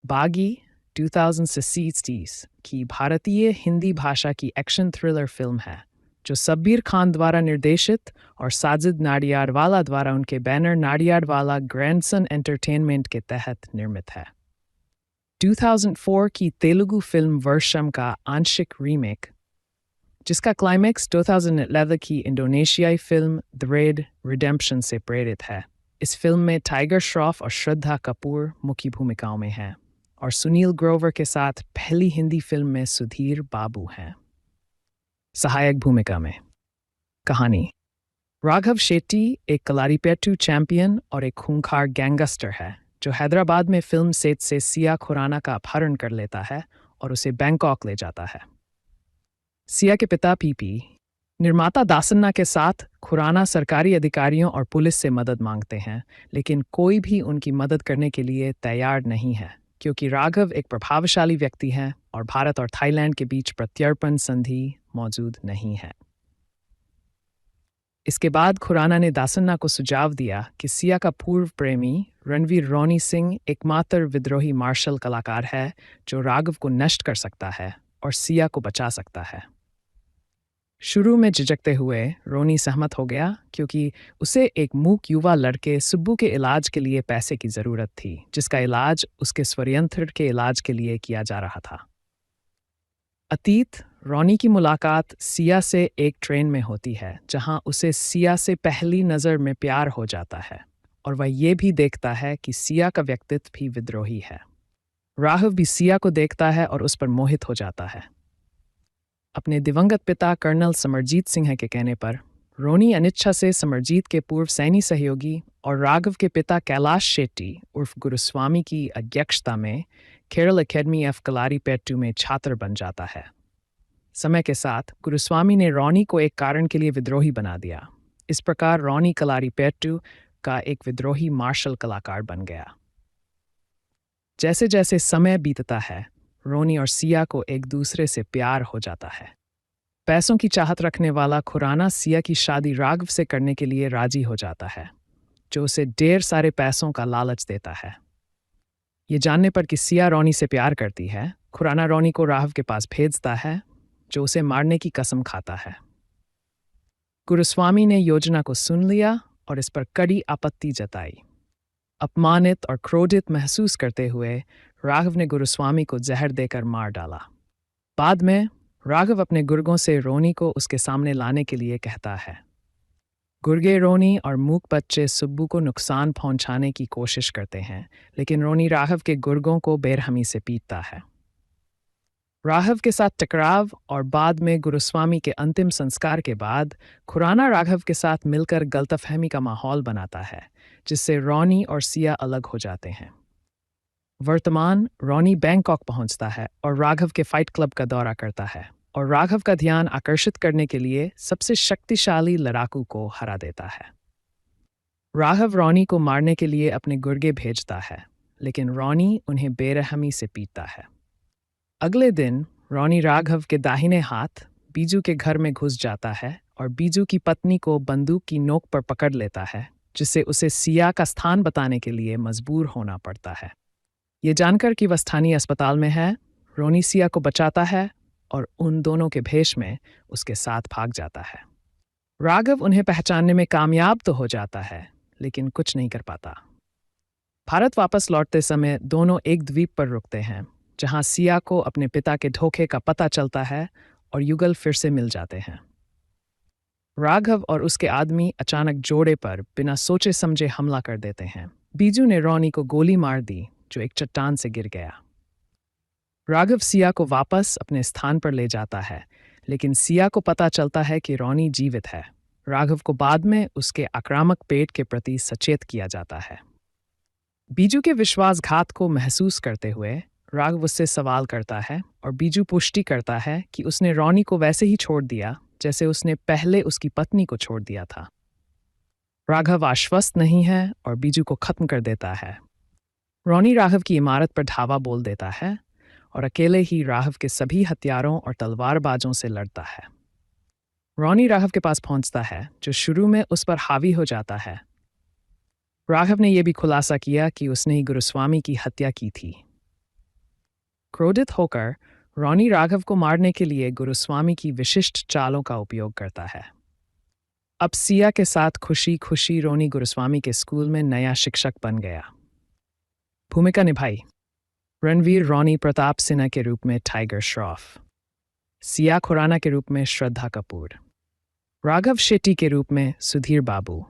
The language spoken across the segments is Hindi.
बागी 2060 की भारतीय हिंदी भाषा की एक्शन थ्रिलर फिल्म है जो सब्बीर खान द्वारा निर्देशित और साजिद नाडियाडवाला द्वारा उनके बैनर नाडियाडवाला ग्रैंडसन एंटरटेनमेंट के तहत निर्मित है। 2004 की तेलुगु फिल्म वर्षम का आंशिक रीमेक, जिसका क्लाइमैक्स 2011 की इंडोनेशियाई फिल्म द रेड रिडेम्पशन से प्रेरित है। इस फिल्म में टाइगर श्रॉफ और श्रद्धा कपूर मुख्य भूमिकाओं में हैं और सुनील ग्रोवर के साथ पहली हिंदी फिल्म में सुधीर बाबू हैं सहायक भूमिका में। कहानी: राघव शेट्टी एक कलारीपेट्टू चैंपियन और एक खूंखार गैंगस्टर है जो हैदराबाद में फिल्म सेट से सिया खुराना का अपहरण कर लेता है और उसे बैंकॉक ले जाता है। सिया के पिता पीपी निर्माता दासन्ना के साथ खुराना सरकारी अधिकारियों और पुलिस से मदद मांगते हैं, लेकिन कोई भी उनकी मदद करने के लिए तैयार नहीं है क्योंकि राघव एक प्रभावशाली व्यक्ति हैं और भारत और थाईलैंड के बीच प्रत्यर्पण संधि मौजूद नहीं है। इसके बाद खुराना ने दासन्ना को सुझाव दिया कि सिया का पूर्व प्रेमी रणवीर रोनी सिंह एकमात्र विद्रोही मार्शल कलाकार है जो राघव को नष्ट कर सकता है और सिया को बचा सकता है। शुरू में झिझकते हुए रोनी सहमत हो गया क्योंकि उसे एक मूक युवा लड़के सुब्बू के इलाज के लिए पैसे की ज़रूरत थी, जिसका इलाज उसके स्वयंत्र के इलाज के लिए किया जा रहा था। अतीत: रोनी की मुलाकात सिया से एक ट्रेन में होती है जहां उसे सिया से पहली नज़र में प्यार हो जाता है और वह ये भी देखता है कि सिया का व्यक्तित्व भी विद्रोही है। राघव भी सिया को देखता है और उस पर मोहित हो जाता है। अपने दिवंगत पिता कर्नल समरजीत सिंह के कहने पर रोनी अनिच्छा से समरजीत के पूर्व सैन्य सहयोगी और राघव के पिता कैलाश शेट्टी उर्फ गुरुस्वामी की अध्यक्षता में केरल एकेडमी ऑफ कलारीपेट्टू में छात्र बन जाता है। समय के साथ गुरुस्वामी ने रोनी को एक कारण के लिए विद्रोही बना दिया। इस प्रकार रोनी कलारीपेट्टू का एक विद्रोही मार्शल कलाकार बन गया। जैसे जैसे समय बीतता है, रोनी और सिया को एक दूसरे से प्यार हो जाता है। पैसों की चाहत रखने वाला खुराना सिया की शादी राघव से करने के लिए राजी हो जाता है, जो उसे ढेर सारे पैसों का लालच देता है। ये जानने पर कि सिया रोनी से प्यार करती है, खुराना रोनी को राघव के पास भेजता है, जो उसे मारने की कसम खाता है। गुरुस्वामी ने योजना को सुन लिया और इस पर कड़ी आपत्ति जताई। अपमानित और क्रोधित महसूस करते हुए राघव ने गुरुस्वामी को जहर देकर मार डाला। बाद में राघव अपने गुर्गों से रोनी को उसके सामने लाने के लिए कहता है। गुर्गे रोनी और मूक बच्चे सुब्बू को नुकसान पहुंचाने की कोशिश करते हैं, लेकिन रोनी राघव के गुर्गों को बेरहमी से पीटता है। राघव के साथ टकराव और बाद में गुरुस्वामी के अंतिम संस्कार के बाद खुराना राघव के साथ मिलकर गलतफहमी का माहौल बनाता है, जिससे रोनी और सिया अलग हो जाते हैं। वर्तमान रोनी बैंकॉक पहुंचता है और राघव के फाइट क्लब का दौरा करता है और राघव का ध्यान आकर्षित करने के लिए सबसे शक्तिशाली लड़ाकू को हरा देता है। राघव रोनी को मारने के लिए अपने गुर्गे भेजता है, लेकिन रोनी उन्हें बेरहमी से पीटता है। अगले दिन रोनी राघव के दाहिने हाथ बीजू के घर में घुस जाता है और बीजू की पत्नी को बंदूक की नोक पर पकड़ लेता है, जिससे उसे सिया का स्थान बताने के लिए मजबूर होना पड़ता है। ये जानकर कि वह स्थानीय अस्पताल में है, रोनी सिया को बचाता है और उन दोनों के भेष में उसके साथ भाग जाता है। राघव उन्हें पहचानने में कामयाब तो हो जाता है, लेकिन कुछ नहीं कर पाता। भारत वापस लौटते समय दोनों एक द्वीप पर रुकते हैं, जहां सिया को अपने पिता के धोखे का पता चलता है और युगल फिर से मिल जाते हैं। राघव और उसके आदमी अचानक जोड़े पर बिना सोचे समझे हमला कर देते हैं। बीजू ने रोनी को गोली मार दी, जो एक चट्टान से गिर गया। राघव सिया को वापस अपने स्थान पर ले जाता है, लेकिन सिया को पता चलता है कि रोनी जीवित है। राघव को बाद में उसके आक्रामक पेट के प्रति सचेत किया जाता है। बीजू के विश्वासघात को महसूस करते हुए राघव उससे सवाल करता है और बीजू पुष्टि करता है कि उसने रोनी को वैसे ही छोड़ दिया जैसे उसने पहले उसकी पत्नी को छोड़ दिया था। राघव आश्वस्त नहीं है और बीजू को खत्म कर देता है। रोनी राघव की इमारत पर धावा बोल देता है और अकेले ही राघव के सभी हथियारों और तलवारबाजों से लड़ता है। रोनी राघव के पास पहुंचता है, जो शुरू में उस पर हावी हो जाता है। राघव ने यह भी खुलासा किया कि उसने ही गुरुस्वामी की हत्या की थी। क्रोधित होकर रोनी राघव को मारने के लिए गुरुस्वामी की विशिष्ट चालों का उपयोग करता है। अब सिया के साथ खुशी खुशी रोनी गुरुस्वामी के स्कूल में नया शिक्षक बन गया। भूमिका निभाई रणवीर रोनी प्रताप सिन्हा के रूप में टाइगर श्रॉफ, सिया खुराना के रूप में श्रद्धा कपूर, राघव शेट्टी के रूप में सुधीर बाबू,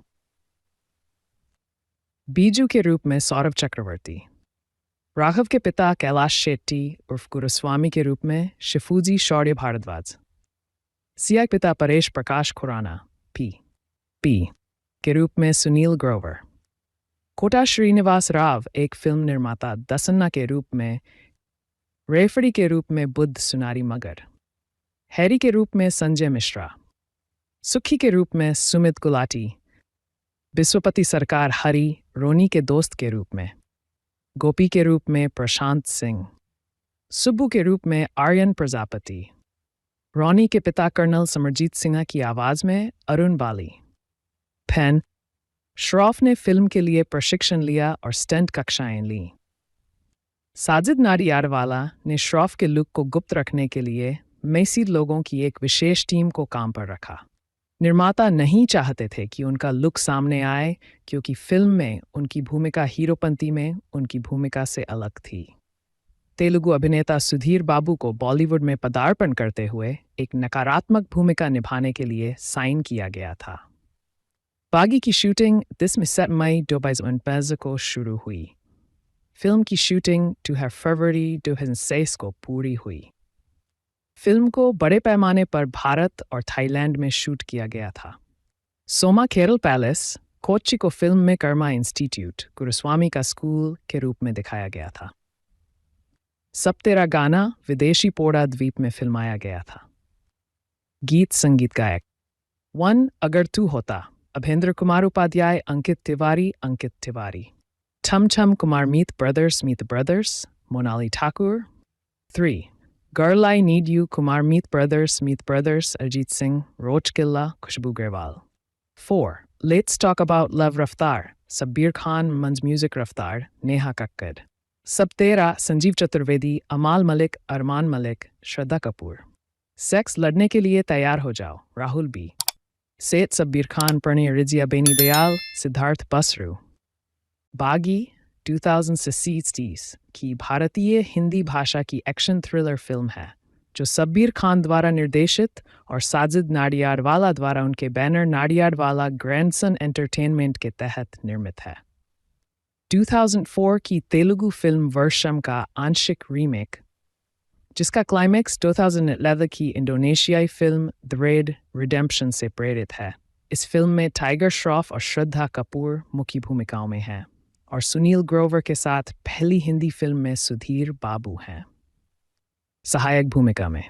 बीजू के रूप में सौरभ चक्रवर्ती, राघव के पिता कैलाश शेट्टी उर्फ गुरुस्वामी के रूप में शिफूजी शौर्य भारद्वाज, सिया के पिता परेश प्रकाश खुराना पी के रूप में सुनील ग्रोवर, कोटा श्रीनिवास राव एक फिल्म निर्माता दसन्ना के रूप में, रेफरी के रूप में बुद्ध सुनारी मगर, हैरी के रूप में संजय मिश्रा, सुखी के रूप में सुमित गुलाटी, विश्वपति सरकार हरी रोनी के दोस्त के रूप में, गोपी के रूप में प्रशांत सिंह, सुब्बू के रूप में आर्यन प्रजापति, रोनी के पिता कर्नल समरजीत सिन्हा की आवाज में अरुण बाली। फैन श्रॉफ ने फिल्म के लिए प्रशिक्षण लिया और स्टंट कक्षाएं लीं। साजिद नाडियाडवाला ने श्रॉफ के लुक को गुप्त रखने के लिए मैसी लोगों की एक विशेष टीम को काम पर रखा। निर्माता नहीं चाहते थे कि उनका लुक सामने आए क्योंकि फिल्म में उनकी भूमिका हीरोपंती में उनकी भूमिका से अलग थी। तेलुगु अभिनेता सुधीर बाबू को बॉलीवुड में पदार्पण करते हुए एक नकारात्मक भूमिका निभाने के लिए साइन किया गया था। बागी की शूटिंग 10 मई 2015 को शुरू हुई। फिल्म की शूटिंग 2 फरवरी 2006 को पूरी हुई। फिल्म को बड़े पैमाने पर भारत और थाईलैंड में शूट किया गया था। सोमा केरल पैलेस, कोच्चि को फिल्म में कर्मा इंस्टीट्यूट, गुरुस्वामी का स्कूल के रूप में दिखाया गया था। सब तेरा गाना विदेशी पोड़ा द्वीप में फिल्माया गया था। गीत संगीत गायक 1 अगर तू होता, अभेंद्र कुमार उपाध्याय, अंकित तिवारी। ठम ठम Kumar Meet brothers, Monali Thakur. 3 girl I need you, Kumar Meet brothers, Arijit Singh, Roach Killa, Khushboo Grewal. 4 let's talk about love Raftaar, Sabbir Khan, मंज म्यूजिक रफ्तार, नेहा कक्कड़। सब तेरा, संजीव चतुर्वेदी, अमाल मलिक, अरमान मलिक, श्रद्धा कपूर। सेक्स लड़ने के लिए तैयार हो जाओ, राहुल बी। सेठ सब्बीर खान, प्रणय रिजिया, बेनी दयाल, सिद्धार्थ बसरू। बागी 2060 की भारतीय हिंदी भाषा की एक्शन थ्रिलर फिल्म है जो सब्बीर खान द्वारा निर्देशित और साजिद नाडियाडवाला द्वारा उनके बैनर नाडियाडवाला ग्रैंडसन एंटरटेनमेंट के तहत निर्मित है। 2004 की तेलुगु फिल्म वर्षम का आंशिक रीमेक, जिसका क्लाइमैक्स 2011 की इंडोनेशियाई फिल्म द रेड रिडेम्पशन से प्रेरित है। इस फिल्म में टाइगर श्रॉफ और श्रद्धा कपूर मुख्य भूमिकाओं में हैं और सुनील ग्रोवर के साथ पहली हिंदी फिल्म में सुधीर बाबू हैं सहायक भूमिका में।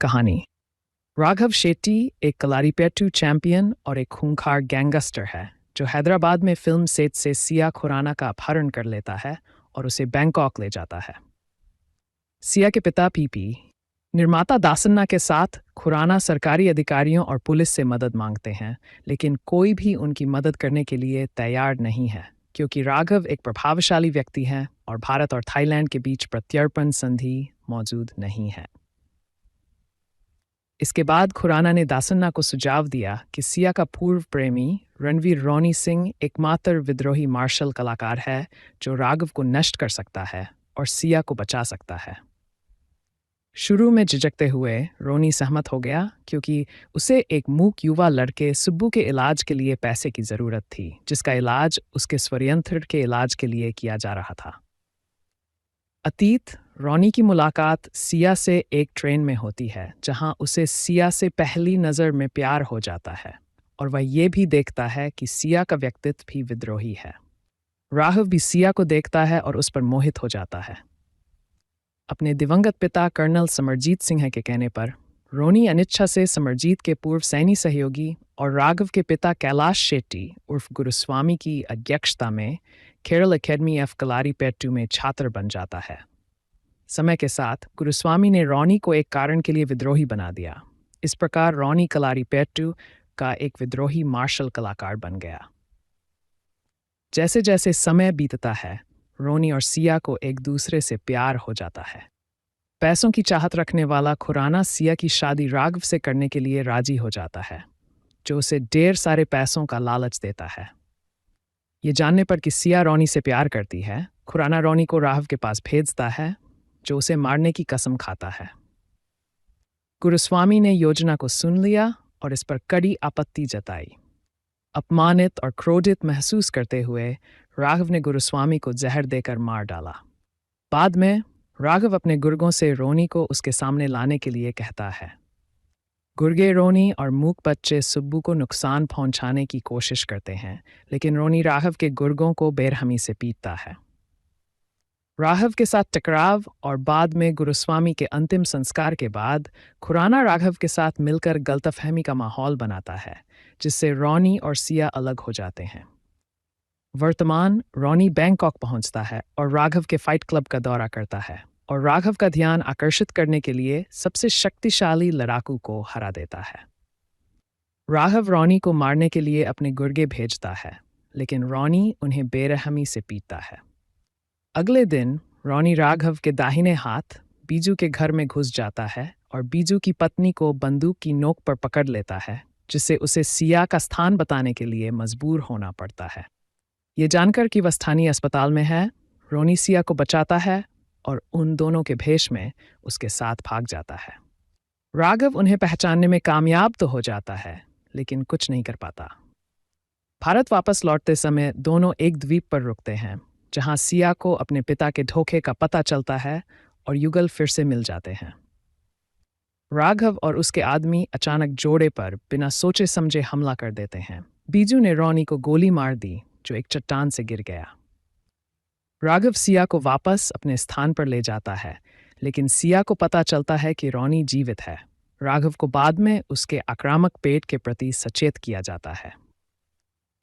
कहानी, राघव शेट्टी एक कलारीपेट्टू चैंपियन और एक खूंखार गैंगस्टर है जो हैदराबाद में फिल्म सेट से सिया खुराना का अपहरण कर लेता है और उसे बैंकॉक ले जाता है। सिया के पिता पीपी, निर्माता दासन्ना के साथ खुराना सरकारी अधिकारियों और पुलिस से मदद मांगते हैं, लेकिन कोई भी उनकी मदद करने के लिए तैयार नहीं है क्योंकि राघव एक प्रभावशाली व्यक्ति हैं और भारत और थाईलैंड के बीच प्रत्यर्पण संधि मौजूद नहीं है। इसके बाद खुराना ने दासन्ना को सुझाव दिया कि सिया का पूर्व प्रेमी रणवीर रोनी सिंह एकमात्र विद्रोही मार्शल कलाकार है जो राघव को नष्ट कर सकता है और सिया को बचा सकता है। शुरू में झिझकते हुए रोनी सहमत हो गया क्योंकि उसे एक मूक युवा लड़के सुब्बू के इलाज के लिए पैसे की जरूरत थी, जिसका इलाज उसके स्वयंत्र के इलाज के लिए किया जा रहा था। अतीत, रोनी की मुलाकात सिया से एक ट्रेन में होती है जहां उसे सिया से पहली नज़र में प्यार हो जाता है और वह ये भी देखता है कि सिया का व्यक्तित्व भी विद्रोही है। राघव भी सिया को देखता है और उस पर मोहित हो जाता है। अपने दिवंगत पिता कर्नल समरजीत सिन्हा के कहने पर रोनी अनिच्छा से समरजीत के पूर्व सैन्य सहयोगी और राघव के पिता कैलाश शेट्टी उर्फ गुरुस्वामी की अध्यक्षता में केरल एकेडमी ऑफ कलारीपेट्टू में छात्र बन जाता है। समय के साथ गुरुस्वामी ने रोनी को एक कारण के लिए विद्रोही बना दिया। इस प्रकार रोनी कलारीपेट्टू का एक विद्रोही मार्शल कलाकार बन गया। जैसे जैसे समय बीतता है, रोनी और सिया को एक दूसरे से प्यार हो जाता है। पैसों की चाहत रखने वाला खुराना सिया की शादी राघव से करने के लिए राजी हो जाता है, जो उसे ढेर सारे पैसों का लालच देता है। ये जानने पर कि सिया रोनी से प्यार करती है, खुराना रोनी को राघव के पास भेजता है, जो उसे मारने की कसम खाता है। गुरुस्वामी ने योजना को सुन लिया और इस पर कड़ी आपत्ति जताई। अपमानित और क्रोधित महसूस करते हुए राघव ने गुरुस्वामी को जहर देकर मार डाला। बाद में राघव अपने गुर्गों से रोनी को उसके सामने लाने के लिए कहता है। गुर्गे रोनी और मूक बच्चे सुब्बू को नुकसान पहुंचाने की कोशिश करते हैं, लेकिन रोनी राघव के गुर्गों को बेरहमी से पीटता है। राघव के साथ टकराव और बाद में गुरुस्वामी के अंतिम संस्कार के बाद खुराना राघव के साथ मिलकर गलतफहमी का माहौल बनाता है, जिससे रोनी और सिया अलग हो जाते हैं। वर्तमान रोनी बैंकॉक पहुंचता है और राघव के फाइट क्लब का दौरा करता है और राघव का ध्यान आकर्षित करने के लिए सबसे शक्तिशाली लड़ाकू को हरा देता है। राघव रोनी को मारने के लिए अपने गुर्गे भेजता है, लेकिन रोनी उन्हें बेरहमी से पीटता है। अगले दिन रोनी राघव के दाहिने हाथ बीजू के घर में घुस जाता है और बीजू की पत्नी को बंदूक की नोक पर पकड़ लेता है, जिससे उसे सिया का स्थान बताने के लिए मजबूर होना पड़ता है। ये जानकर कि वह स्थानीय अस्पताल में है, रोनी सिया को बचाता है और उन दोनों के भेष में उसके साथ भाग जाता है। राघव उन्हें पहचानने में कामयाब तो हो जाता है, लेकिन कुछ नहीं कर पाता। भारत वापस लौटते समय दोनों एक द्वीप पर रुकते हैं, जहां सिया को अपने पिता के धोखे का पता चलता है और युगल फिर से मिल जाते हैं। राघव और उसके आदमी अचानक जोड़े पर बिना सोचे समझे हमला कर देते हैं। बीजू ने रोनी को गोली मार दी, जो एक चट्टान से गिर गया। राघव सिया को वापस अपने स्थान पर ले जाता है, लेकिन सिया को पता चलता है कि रोनी जीवित है। राघव को बाद में उसके आक्रामक पेट के प्रति सचेत किया जाता है।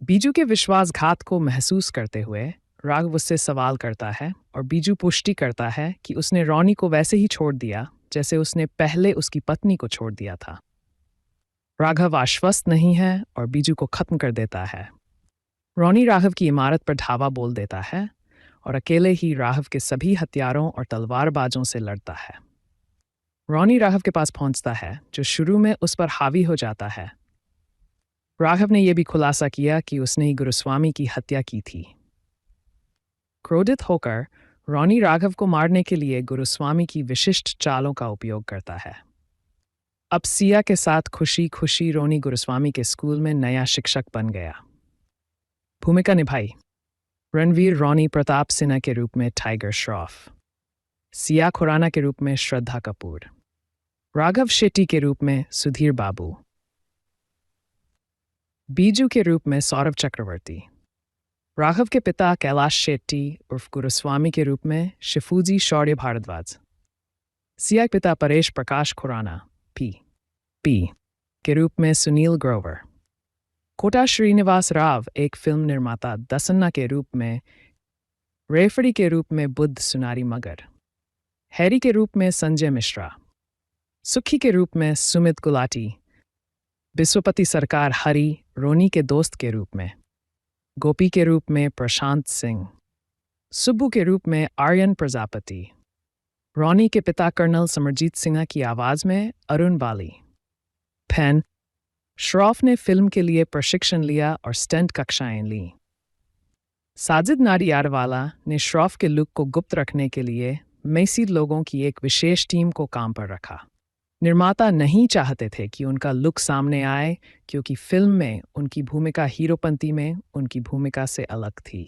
बीजू के विश्वासघात को महसूस करते हुए राघव उससे सवाल करता है और बीजू पुष्टि करता है कि उसने रोनी को वैसे ही छोड़ दिया जैसे उसने पहले उसकी पत्नी को छोड़ दिया था। राघव आश्वस्त नहीं है और बीजू को खत्म कर देता है। रोनी राघव की इमारत पर धावा बोल देता है और अकेले ही राघव के सभी हथियारों और तलवारबाजों से लड़ता है। रोनी राघव के पास पहुंचता है, जो शुरू में उस पर हावी हो जाता है। राघव ने यह भी खुलासा किया कि उसने ही गुरुस्वामी की हत्या की थी। क्रोधित होकर रोनी राघव को मारने के लिए गुरुस्वामी की विशिष्ट चालों का उपयोग करता है। अब सिया के साथ खुशी खुशी रोनी गुरुस्वामी के स्कूल में नया शिक्षक बन गया। भूमिका निभाई रणवीर रोनी प्रताप सिन्हा के रूप में टाइगर श्रॉफ, सिया खुराना के रूप में श्रद्धा कपूर, राघव शेट्टी के रूप में सुधीर बाबू, बीजू के रूप में सौरभ चक्रवर्ती, राघव के पिता कैलाश शेट्टी उर्फ गुरुस्वामी के रूप में शिफूजी शौर्य भारद्वाज, सिया के पिता परेश प्रकाश खुराना पी के रूप में सुनील ग्रोवर, कोटा श्रीनिवास राव एक फिल्म निर्माता दसन्ना के रूप में, रेफरी के रूप में बुद्ध सुनारी मगर, हैरी के रूप में संजय मिश्रा, सुखी के रूप में सुमित गुलाटी, विश्वपति सरकार हरी रोनी के दोस्त के रूप में, गोपी के रूप में प्रशांत सिंह, सुब्बू के रूप में आर्यन प्रजापति, रोनी के पिता कर्नल समरजीत सिन्हा की आवाज में अरुण बाली। फैन श्रॉफ ने फिल्म के लिए प्रशिक्षण लिया और स्टंट कक्षाएं लीं। साजिद नाडियाडवाला ने श्रॉफ के लुक को गुप्त रखने के लिए मैसी लोगों की एक विशेष टीम को काम पर रखा। निर्माता नहीं चाहते थे कि उनका लुक सामने आए, क्योंकि फिल्म में उनकी भूमिका हीरोपंती में उनकी भूमिका से अलग थी।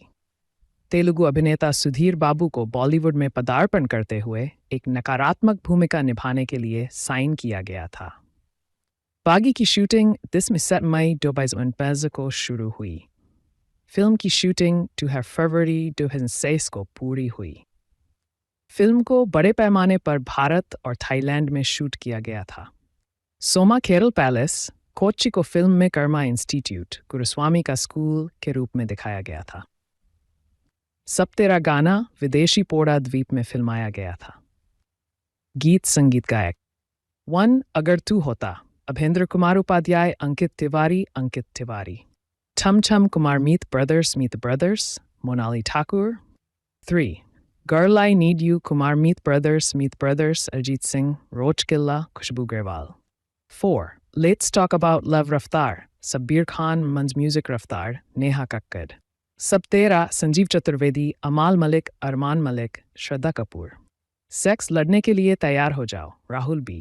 तेलुगु अभिनेता सुधीर बाबू को बॉलीवुड में पदार्पण करते हुए एक नकारात्मक भूमिका निभाने के लिए साइन किया गया था। बागी की शूटिंग 10 मई 2015 को शुरू हुई। फिल्म की शूटिंग 2 फरवरी 2006 को पूरी हुई। फिल्म को बड़े पैमाने पर भारत और थाईलैंड में शूट किया गया था। सोमा केरल पैलेस, कोच्चि को फिल्म में कर्मा इंस्टीट्यूट, गुरुस्वामी का स्कूल के रूप में दिखाया गया था। सब तेरा गाना विदेशी पोड़ा द्वीप में फिल्माया गया था। गीत संगीत गायक 1 अगर तू होता, अभेंद्र कुमार उपाध्याय, अंकित तिवारी। ठम ठम Kumar Meet brothers, Monali Thakur. 3 girl I need you Kumar Meet brothers Arijit Singh Roach Killa Khushboo Grewal 4. Let's talk about Love Raftar, Sabbir Khan, Man's Music Raftar, Neha Kakkar. Sab Tera, Sanjeev Chaturvedi, Amal Malik, Arman Malik, Shraddha Kapoor. Sex ladne ke liye taiyar ho jao, Rahul B.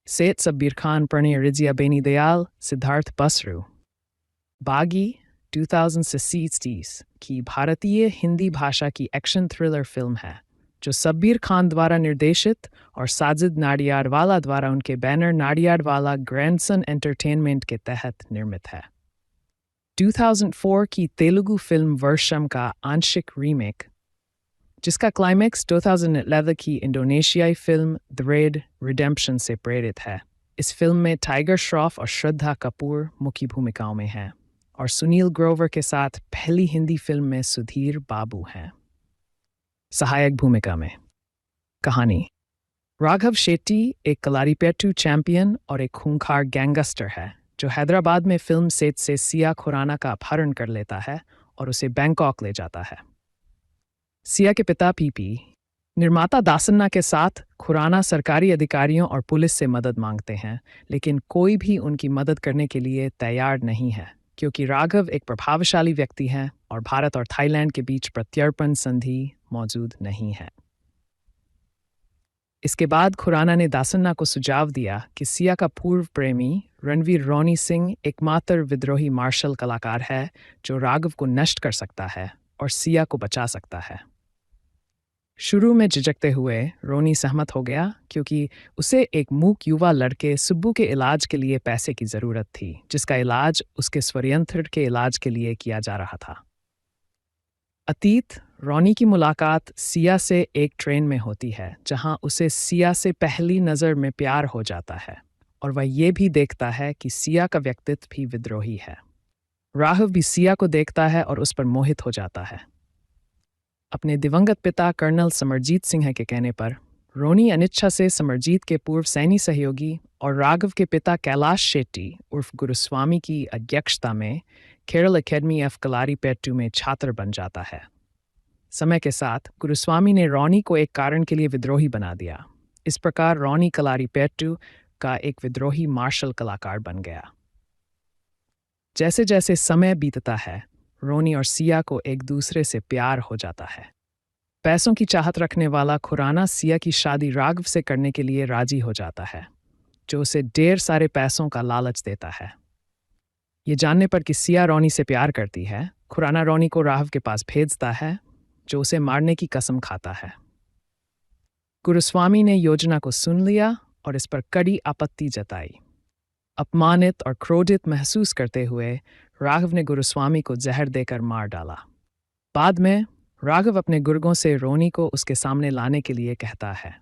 Seth Sabbir Khan, Pranay Rizia Beni Dayal, Siddharth Basru. Baagi 2060 की भारतीय हिंदी भाषा की एक्शन थ्रिलर फिल्म है जो सब्बीर खान द्वारा निर्देशित और साजिद नाडियाडवाला द्वारा उनके बैनर नाडियाडवाला ग्रैंडसन एंटरटेनमेंट के तहत निर्मित है। 2004 की तेलुगु फिल्म वर्षम का आंशिक रीमेक, जिसका क्लाइमैक्स 2011 की इंडोनेशियाई फिल्म द रेड रिडेम्पशन से प्रेरित है। इस फिल्म में टाइगर श्रॉफ और श्रद्धा कपूर मुख्य भूमिकाओं में हैं और सुनील ग्रोवर के साथ पहली हिंदी फिल्म में सुधीर बाबू हैं सहायक भूमिका में। कहानी: राघव शेट्टी एक कलारीपेट्टू चैंपियन और एक खूंखार गैंगस्टर है जो हैदराबाद में फिल्म सेट से सिया खुराना का अपहरण कर लेता है और उसे बैंकॉक ले जाता है। सिया के पिता पीपी निर्माता दासन्ना के साथ खुराना सरकारी अधिकारियों और पुलिस से मदद मांगते हैं, लेकिन कोई भी उनकी मदद करने के लिए तैयार नहीं है क्योंकि राघव एक प्रभावशाली व्यक्ति हैं और भारत और थाईलैंड के बीच प्रत्यर्पण संधि मौजूद नहीं है। इसके बाद खुराना ने दासन्ना को सुझाव दिया कि सिया का पूर्व प्रेमी रणवीर रोनी सिंह एकमात्र विद्रोही मार्शल कलाकार है जो राघव को नष्ट कर सकता है और सिया को बचा सकता है। शुरू में झिझकते हुए रोनी सहमत हो गया क्योंकि उसे एक मूक युवा लड़के सुब्बू के इलाज के लिए पैसे की ज़रूरत थी, जिसका इलाज उसके स्वयंत्र के इलाज के लिए किया जा रहा था। अतीत: रोनी की मुलाकात सिया से एक ट्रेन में होती है जहां उसे सिया से पहली नज़र में प्यार हो जाता है और वह ये भी देखता है कि सिया का व्यक्तित्व भी विद्रोही है। राघव भी सिया को देखता है और उस पर मोहित हो जाता है। अपने दिवंगत पिता कर्नल समरजीत सिंह के कहने पर रोनी अनिच्छा से समरजीत के पूर्व सैन्य सहयोगी और राघव के पिता कैलाश शेट्टी उर्फ गुरुस्वामी की अध्यक्षता में केरल एकेडमी ऑफ कलारीपेट्टू में छात्र बन जाता है। समय के साथ गुरुस्वामी ने रोनी को एक कारण के लिए विद्रोही बना दिया। इस प्रकार रोनी कलारीपेट्टू का एक विद्रोही मार्शल कलाकार बन गया। जैसे जैसे समय बीतता है, रोनी और सिया को एक दूसरे से प्यार हो जाता है। पैसों की चाहत रखने वाला खुराना सिया की शादी राघव से करने के लिए राजी हो जाता है, जो उसे ढेर सारे पैसों का लालच देता है। ये जानने पर कि सिया रोनी से प्यार करती है, खुराना रोनी को राघव के पास भेजता है, जो उसे मारने की कसम खाता है। गुरुस्वामी ने योजना को सुन लिया और इस पर कड़ी आपत्ति जताई। अपमानित और क्रोधित महसूस करते हुए राघव ने गुरुस्वामी को जहर देकर मार डाला। बाद में राघव अपने गुर्गों से रोनी को उसके सामने लाने के लिए कहता है।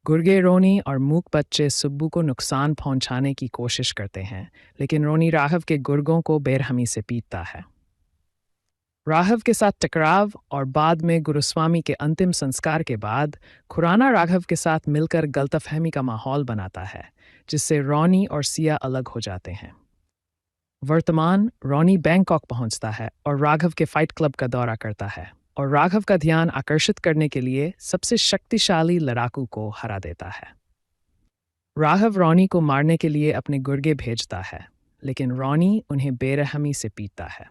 गुर्गे रोनी और मूक बच्चे सुब्बू को नुकसान पहुंचाने की कोशिश करते हैं, लेकिन रोनी राघव के गुर्गों को बेरहमी से पीटता है। राघव के साथ टकराव और बाद में गुरुस्वामी के अंतिम संस्कार के बाद खुराना राघव के साथ मिलकर गलतफहमी का माहौल बनाता है, जिससे रोनी और सिया अलग हो जाते हैं। वर्तमान रोनी बैंकॉक पहुंचता है और राघव के फाइट क्लब का दौरा करता है और राघव का ध्यान आकर्षित करने के लिए सबसे शक्तिशाली लड़ाकू को हरा देता है। राघव रोनी को मारने के लिए अपने गुर्गे भेजता है, लेकिन रोनी उन्हें बेरहमी से पीटता है।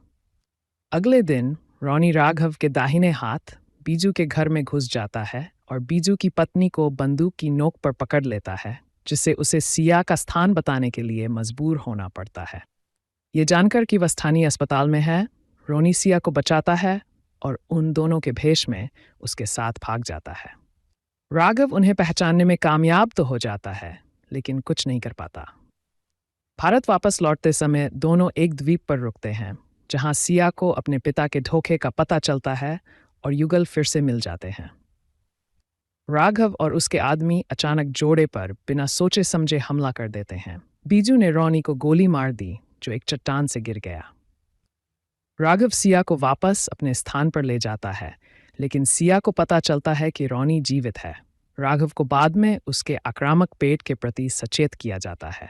अगले दिन रोनी राघव के दाहिने हाथ बीजू के घर में घुस जाता है और बीजू की पत्नी को बंदूक की नोक पर पकड़ लेता है, जिससे उसे सिया का स्थान बताने के लिए मजबूर होना पड़ता है। ये जानकर कि वह स्थानीय अस्पताल में है, रोनी सिया को बचाता है और उन दोनों के भेष में उसके साथ भाग जाता है। राघव उन्हें पहचानने में कामयाब तो हो जाता है, लेकिन कुछ नहीं कर पाता। भारत वापस लौटते समय दोनों एक द्वीप पर रुकते हैं, जहां सिया को अपने पिता के धोखे का पता चलता है और युगल फिर से मिल जाते हैं। राघव और उसके आदमी अचानक जोड़े पर बिना सोचे समझे हमला कर देते हैं। बीजू ने रोनी को गोली मार दी, जो एक चट्टान से गिर गया। राघव सिया को वापस अपने स्थान पर ले जाता है, लेकिन सिया को पता चलता है कि रोनी जीवित है। राघव को बाद में उसके आक्रामक पेट के प्रति सचेत किया जाता है।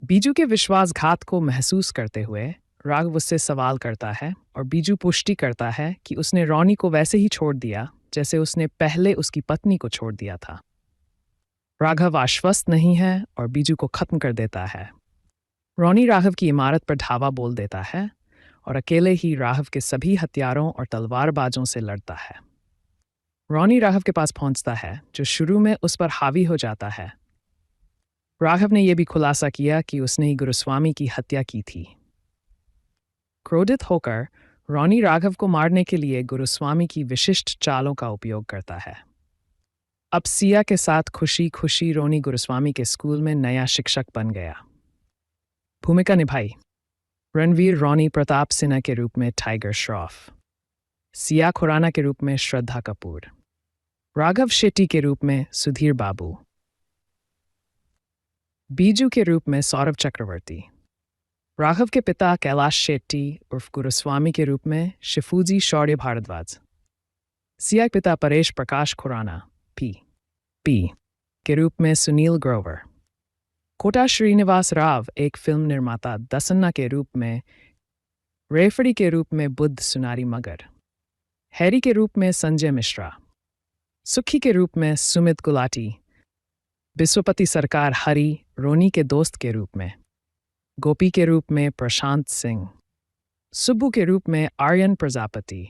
बीजू के विश्वासघात को महसूस करते हुए राघव उससे सवाल करता है और बीजू पुष्टि करता है कि उसने रोनी को वैसे ही छोड़ दिया जैसे उसने पहले उसकी पत्नी को छोड़ दिया था। राघव आश्वस्त नहीं है और बीजू को खत्म कर देता है। रोनी राघव की इमारत पर धावा बोल देता है और अकेले ही राघव के सभी हथियारों और तलवारबाजों से लड़ता है। रोनी राघव के पास पहुंचता है, जो शुरू में उस पर हावी हो जाता है। राघव ने यह भी खुलासा किया कि उसने ही गुरुस्वामी की हत्या की थी। क्रोधित होकर रोनी राघव को मारने के लिए गुरुस्वामी की विशिष्ट चालों का उपयोग करता है। अब सिया के साथ खुशी खुशी रोनी गुरुस्वामी के स्कूल में नया शिक्षक बन गया। भूमिका निभाई: रणवीर रोनी प्रताप सिन्हा के रूप में टाइगर श्रॉफ, सिया खुराना के रूप में श्रद्धा कपूर, राघव शेट्टी के रूप में सुधीर बाबू, बीजू के रूप में सौरभ चक्रवर्ती, राघव के पिता कैलाश शेट्टी उर्फ गुरुस्वामी के रूप में शिफूजी शौर्य भारद्वाज, सिया के पिता परेश प्रकाश खुराना पी के रूप में सुनील ग्रोवर, कोटा श्रीनिवास राव एक फिल्म निर्माता दसन्ना के रूप में, रेफड़ी के रूप में बुद्ध सुनारी मगर, हैरी के रूप में संजय मिश्रा, सुखी के रूप में सुमित गुलाटी, विश्वपति सरकार हरी रोनी के दोस्त के रूप में, गोपी के रूप में प्रशांत सिंह, सुब्बू के रूप में आर्यन प्रजापति,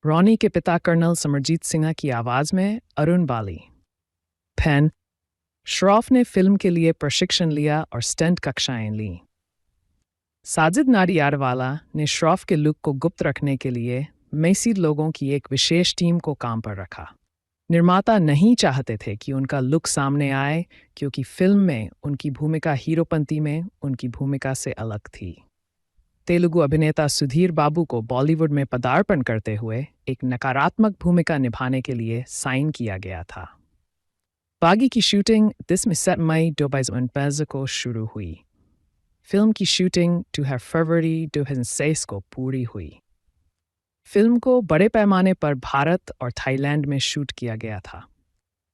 रोनी के पिता कर्नल समरजीत सिन्हा की आवाज में अरुण बाली। फैन श्रॉफ ने फिल्म के लिए प्रशिक्षण लिया और स्टंट कक्षाएं लीं। साजिद नाडियाडवाला ने श्रॉफ के लुक को गुप्त रखने के लिए मैसी लोगों की एक विशेष टीम को काम पर रखा। निर्माता नहीं चाहते थे कि उनका लुक सामने आए, क्योंकि फिल्म में उनकी भूमिका हीरोपंती में उनकी भूमिका से अलग थी। तेलुगु अभिनेता सुधीर बाबू को बॉलीवुड में पदार्पण करते हुए एक नकारात्मक भूमिका निभाने के लिए साइन किया गया था। बागी की शूटिंग 10 मई 2015 को शुरू हुई। फिल्म की शूटिंग 2 फरवरी 2006 को पूरी हुई। फिल्म को बड़े पैमाने पर भारत और थाईलैंड में शूट किया गया था।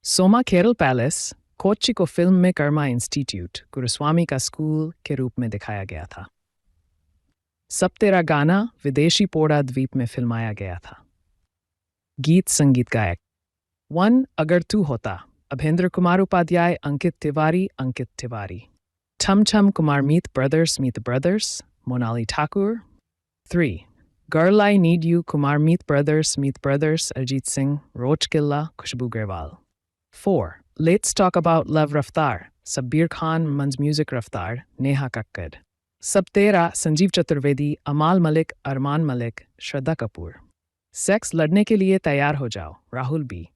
सोमा केरल पैलेस, कोच्चि को फिल्म में कर्मा इंस्टीट्यूट, गुरुस्वामी का स्कूल के रूप में दिखाया गया था। सब तेरा गाना विदेशी पोड़ा द्वीप में फिल्माया गया था। गीत संगीत गायक: 1 अगर तू होता, अभेंद्र कुमार उपाध्याय, अंकित तिवारी। ठम ठम Kumar Meet brothers, Monali Thakur. 3 girl I need you, Kumar Meet brothers, Arijit Singh, Roach Killa, Khushboo Grewal. 4 let's talk about love Raftaar, Sabbir Khan, मंज म्यूजिक रफ्तार, नेहा कक्कड़। सब तेरा, संजीव चतुर्वेदी, अमाल मलिक, अरमान मलिक, श्रद्धा कपूर। सेक्स लड़ने के लिए तैयार हो जाओ, राहुल बी।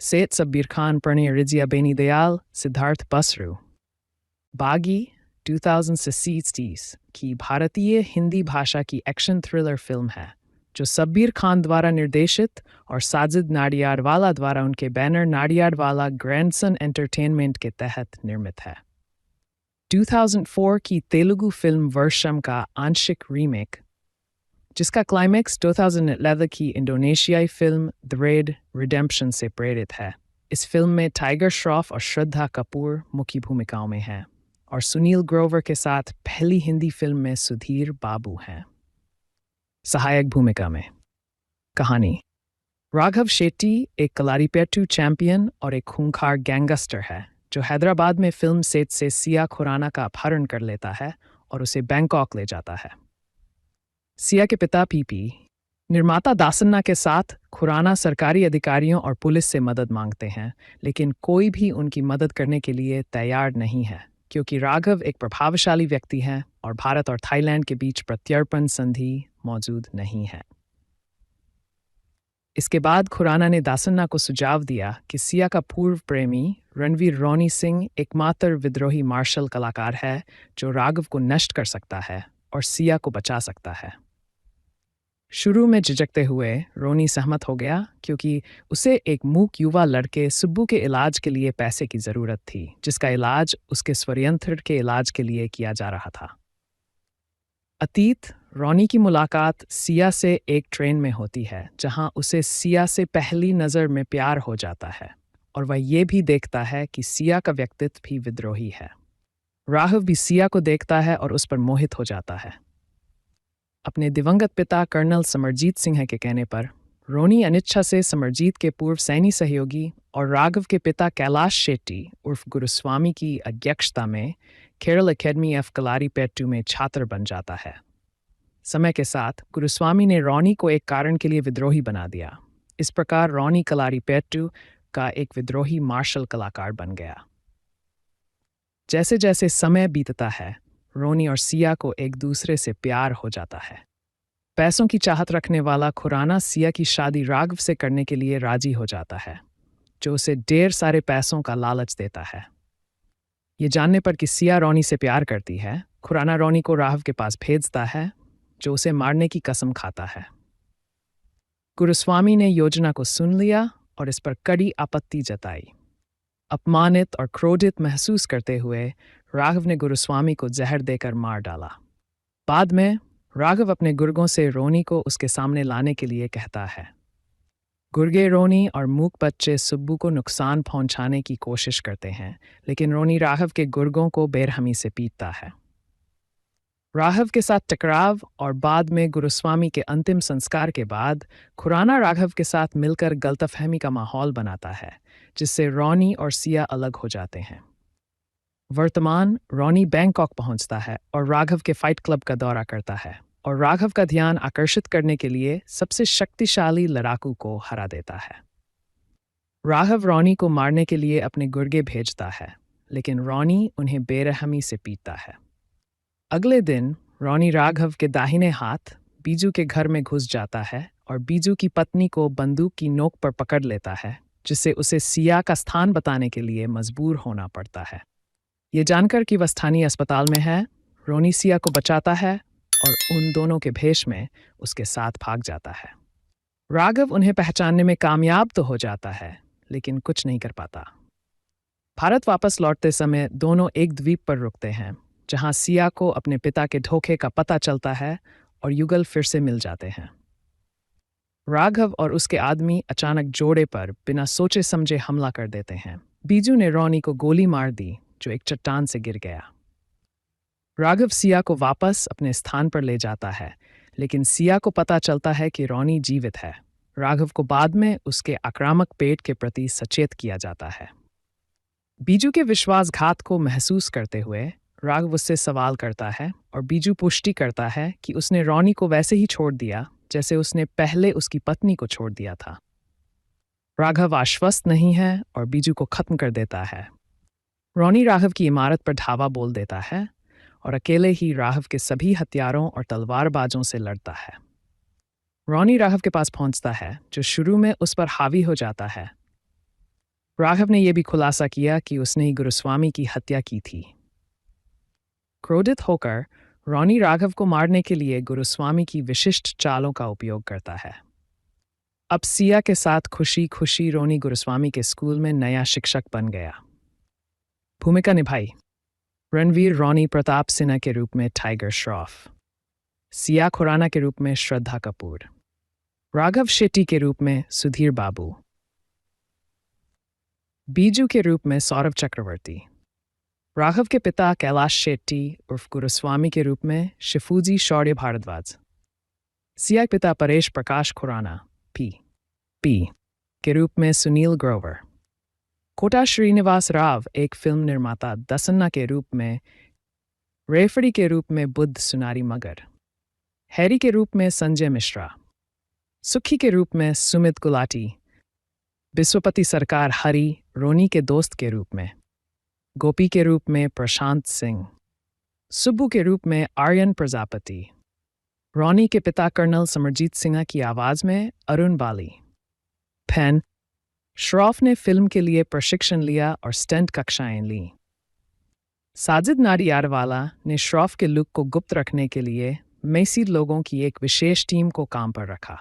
सेठ सब्बीर खान, प्रणय रिजिया, बेनी दयाल, सिद्धार्थ बसरू। बागी 2060 की भारतीय हिंदी भाषा की एक्शन थ्रिलर फिल्म है, जो सब्बीर खान द्वारा निर्देशित और साजिद नाडियाडवाला द्वारा उनके बैनर नाडियाडवाला ग्रैंडसन एंटरटेनमेंट के तहत निर्मित है। 2004 की तेलुगु फिल्म वर्षम का आंशिक रीमेक, जिसका क्लाइमैक्स 2011 की इंडोनेशियाई फिल्म द रेड रिडेम्पशन से प्रेरित है। इस फिल्म में टाइगर श्रॉफ और श्रद्धा कपूर मुख्य भूमिकाओं में हैं और सुनील ग्रोवर के साथ पहली हिंदी फिल्म में सुधीर बाबू हैं सहायक भूमिका में। कहानी: राघव शेट्टी एक कलारीपेट्टू चैंपियन और एक खूंखार गैंगस्टर है, जो हैदराबाद में फिल्म सेट से सिया खुराना का अपहरण कर लेता है और उसे बैंकॉक ले जाता है। सिया के पिता पीपी, निर्माता दासन्ना के साथ खुराना सरकारी अधिकारियों और पुलिस से मदद मांगते हैं, लेकिन कोई भी उनकी मदद करने के लिए तैयार नहीं है, क्योंकि राघव एक प्रभावशाली व्यक्ति हैं और भारत और थाईलैंड के बीच प्रत्यर्पण संधि मौजूद नहीं है। इसके बाद खुराना ने दासन्ना को सुझाव दिया कि सिया का पूर्व प्रेमी रणवीर रोनी सिंह एकमात्र विद्रोही मार्शल कलाकार है जो राघव को नष्ट कर सकता है और सिया को बचा सकता है। शुरू में झिझकते हुए रोनी सहमत हो गया, क्योंकि उसे एक मूक युवा लड़के सुब्बू के इलाज के लिए पैसे की जरूरत थी, जिसका इलाज उसके स्वयंत्र के इलाज के लिए किया जा रहा था। अतीत: रोनी की मुलाकात सिया से एक ट्रेन में होती है, जहां उसे सिया से पहली नज़र में प्यार हो जाता है और वह ये भी देखता है कि सिया का व्यक्तित्व भी विद्रोही है। राघव भी सिया को देखता है और उस पर मोहित हो जाता है। अपने दिवंगत पिता कर्नल समरजीत सिन्हा के कहने पर रोनी अनिच्छा से समरजीत के पूर्व सैनी सहयोगी और राघव के पिता कैलाश शेट्टी उर्फ गुरुस्वामी की अध्यक्षता में केरल एकेडमी ऑफ कलारीपेट्टू में छात्र बन जाता है। समय के साथ गुरुस्वामी ने रोनी को एक कारण के लिए विद्रोही बना दिया। इस प्रकार रोनी कलारीपेट्टू का एक विद्रोही मार्शल कलाकार बन गया। जैसे जैसे समय बीतता है, रोनी और सिया को एक दूसरे से प्यार हो जाता है। पैसों की चाहत रखने वाला खुराना सिया की शादी राघव से करने के लिए राजी हो जाता है, जो उसे ढेर सारे पैसों का लालच देता है। ये जानने पर कि सिया रोनी से प्यार करती है, खुराना रोनी को राघव के पास भेजता है, जो उसे मारने की कसम खाता है। गुरुस्वामी ने योजना को सुन लिया और इस पर कड़ी आपत्ति जताई। अपमानित और क्रोधित महसूस करते हुए राघव ने गुरुस्वामी को जहर देकर मार डाला। बाद में राघव अपने गुर्गों से रोनी को उसके सामने लाने के लिए कहता है। गुर्गे रोनी और मूक बच्चे सुब्बू को नुकसान पहुंचाने की कोशिश करते हैं, लेकिन रोनी राघव के गुर्गों को बेरहमी से पीटता है। राघव के साथ टकराव और बाद में गुरुस्वामी के अंतिम संस्कार के बाद खुराना राघव के साथ मिलकर गलतफहमी का माहौल बनाता है, जिससे रोनी और सिया अलग हो जाते हैं। वर्तमान रोनी बैंकॉक पहुंचता है और राघव के फाइट क्लब का दौरा करता है और राघव का ध्यान आकर्षित करने के लिए सबसे शक्तिशाली लड़ाकू को हरा देता है। राघव रोनी को मारने के लिए अपने गुर्गे भेजता है, लेकिन रोनी उन्हें बेरहमी से पीटता है। अगले दिन रोनी राघव के दाहिने हाथ बीजू के घर में घुस जाता है और बीजू की पत्नी को बंदूक की नोक पर पकड़ लेता है, जिससे उसे सिया का स्थान बताने के लिए मजबूर होना पड़ता है। ये जानकर कि वह स्थानीय अस्पताल में है, रोनी सिया को बचाता है और उन दोनों के भेष में उसके साथ भाग जाता है। राघव उन्हें पहचानने में कामयाब तो हो जाता है, लेकिन कुछ नहीं कर पाता। भारत वापस लौटते समय दोनों एक द्वीप पर रुकते हैं, जहां सिया को अपने पिता के धोखे का पता चलता है और युगल फिर से मिल जाते हैं। राघव और उसके आदमी अचानक जोड़े पर बिना सोचे समझे हमला कर देते हैं। बीजू ने रोनी को गोली मार दी, जो एक चट्टान से गिर गया। राघव सिया को वापस अपने स्थान पर ले जाता है, लेकिन सिया को पता चलता है कि रोनी जीवित है। राघव को बाद में उसके आक्रामक पेट के प्रति सचेत किया जाता है। बीजू के विश्वासघात को महसूस करते हुए राघव उससे सवाल करता है और बीजू पुष्टि करता है कि उसने रोनी को वैसे ही छोड़ दिया जैसे उसने पहले उसकी पत्नी को छोड़ दिया था। राघव आश्वस्त नहीं है और बीजू को खत्म कर देता है। रोनी राघव की इमारत पर धावा बोल देता है और अकेले ही राघव के सभी हथियारों और तलवारबाजों से लड़ता है। रोनी राघव के पास पहुंचता है, जो शुरू में उस पर हावी हो जाता है। राघव ने यह भी खुलासा किया कि उसने ही गुरुस्वामी की हत्या की थी। क्रोधित होकर रोनी राघव को मारने के लिए गुरुस्वामी की विशिष्ट चालों का उपयोग करता है। अब सिया के साथ खुशी खुशी रोनी गुरुस्वामी के स्कूल में नया शिक्षक बन गया। भूमिका निभाई रणवीर रोनी प्रताप सिन्हा के रूप में टाइगर श्रॉफ, सिया खुराना के रूप में श्रद्धा कपूर, राघव शेट्टी के रूप में सुधीर बाबू, बीजू के रूप में सौरभ चक्रवर्ती, राघव के पिता कैलाश शेट्टी उर्फ गुरुस्वामी के रूप में शिफूजी शौर्य भारद्वाज, सिया के पिता परेश प्रकाश खुराना पी के रूप में सुनील ग्रोवर, कोटा श्रीनिवास राव एक फिल्म निर्माता दसन्ना के रूप में, रेफरी के रूप में बुद्ध सुनारी मगर, हैरी के रूप में संजय मिश्रा, सुखी के रूप में सुमित गुलाटी, विश्वपति सरकार हरी रोनी के दोस्त के रूप में, गोपी के रूप में प्रशांत सिंह, सुब्बू के रूप में आर्यन प्रजापति, रोनी के पिता कर्नल समरजीत सिन्हा की आवाज में अरुण बाली। फैन श्रॉफ ने फिल्म के लिए प्रशिक्षण लिया और स्टंट कक्षाएं लीं। साजिद नाडियाडवाला ने श्रॉफ के लुक को गुप्त रखने के लिए मैसी लोगों की एक विशेष टीम को काम पर रखा।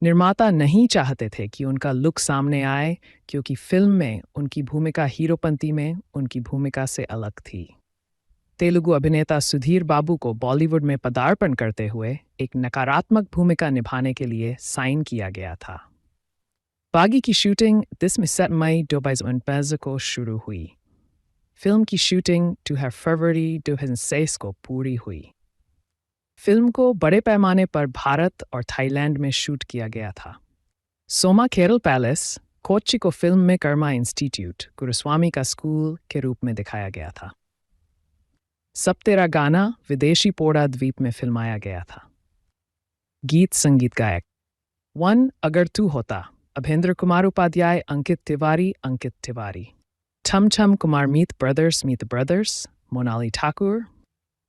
निर्माता नहीं चाहते थे कि उनका लुक सामने आए, क्योंकि फिल्म में उनकी भूमिका हीरोपंती में उनकी भूमिका से अलग थी। तेलुगु अभिनेता सुधीर बाबू को बॉलीवुड में पदार्पण करते हुए एक नकारात्मक भूमिका निभाने के लिए साइन किया गया था। बागी की शूटिंग 10 मई 2015 को शुरू हुई। फिल्म की शूटिंग 2 फरवरी 2006 को पूरी हुई। फिल्म को बड़े पैमाने पर भारत और थाईलैंड में शूट किया गया था। सोमा केरल पैलेस कोच्चि को फिल्म में कर्मा इंस्टीट्यूट गुरुस्वामी का स्कूल के रूप में दिखाया गया था। सब तेरा गाना विदेशी पोड़ा द्वीप में फिल्माया गया था। गीत संगीत गायक 1 अगर तू होता अभेंद्र कुमार उपाध्याय अंकित तिवारी ठम ठम Kumar Meet brothers Monali Thakur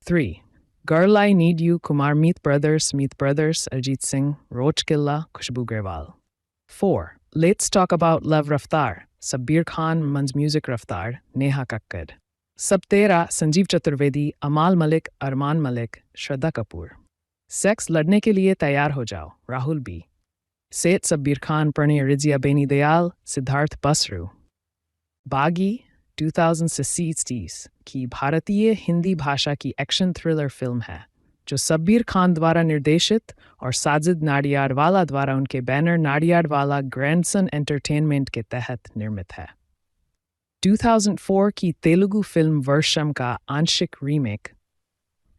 3 girl I need you Kumar Meet brothers Arijit Singh Roach Killa Khushboo Grewal 4 let's talk about love Raftaar Sabbir Khan मंज म्यूजिक रफ्तार नेहा कक्कड़ सब तेरा संजीव चतुर्वेदी अमाल मलिक अरमान मलिक श्रद्धा कपूर सेक्स लड़ने के लिए तैयार हो जाओ राहुल बी सेठ सब्बीर खान प्रणय रिजिया बेनी दयाल सिद्धार्थ बसरू बागी 2060 की भारतीय हिंदी भाषा की एक्शन थ्रिलर फिल्म है जो सब्बीर खान द्वारा निर्देशित और साजिद नाडियाडवाला द्वारा उनके बैनर नाडियाडवाला ग्रैंडसन एंटरटेनमेंट के तहत निर्मित है। 2004 की तेलुगु फिल्म वर्षम का आंशिक रीमेक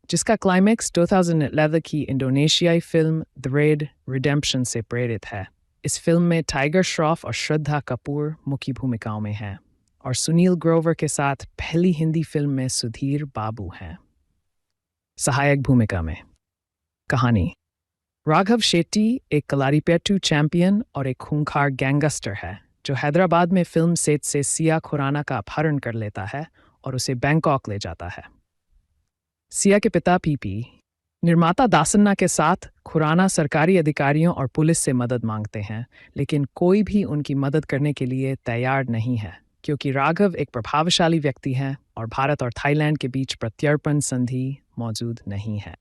जिसका क्लाइमैक्स 2011 की इंडोनेशियाई फिल्म द रेड रिडेम्पशन से प्रेरित है। इस फिल्म में टाइगर श्रॉफ और श्रद्धा कपूर मुख्य भूमिकाओं में हैं और सुनील ग्रोवर के साथ पहली हिंदी फिल्म में सुधीर बाबू हैं सहायक भूमिका में। कहानी राघव शेट्टी एक कलारीपेट्टू चैंपियन और एक खूंखार गैंगस्टर है जो हैदराबाद में फिल्म सेट से सिया खुराना का अपहरण कर लेता है और उसे बैंकॉक ले जाता है। सिया के पिता पीपी निर्माता दासन्ना के साथ खुराना सरकारी अधिकारियों और पुलिस से मदद मांगते हैं लेकिन कोई भी उनकी मदद करने के लिए तैयार नहीं है क्योंकि राघव एक प्रभावशाली व्यक्ति हैं और भारत और थाईलैंड के बीच प्रत्यर्पण संधि मौजूद नहीं है।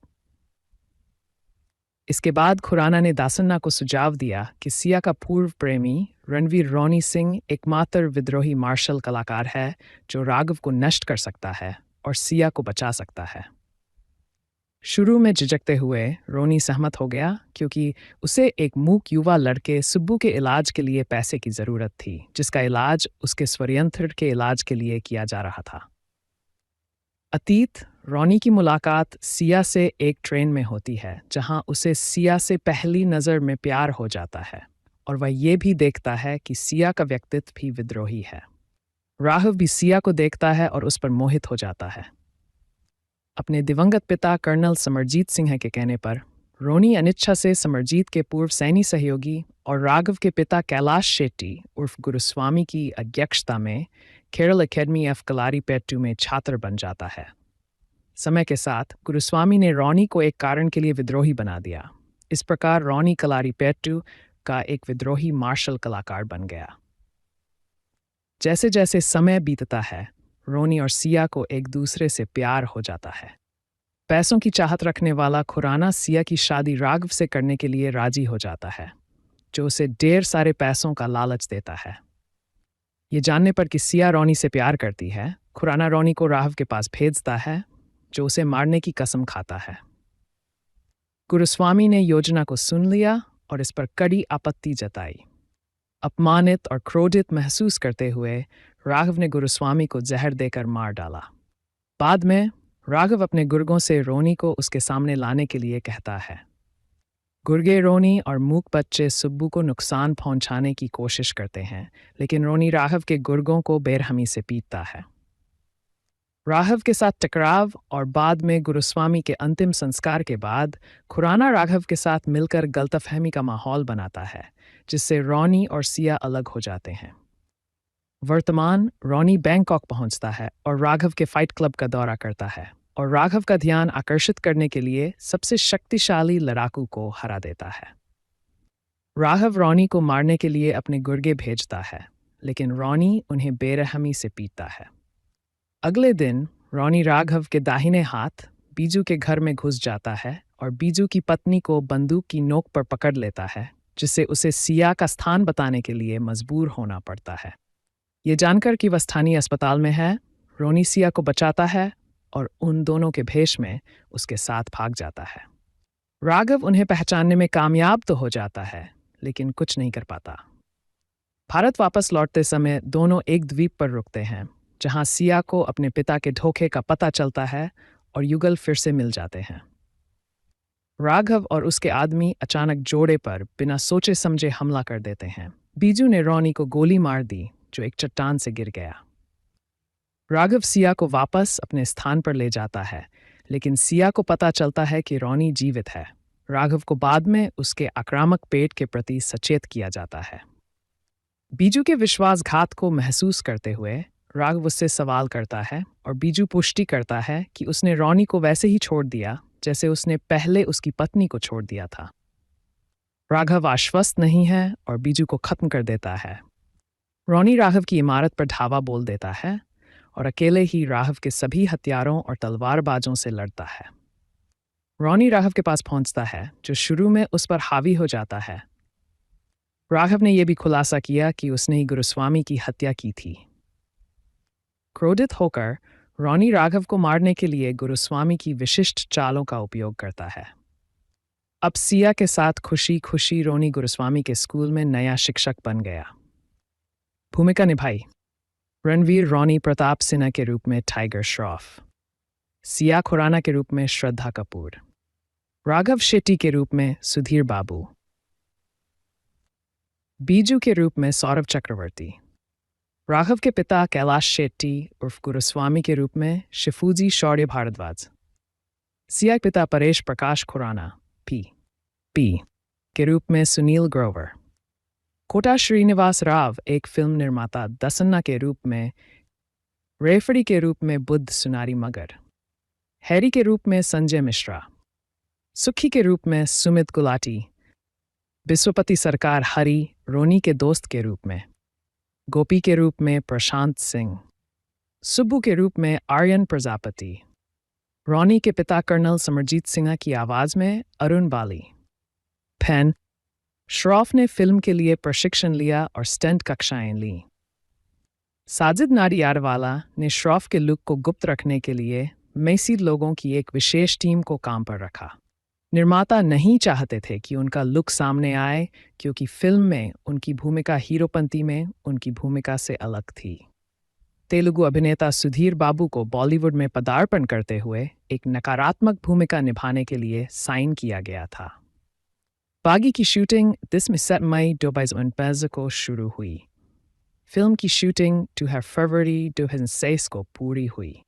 इसके बाद खुराना ने दासन्ना को सुझाव दिया कि सिया का पूर्व प्रेमी रणवीर रोनी सिंह एकमात्र विद्रोही मार्शल कलाकार है जो राघव को नष्ट कर सकता है और सिया को बचा सकता है। शुरू में झिझकते हुए रोनी सहमत हो गया क्योंकि उसे एक मूक युवा लड़के सुब्बू के इलाज के लिए पैसे की जरूरत थी जिसका इलाज उसके स्वयंत्र के इलाज के लिए किया जा रहा था। अतीत रोनी की मुलाकात सिया से एक ट्रेन में होती है जहां उसे सिया से पहली नज़र में प्यार हो जाता है और वह ये भी देखता है कि सिया का व्यक्तित्व भी विद्रोही है। राघव भी सिया को देखता है और उस पर मोहित हो जाता है। अपने दिवंगत पिता कर्नल समरजीत सिंह के कहने पर रोनी अनिच्छा से समरजीत के पूर्व सैनी सहयोगी और राघव के पिता कैलाश शेट्टी उर्फ गुरुस्वामी की अध्यक्षता में केरल एकेडमी ऑफ कलारीपेट्टू में छात्र बन जाता है। समय के साथ गुरुस्वामी ने रोनी को एक कारण के लिए विद्रोही बना दिया। इस प्रकार रोनी कलारीपेट्टू का एक विद्रोही मार्शल कलाकार बन गया। जैसे जैसे समय बीतता है रोनी और सिया को एक दूसरे से प्यार हो जाता है। पैसों की चाहत रखने वाला खुराना सिया की शादी राघव से करने के लिए राजी हो जाता है जो उसे ढेर सारे पैसों का लालच देता है। ये जानने पर कि सिया रोनी से प्यार करती है खुराना रोनी को राघव के पास भेजता है जो उसे मारने की कसम खाता है। गुरुस्वामी ने योजना को सुन लिया और इस पर कड़ी आपत्ति जताई। अपमानित और क्रोधित महसूस करते हुए राघव ने गुरुस्वामी को जहर देकर मार डाला। बाद में राघव अपने गुर्गों से रोनी को उसके सामने लाने के लिए कहता है। गुर्गे रोनी और मूक बच्चे सुब्बू को नुकसान पहुंचाने की कोशिश करते हैं लेकिन रोनी राघव के गुर्गों को बेरहमी से पीटता है। राघव के साथ टकराव और बाद में गुरुस्वामी के अंतिम संस्कार के बाद खुराना राघव के साथ मिलकर गलतफहमी का माहौल बनाता है जिससे रोनी और सिया अलग हो जाते हैं। वर्तमान रोनी बैंकॉक पहुंचता है और राघव के फाइट क्लब का दौरा करता है और राघव का ध्यान आकर्षित करने के लिए सबसे शक्तिशाली लड़ाकू को हरा देता है। राघव रोनी को मारने के लिए अपने गुर्गे भेजता है लेकिन रोनी उन्हें बेरहमी से पीटता है। अगले दिन रोनी राघव के दाहिने हाथ बीजू के घर में घुस जाता है और बीजू की पत्नी को बंदूक की नोक पर पकड़ लेता है जिससे उसे सिया का स्थान बताने के लिए मजबूर होना पड़ता है। ये जानकर कि वह स्थानीय अस्पताल में है रोनी सिया को बचाता है और उन दोनों के भेष में उसके साथ भाग जाता है। राघव उन्हें पहचानने में कामयाब तो हो जाता है लेकिन कुछ नहीं कर पाता। भारत वापस लौटते समय दोनों एक द्वीप पर रुकते हैं जहां सिया को अपने पिता के धोखे का पता चलता है और युगल फिर से मिल जाते हैं। राघव और उसके आदमी अचानक जोड़े पर बिना सोचे समझे हमला कर देते हैं। बीजू ने रोनी को गोली मार दी, जो एक चट्टान से गिर गया। राघव सिया को वापस अपने स्थान पर ले जाता है, लेकिन सिया को पता चलता है कि रोनी जीवित है। राघव को बाद में उसके आक्रामक पेट के प्रति सचेत किया जाता है। बीजू के विश्वासघात को महसूस करते हुए राघव उससे सवाल करता है और बीजू पुष्टि करता है कि उसने रोनी को वैसे ही छोड़ दिया जैसे उसने पहले उसकी पत्नी को छोड़ दिया था। राघव आश्वस्त नहीं है और बीजू को खत्म कर देता है। रोनी राघव की इमारत पर धावा बोल देता है और अकेले ही राघव के सभी हथियारों और तलवारबाजों से लड़ता है। रोनी राघव के पास पहुंचता है, जो शुरू में उस पर हावी हो जाता है। राघव ने यह भी खुलासा किया कि उसने ही गुरुस्वामी की हत्या की थी। क्रोधित होकर रोनी राघव को मारने के लिए गुरुस्वामी की विशिष्ट चालों का उपयोग करता है। अब सिया के साथ खुशी खुशी रोनी गुरुस्वामी के स्कूल में नया शिक्षक बन गया। भूमिका निभाई: रणवीर रोनी प्रताप सिन्हा के रूप में टाइगर श्रॉफ, सिया खुराना के रूप में श्रद्धा कपूर, राघव शेट्टी के रूप में सुधीर बाबू, बीजू के रूप में सौरभ चक्रवर्ती, राघव के पिता कैलाश शेट्टी उर्फ गुरुस्वामी के रूप में शिफूजी शौर्य भारद्वाज, सिया के पिता परेश प्रकाश खुराना पी के रूप में सुनील ग्रोवर, कोटा श्रीनिवास राव एक फिल्म निर्माता दसन्ना के रूप में, रेफरी के रूप में बुद्ध सुनारी मगर, हैरी के रूप में संजय मिश्रा, सुखी के रूप में सुमित गुलाटी, विश्वपति सरकार हरी रोनी के दोस्त के रूप में, गोपी के रूप में प्रशांत सिंह, सुब्बू के रूप में आर्यन प्रजापति, रोनी के पिता कर्नल समरजीत सिन्हा की आवाज में अरुण बाली। फैन श्रॉफ ने फिल्म के लिए प्रशिक्षण लिया और स्टंट कक्षाएं लीं। साजिद नाडियाडवाला ने श्रॉफ के लुक को गुप्त रखने के लिए मैसी लोगों की एक विशेष टीम को काम पर रखा। निर्माता नहीं चाहते थे कि उनका लुक सामने आए, क्योंकि फिल्म में उनकी भूमिका हीरोपंती में उनकी भूमिका से अलग थी। तेलुगु अभिनेता सुधीर बाबू को बॉलीवुड में पदार्पण करते हुए एक नकारात्मक भूमिका निभाने के लिए साइन किया गया था। बागी की शूटिंग 10 मई 2015 को शुरू हुई। फिल्म की शूटिंग 2 फरवरी 2006 को पूरी हुई।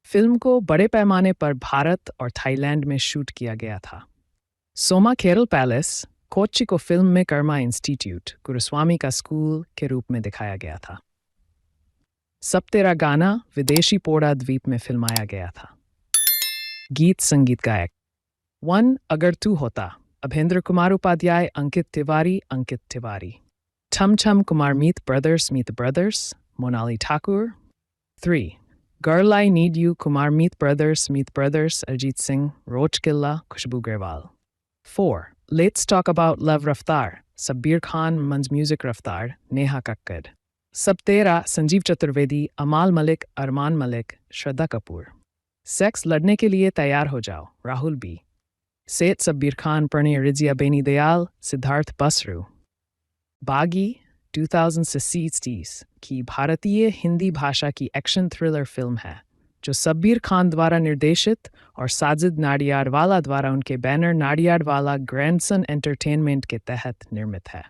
फिल्म को बड़े पैमाने पर भारत और थाईलैंड में शूट किया गया था। सोमा केरल पैलेस, कोच्चि को फिल्म में कर्मा इंस्टीट्यूट, गुरुस्वामी का स्कूल के रूप में दिखाया गया था। सब तेरा गाना विदेशी पोड़ा द्वीप में फिल्माया गया था। गीत संगीत गायक: 1 अगर तू होता, अभेंद्र कुमार उपाध्याय, अंकित तिवारी। ठम ठम Kumar Meet brothers, Monali Thakur. 3 girl I need you, Kumar Meet brothers, Arijit Singh, Roach Killa, Khushboo Grewal. 4 let's talk about love Raftaar, Sabbir Khan, मंज म्यूजिक रफ्तार, नेहा कक्कड़। सब तेरा, संजीव चतुर्वेदी, अमाल मलिक, अरमान मलिक, श्रद्धा कपूर। सेक्स लड़ने के लिए तैयार हो जाओ, राहुल बी। सेठ सब्बीर खान, प्रणय रिजिया, बेनी दयाल, सिद्धार्थ बसरू। बागी 2060 की भारतीय हिंदी भाषा की एक्शन थ्रिलर फिल्म है, जो सब्बीर खान द्वारा निर्देशित और साजिद नाडियाडवाला द्वारा उनके बैनर नाडियाडवाला ग्रैंडसन एंटरटेनमेंट के तहत निर्मित है।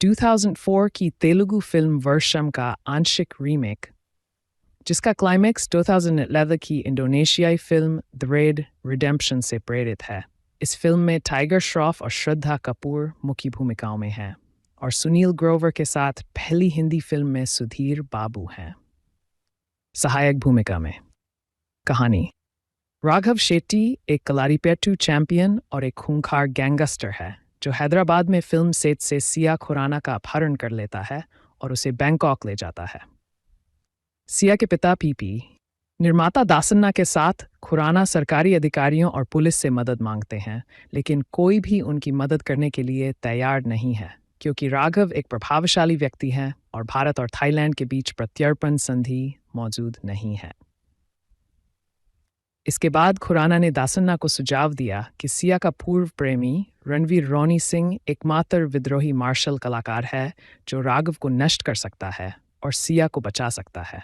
2004 की तेलुगु फिल्म वर्षम का आंशिक रीमेक, जिसका क्लाइमैक्स 2011 की इंडोनेशियाई फिल्म द रेड रिडेम्पशन से प्रेरित है। इस फिल्म में टाइगर श्रॉफ और श्रद्धा कपूर मुख्य भूमिकाओं में हैं और सुनील ग्रोवर के साथ पहली हिंदी फिल्म में सुधीर बाबू हैं सहायक भूमिका में। कहानी: राघव शेट्टी एक कलारीपेट्टू चैंपियन और एक खूंखार गैंगस्टर है, जो हैदराबाद में फिल्म सेट से सिया खुराना का अपहरण कर लेता है और उसे बैंकॉक ले जाता है। सिया के पिता पीपी, निर्माता दासन्ना के साथ खुराना सरकारी अधिकारियों और पुलिस से मदद मांगते हैं, लेकिन कोई भी उनकी मदद करने के लिए तैयार नहीं है, क्योंकि राघव एक प्रभावशाली व्यक्ति हैं और भारत और थाईलैंड के बीच प्रत्यर्पण संधि मौजूद नहीं है। इसके बाद खुराना ने दासन्ना को सुझाव दिया कि सिया का पूर्व प्रेमी रणवीर रोनी सिंह एकमात्र विद्रोही मार्शल कलाकार है जो राघव को नष्ट कर सकता है और सिया को बचा सकता है।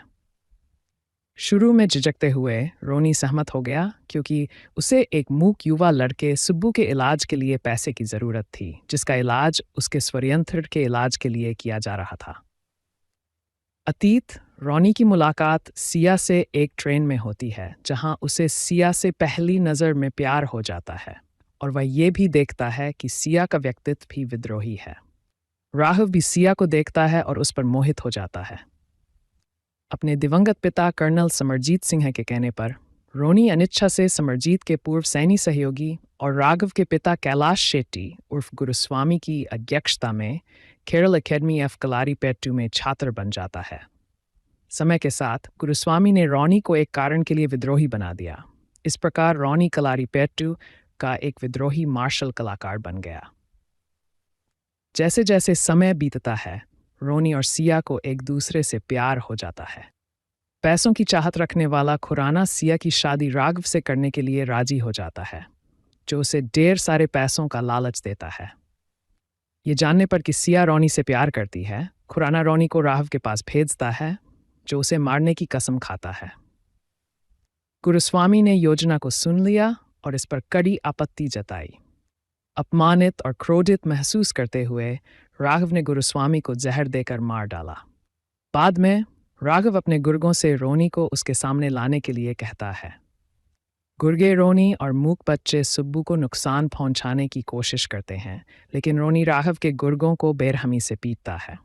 शुरू में झिझकते हुए रोनी सहमत हो गया क्योंकि उसे एक मूक युवा लड़के सुब्बू के इलाज के लिए पैसे की ज़रूरत थी, जिसका इलाज उसके स्वयंत्र के इलाज के लिए किया जा रहा था। अतीत रोनी की मुलाकात सिया से एक ट्रेन में होती है, जहां उसे सिया से पहली नज़र में प्यार हो जाता है और वह ये भी देखता है कि सिया का व्यक्तित्व भी विद्रोही है। राघव भी सिया को देखता है और उस पर मोहित हो जाता है। अपने दिवंगत पिता कर्नल समरजीत सिंह के कहने पर रोनी अनिच्छा से समरजीत के पूर्व सैन्य सहयोगी और राघव के पिता कैलाश शेट्टी उर्फ गुरुस्वामी की अध्यक्षता में केरल एकेडमी ऑफ कलारीपेट्टू में छात्र बन जाता है। समय के साथ गुरुस्वामी ने रोनी को एक कारण के लिए विद्रोही बना दिया। इस प्रकार रोनी कलारीपेट्टू का एक विद्रोही मार्शल कलाकार बन गया। जैसे जैसे समय बीतता है, रोनी और सिया को एक दूसरे से प्यार हो जाता है। पैसों की चाहत रखने वाला खुराना सिया की शादी राघव से करने के लिए राजी हो जाता है, जो उसे ढेर सारे पैसों का लालच देता है। ये जानने पर कि सिया रोनी से प्यार करती है, खुराना रोनी को राघव के पास भेजता है, जो उसे मारने की कसम खाता है। गुरुस्वामी ने योजना को सुन लिया और इस पर कड़ी आपत्ति जताई। अपमानित और क्रोधित महसूस करते हुए राघव ने गुरुस्वामी को जहर देकर मार डाला। बाद में राघव अपने गुर्गों से रोनी को उसके सामने लाने के लिए कहता है। गुर्गे रोनी और मूक बच्चे सुब्बू को नुकसान पहुंचाने की कोशिश करते हैं, लेकिन रोनी राघव के गुर्गों को बेरहमी से पीटता है।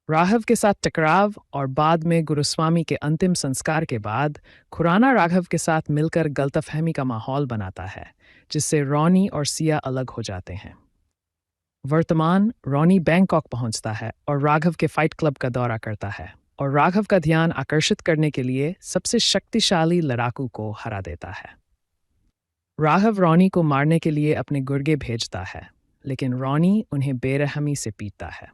राघव के साथ टकराव और बाद में गुरुस्वामी के अंतिम संस्कार के बाद खुराना राघव के साथ मिलकर गलतफहमी का माहौल बनाता है, जिससे रोनी और सिया अलग हो जाते हैं। वर्तमान रोनी बैंकॉक पहुंचता है और राघव के फाइट क्लब का दौरा करता है और राघव का ध्यान आकर्षित करने के लिए सबसे शक्तिशाली लड़ाकू को हरा देता है। राघव रोनी को मारने के लिए अपने गुर्गे भेजता है, लेकिन रोनी उन्हें बेरहमी से पीटता है।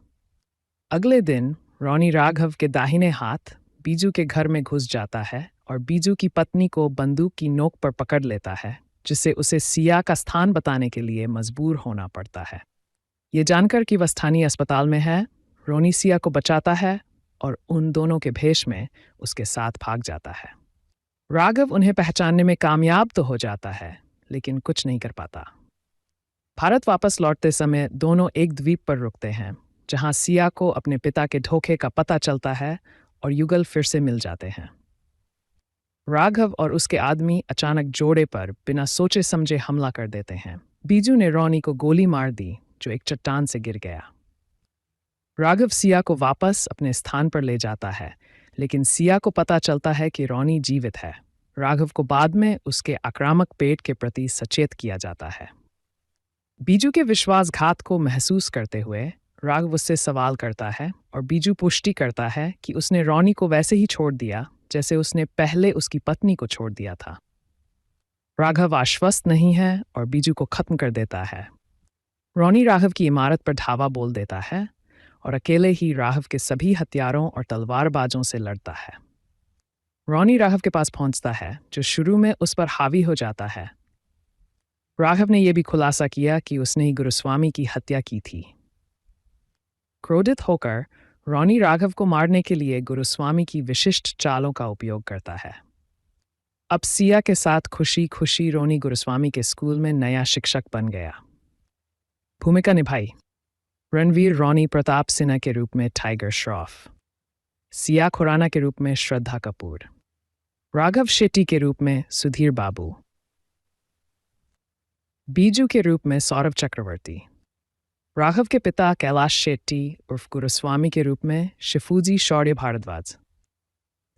अगले दिन रोनी राघव के दाहिने हाथ बीजू के घर में घुस जाता है और बीजू की पत्नी को बंदूक की नोक पर पकड़ लेता है, जिससे उसे सिया का स्थान बताने के लिए मजबूर होना पड़ता है। ये जानकर कि वह स्थानीय अस्पताल में है, रोनी सिया को बचाता है और उन दोनों के भेष में उसके साथ भाग जाता है। राघव उन्हें पहचानने में कामयाब तो हो जाता है, लेकिन कुछ नहीं कर पाता। भारत वापस लौटते समय दोनों एक द्वीप पर रुकते हैं, जहां सिया को अपने पिता के धोखे का पता चलता है और युगल फिर से मिल जाते हैं। राघव और उसके आदमी अचानक जोड़े पर बिना सोचे समझे हमला कर देते हैं। बीजू ने रोनी को गोली मार दी, जो एक चट्टान से गिर गया। राघव सिया को वापस अपने स्थान पर ले जाता है, लेकिन सिया को पता चलता है कि रोनी जीवित है। राघव को बाद में उसके आक्रामक पेट के प्रति सचेत किया जाता है। बीजू के विश्वासघात को महसूस करते हुए राघव उससे सवाल करता है और बीजू पुष्टि करता है कि उसने रोनी को वैसे ही छोड़ दिया जैसे उसने पहले उसकी पत्नी को छोड़ दिया था। राघव आश्वस्त नहीं है और बीजू को खत्म कर देता है। रोनी राघव की इमारत पर धावा बोल देता है और अकेले ही राघव के सभी हथियारों और तलवारबाजों से लड़ता है। रोनी राघव के पास पहुंचता है, जो शुरू में उस पर हावी हो जाता है। राघव ने यह भी खुलासा किया कि उसने ही गुरुस्वामी की हत्या की थी। क्रोधित होकर रोनी राघव को मारने के लिए गुरुस्वामी की विशिष्ट चालों का उपयोग करता है। अब सिया के साथ खुशी खुशी रोनी गुरुस्वामी के स्कूल में नया शिक्षक बन गया। भूमिका निभाई रणवीर रोनी प्रताप सिन्हा के रूप में टाइगर श्रॉफ, सिया खुराना के रूप में श्रद्धा कपूर, राघव शेट्टी के रूप में सुधीर बाबू, बीजू के रूप में सौरभ चक्रवर्ती, राघव के पिता कैलाश शेट्टी उर्फ गुरुस्वामी के रूप में शिफूजी शौर्य भारद्वाज,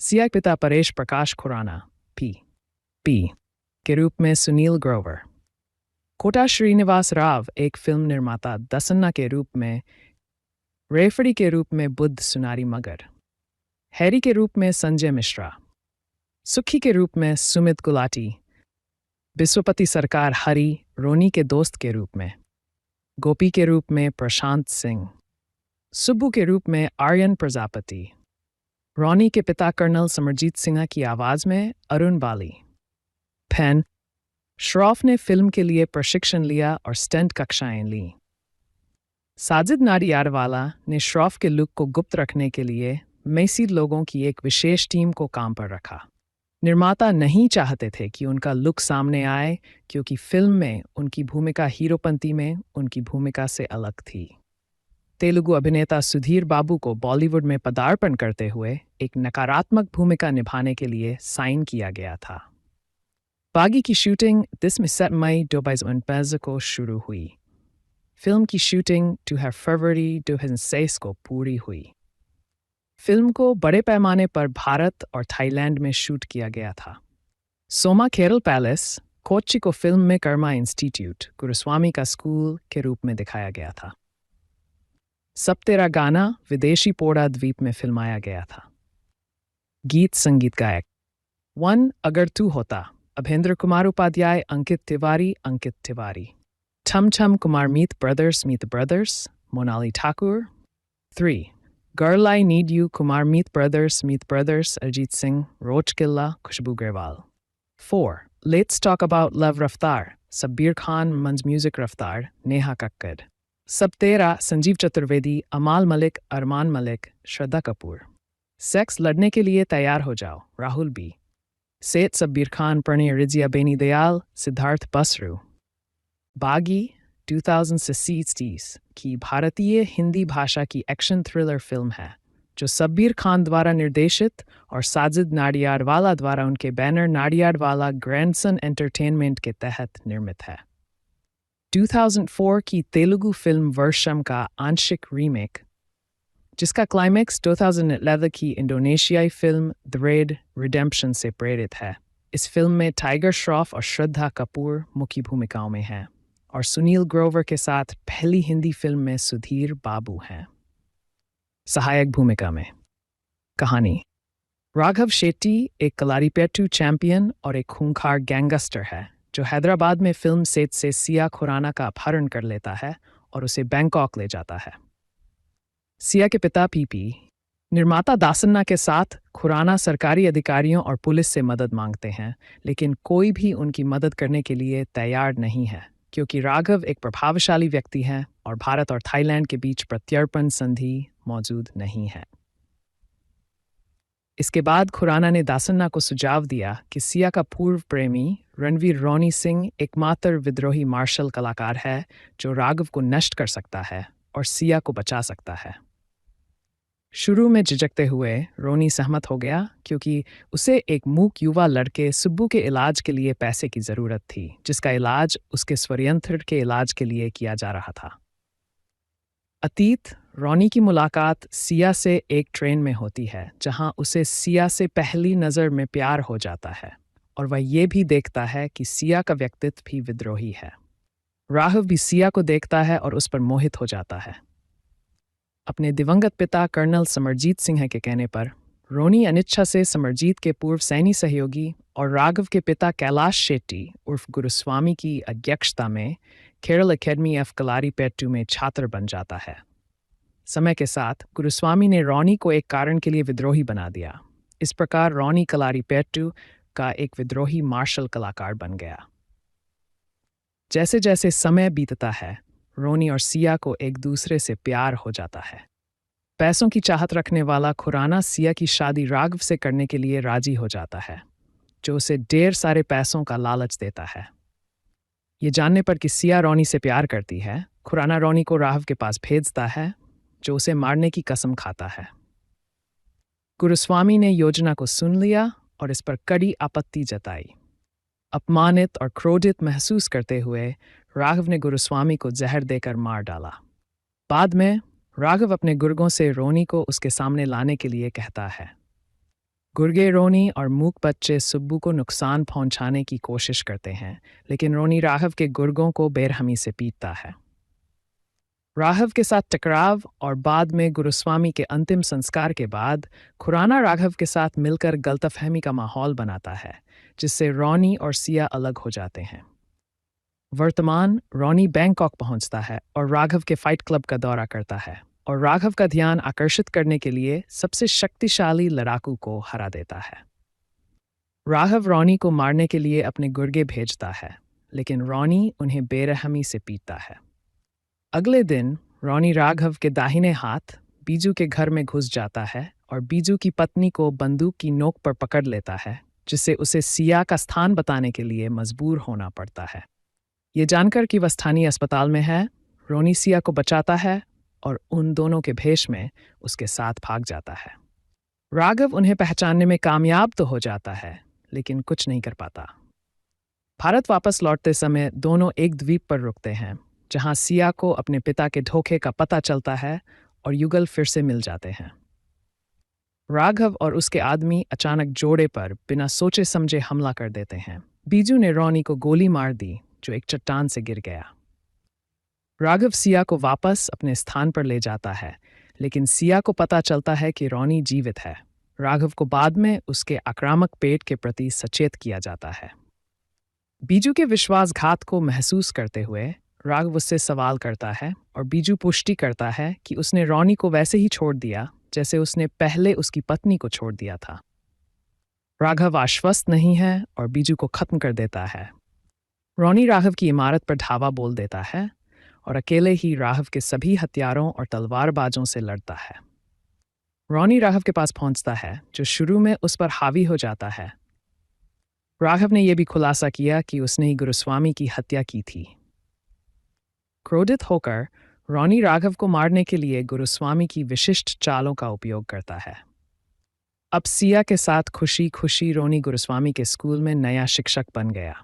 सिया के पिता परेश प्रकाश खुराना पी के रूप में सुनील ग्रोवर, कोटा श्रीनिवास राव एक फिल्म निर्माता दसन्ना के रूप में, रेफरी के रूप में बुद्ध सुनारी मगर, हैरी के रूप में संजय मिश्रा, सुखी के रूप में सुमित गुलाटी, विश्वपति सरकार हरी रोनी के दोस्त के रूप में, गोपी के रूप में प्रशांत सिंह, सुब्बू के रूप में आर्यन प्रजापति, रोनी के पिता कर्नल समरजीत सिंह की आवाज में अरुण बाली। फैन श्रॉफ ने फिल्म के लिए प्रशिक्षण लिया और स्टंट कक्षाएं लीं। साजिद नाडियाडवाला ने श्रॉफ के लुक को गुप्त रखने के लिए मेसी लोगों की एक विशेष टीम को काम पर रखा। निर्माता नहीं चाहते थे कि उनका लुक सामने आए क्योंकि फिल्म में उनकी भूमिका हीरोपंती में उनकी भूमिका से अलग थी। तेलुगु अभिनेता सुधीर बाबू को बॉलीवुड में पदार्पण करते हुए एक नकारात्मक भूमिका निभाने के लिए साइन किया गया था। बागी की शूटिंग 10 मई 2015 को शुरू हुई। फिल्म की शूटिंग 2 फरवरी 2006 को पूरी हुई। फिल्म को बड़े पैमाने पर भारत और थाईलैंड में शूट किया गया था। सोमा केरल पैलेस, कोच्चि को फिल्म में कर्मा इंस्टीट्यूट, गुरुस्वामी का स्कूल के रूप में दिखाया गया था। सब तेरा गाना विदेशी पोड़ा द्वीप में फिल्माया गया था। गीत संगीत गायक 1 अगर तू होता, अभेंद्र कुमार उपाध्याय, अंकित तिवारी। ठम ठम Kumar Meet brothers, Monali Thakur. 3 girl I need you, Kumar Meet brothers, Arijit Singh, Roach Killa, Khushboo Grewal. 4 let's talk about love Raftaar, Sabbir Khan, मंज म्यूजिक रफ्तार, नेहा कक्कड़। सब तेरा, संजीव चतुर्वेदी, अमाल मलिक, अरमान मलिक, श्रद्धा कपूर। सेक्स लड़ने के लिए तैयार हो जाओ, राहुल बी। सेठ सब्बीर खान, प्रणय रिजिया, बेनी दयाल, सिद्धार्थ बसरू। बागी 2060 की भारतीय हिंदी भाषा की एक्शन थ्रिलर फिल्म है जो सब्बीर खान द्वारा निर्देशित और साजिद नाडियाडवाला द्वारा उनके बैनर नाडियाडवाला ग्रैंडसन एंटरटेनमेंट के तहत निर्मित है। 2004 की तेलुगु फिल्म वर्षम का आंशिक रीमेक, जिसका क्लाइमैक्स 2011 की इंडोनेशियाई फिल्म द रेड रिडेम्पशन से प्रेरित है। इस फिल्म में टाइगर श्रॉफ और श्रद्धा कपूर मुख्य भूमिकाओं में हैं और सुनील ग्रोवर के साथ पहली हिंदी फिल्म में सुधीर बाबू हैं सहायक भूमिका में। कहानी, राघव शेट्टी एक कलारीपेट्टू चैंपियन और एक खूंखार गैंगस्टर है जो हैदराबाद में फिल्म सेट से सिया खुराना का अपहरण कर लेता है और उसे बैंकॉक ले जाता है। सिया के पिता पीपी, निर्माता दासन्ना के साथ खुराना सरकारी अधिकारियों और पुलिस से मदद मांगते हैं, लेकिन कोई भी उनकी मदद करने के लिए तैयार नहीं है क्योंकि राघव एक प्रभावशाली व्यक्ति है और भारत और थाईलैंड के बीच प्रत्यर्पण संधि मौजूद नहीं है। इसके बाद खुराना ने दासन्ना को सुझाव दिया कि सिया का पूर्व प्रेमी रणवीर रोनी सिंह एकमात्र विद्रोही मार्शल कलाकार है जो राघव को नष्ट कर सकता है और सिया को बचा सकता है। शुरू में झिझकते हुए रोनी सहमत हो गया क्योंकि उसे एक मूक युवा लड़के सुब्बू के इलाज के लिए पैसे की जरूरत थी, जिसका इलाज उसके स्वयंत्र के इलाज के लिए किया जा रहा था। अतीत, रोनी की मुलाकात सिया से एक ट्रेन में होती है जहां उसे सिया से पहली नज़र में प्यार हो जाता है और वह ये भी देखता है कि सिया का व्यक्तित्व भी विद्रोही है। राघव भी सिया को देखता है और उस पर मोहित हो जाता है। अपने दिवंगत पिता कर्नल समरजीत सिंह के कहने पर रोनी अनिच्छा से समरजीत के पूर्व सैन्य सहयोगी और राघव के पिता कैलाश शेट्टी उर्फ गुरुस्वामी की अध्यक्षता में केरल एकेडमी ऑफ कलारीपेट्टू में छात्र बन जाता है। समय के साथ गुरुस्वामी ने रोनी को एक कारण के लिए विद्रोही बना दिया। इस प्रकार रोनी कलारीपेट्टू का एक विद्रोही मार्शल कलाकार बन गया। जैसे जैसे समय बीतता है, रोनी और सिया को एक दूसरे से प्यार हो जाता है। पैसों की चाहत रखने वाला खुराना सिया की शादी राघव से करने के लिए राजी हो जाता है, जो उसे ढेर सारे पैसों का लालच देता है। ये जानने पर कि सिया रोनी से प्यार करती है, खुराना रोनी को राघव के पास भेजता है, जो उसे मारने की कसम खाता है। गुरुस्वामी ने योजना को सुन लिया और इस पर कड़ी आपत्ति जताई। अपमानित और क्रोधित महसूस करते हुए राघव ने गुरुस्वामी को जहर देकर मार डाला। बाद में राघव अपने गुर्गों से रोनी को उसके सामने लाने के लिए कहता है। गुर्गे रोनी और मूक बच्चे सुब्बू को नुकसान पहुंचाने की कोशिश करते हैं, लेकिन रोनी राघव के गुर्गों को बेरहमी से पीटता है। राघव के साथ टकराव और बाद में गुरुस्वामी के अंतिम संस्कार के बाद खुराना राघव के साथ मिलकर गलतफहमी का माहौल बनाता है, जिससे रोनी और सिया अलग हो जाते हैं। वर्तमान रोनी बैंकॉक पहुंचता है और राघव के फाइट क्लब का दौरा करता है और राघव का ध्यान आकर्षित करने के लिए सबसे शक्तिशाली लड़ाकू को हरा देता है। राघव रोनी को मारने के लिए अपने गुर्गे भेजता है, लेकिन रोनी उन्हें बेरहमी से पीटता है। अगले दिन रोनी राघव के दाहिने हाथ बीजू के घर में घुस जाता है और बीजू की पत्नी को बंदूक की नोक पर पकड़ लेता है, जिससे उसे सिया का स्थान बताने के लिए मजबूर होना पड़ता है। ये जानकर कि वह स्थानीय अस्पताल में है, रोनी सिया को बचाता है और उन दोनों के भेष में उसके साथ भाग जाता है। राघव उन्हें पहचानने में कामयाब तो हो जाता है, लेकिन कुछ नहीं कर पाता। भारत वापस लौटते समय दोनों एक द्वीप पर रुकते हैं, जहां सिया को अपने पिता के धोखे का पता चलता है और युगल फिर से मिल जाते हैं। राघव और उसके आदमी अचानक जोड़े पर बिना सोचे समझे हमला कर देते हैं। बीजू ने रोनी को गोली मार दी, जो एक चट्टान से गिर गया। राघव सिया को वापस अपने स्थान पर ले जाता है, लेकिन सिया को पता चलता है कि रोनी जीवित है। राघव को बाद में उसके आक्रामक पेट के प्रति सचेत किया जाता है। बीजू के विश्वासघात को महसूस करते हुए राघव उससे सवाल करता है और बीजू पुष्टि करता है कि उसने रोनी को वैसे ही छोड़ दिया जैसे उसने पहले उसकी पत्नी को छोड़ दिया था। राघव आश्वस्त नहीं है और बीजू को खत्म कर देता है। रोनी राघव की इमारत पर धावा बोल देता है और अकेले ही राघव के सभी हथियारों और तलवारबाजों से लड़ता है। रोनी राघव के पास पहुंचता है, जो शुरू में उस पर हावी हो जाता है। राघव ने यह भी खुलासा किया कि उसने ही गुरुस्वामी की हत्या की थी। क्रोधित होकर रोनी राघव को मारने के लिए गुरुस्वामी की विशिष्ट चालों का उपयोग करता है। अब सिया के साथ खुशी खुशी रोनी गुरुस्वामी के स्कूल में नया शिक्षक बन गया।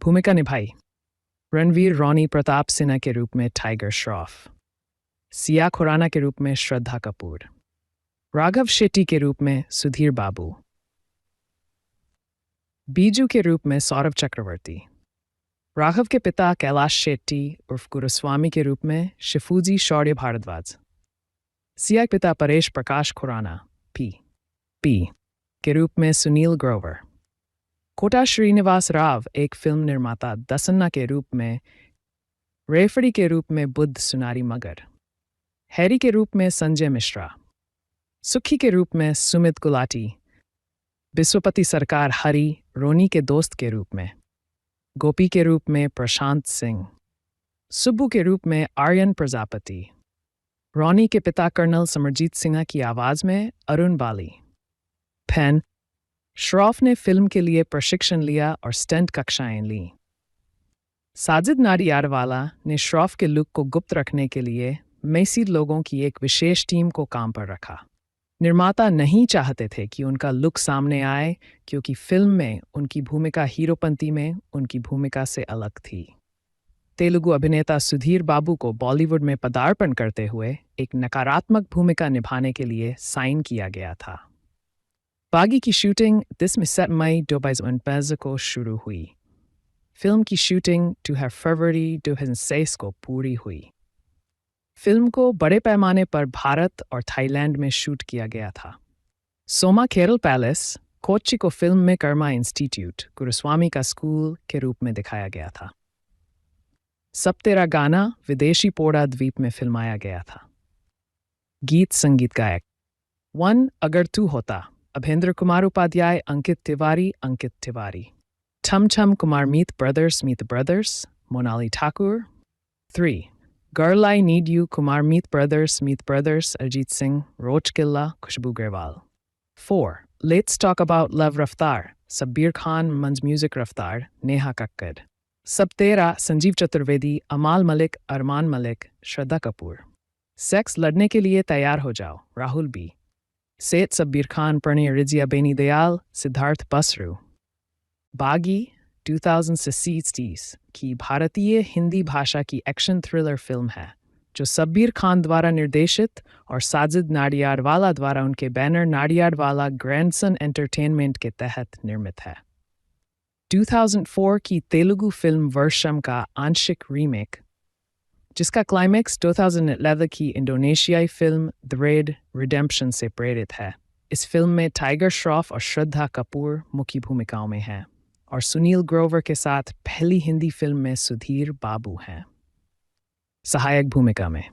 भूमिका निभाई: रणवीर रोनी प्रताप सिन्हा के रूप में टाइगर श्रॉफ, सिया खुराना के रूप में श्रद्धा कपूर, राघव शेट्टी के रूप में सुधीर बाबू, बीजू के रूप में सौरभ चक्रवर्ती, राघव के पिता कैलाश शेट्टी उर्फ गुरुस्वामी के रूप में शिफूजी शौर्य भारद्वाज, सिया के पिता परेश प्रकाश खुराना पी के रूप में सुनील ग्रोवर, कोटा श्रीनिवास राव एक फिल्म निर्माता दसन्ना के रूप में, रेफड़ी के रूप में बुद्ध सुनारी मगर, हैरी के रूप में संजय मिश्रा, सुखी के रूप में सुमित गुलाटी, विश्वपति सरकार हरी रोनी के दोस्त के रूप में, गोपी के रूप में प्रशांत सिंह, सुब्बू के रूप में आर्यन प्रजापति, रोनी के पिता कर्नल समरजीत सिन्हा की आवाज में अरुण बाली। फैन श्रॉफ ने फिल्म के लिए प्रशिक्षण लिया और स्टंट कक्षाएं लीं। साजिद नाडियाडवाला ने श्रॉफ के लुक को गुप्त रखने के लिए मैसी लोगों की एक विशेष टीम को काम पर रखा। निर्माता नहीं चाहते थे कि उनका लुक सामने आए, क्योंकि फिल्म में उनकी भूमिका हीरोपंती में उनकी भूमिका से अलग थी। तेलुगु अभिनेता सुधीर बाबू को बॉलीवुड में पदार्पण करते हुए एक नकारात्मक भूमिका निभाने के लिए साइन किया गया था। बागी की शूटिंग 10 मई 2015 को शुरू हुई। फिल्म की शूटिंग 2 फरवरी 2006 को पूरी हुई। फिल्म को बड़े पैमाने पर भारत और थाईलैंड में शूट किया गया था। सोमा केरल पैलेस, कोच्चि को फिल्म में कर्मा इंस्टीट्यूट, गुरुस्वामी का स्कूल के रूप में दिखाया गया था। सब तेरा गाना विदेशी पोड़ा द्वीप में फिल्माया गया था। गीत संगीत गायक: 1 अगर तू होता, अभेंद्र कुमार उपाध्याय, अंकित तिवारी। ठम ठम Kumar Meet brothers, Monali Thakur. 3 girl I need you, Kumar Meet brothers, Arijit Singh, Roach Killa, Khushboo Grewal. 4 let's talk about love Raftaar, Sabbir Khan, मंज म्यूजिक रफ्तार, नेहा कक्कड़। सब तेरा, संजीव चतुर्वेदी, अमाल मलिक, अरमान मलिक, श्रद्धा कपूर। सेक्स लड़ने के लिए तैयार हो जाओ, राहुल बी। सेठ सब्बीर खान, प्रणय रिजिया, बेनी दयाल, सिद्धार्थ बसरू। बागी 2060 की भारतीय हिंदी भाषा की एक्शन थ्रिलर फिल्म है, जो सब्बीर खान द्वारा निर्देशित और साजिद नाडियाडवाला द्वारा उनके बैनर नाडियाडवाला ग्रैंडसन एंटरटेनमेंट के तहत निर्मित है। 2004 की तेलुगु फिल्म वर्षम का आंशिक रीमेक, जिसका क्लाइमैक्स 2011 की इंडोनेशियाई फिल्म द रेड रिडेम्पशन से प्रेरित है। इस फिल्म में टाइगर श्रॉफ और श्रद्धा कपूर मुख्य भूमिकाओं में हैं और सुनील ग्रोवर के साथ पहली हिंदी फिल्म में सुधीर बाबू हैं सहायक भूमिका में।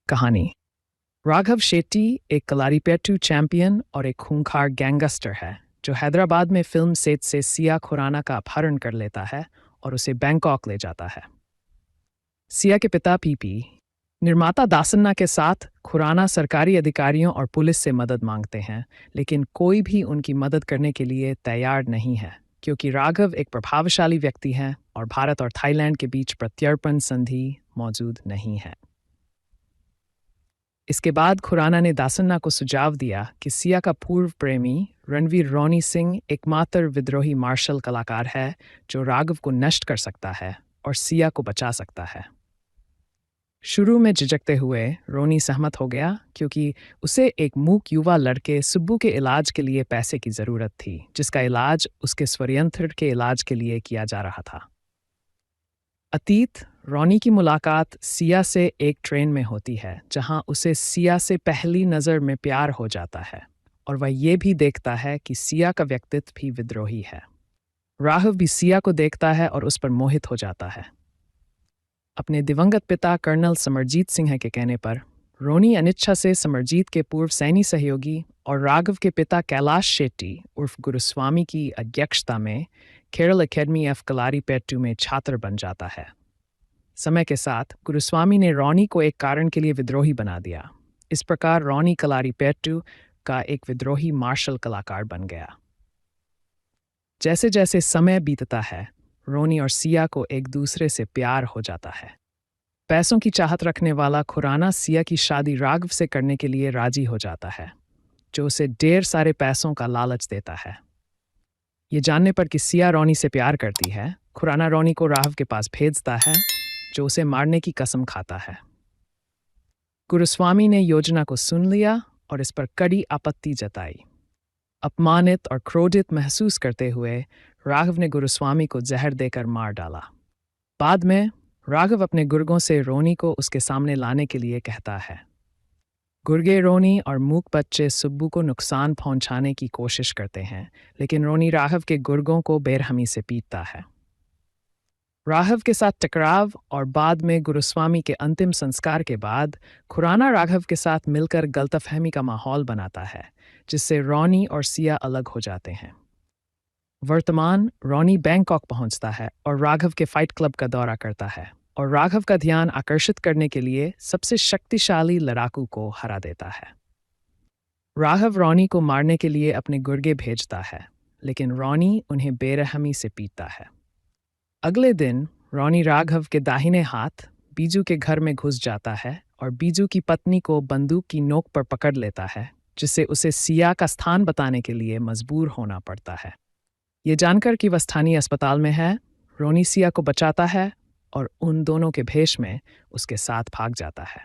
कहानी: राघव शेट्टी एक कलारीपेट्टू चैंपियन और एक खूंखार गैंगस्टर है, जो हैदराबाद में फिल्म सेट से सिया खुराना का अपहरण कर लेता है और उसे बैंकॉक ले जाता है। सिया के पिता पीपी निर्माता दासन्ना के साथ खुराना सरकारी अधिकारियों और पुलिस से मदद मांगते हैं, लेकिन कोई भी उनकी मदद करने के लिए तैयार नहीं है, क्योंकि राघव एक प्रभावशाली व्यक्ति हैं और भारत और थाईलैंड के बीच प्रत्यर्पण संधि मौजूद नहीं है। इसके बाद खुराना ने दासन्ना को सुझाव दिया कि सिया का पूर्व प्रेमी रणवीर रोनी सिंह एकमात्र विद्रोही मार्शल कलाकार है जो राघव को नष्ट कर सकता है और सिया को बचा सकता है। शुरू में झिझकते हुए रोनी सहमत हो गया, क्योंकि उसे एक मूक युवा लड़के सुब्बू के इलाज के लिए पैसे की ज़रूरत थी, जिसका इलाज उसके स्वयंत्र के इलाज के लिए किया जा रहा था। अतीत रोनी की मुलाकात सिया से एक ट्रेन में होती है, जहां उसे सिया से पहली नज़र में प्यार हो जाता है और वह ये भी देखता है कि सिया का व्यक्तित्व भी विद्रोही है। राघव भी सिया को देखता है और उस पर मोहित हो जाता है। अपने दिवंगत पिता कर्नल समरजीत सिंह के कहने पर रोनी अनिच्छा से समरजीत के पूर्व सैन्य सहयोगी और राघव के पिता कैलाश शेट्टी उर्फ गुरुस्वामी की अध्यक्षता में केरल एकेडमी ऑफ कलारीपेट्टू में छात्र बन जाता है। समय के साथ गुरुस्वामी ने रोनी को एक कारण के लिए विद्रोही बना दिया। इस प्रकार रोनी कलारीपेट्टू का एक विद्रोही मार्शल कलाकार बन गया। जैसे जैसे समय बीतता है, रोनी और सिया को एक दूसरे से प्यार हो जाता है। पैसों की चाहत रखने वाला खुराना सिया की शादी राघव से करने के लिए राजी हो जाता है, जो उसे ढेर सारे पैसों का लालच देता है। ये जानने पर कि सिया रोनी से प्यार करती है, खुराना रोनी को राघव के पास भेजता है, जो उसे मारने की कसम खाता है। गुरुस्वामी ने योजना को सुन लिया और इस पर कड़ी आपत्ति जताई। अपमानित और क्रोधित महसूस करते हुए राघव ने गुरुस्वामी को जहर देकर मार डाला। बाद में राघव अपने गुर्गों से रोनी को उसके सामने लाने के लिए कहता है। गुर्गे रोनी और मूक बच्चे सुब्बू को नुकसान पहुंचाने की कोशिश करते हैं, लेकिन रोनी राघव के गुर्गों को बेरहमी से पीटता है। राघव के साथ टकराव और बाद में गुरुस्वामी के अंतिम संस्कार के बाद खुराना राघव के साथ मिलकर गलतफहमी का माहौल बनाता है, जिससे रोनी और सिया अलग हो जाते हैं। वर्तमान रोनी बैंकॉक पहुंचता है और राघव के फाइट क्लब का दौरा करता है और राघव का ध्यान आकर्षित करने के लिए सबसे शक्तिशाली लड़ाकू को हरा देता है। राघव रोनी को मारने के लिए अपने गुर्गे भेजता है, लेकिन रोनी उन्हें बेरहमी से पीटता है। अगले दिन रोनी राघव के दाहिने हाथ बीजू के घर में घुस जाता है और बीजू की पत्नी को बंदूक की नोक पर पकड़ लेता है, जिससे उसे सिया का स्थान बताने के लिए मजबूर होना पड़ता है। ये जानकर कि वह स्थानीय अस्पताल में है, रोनी सिया को बचाता है और उन दोनों के भेष में उसके साथ भाग जाता है।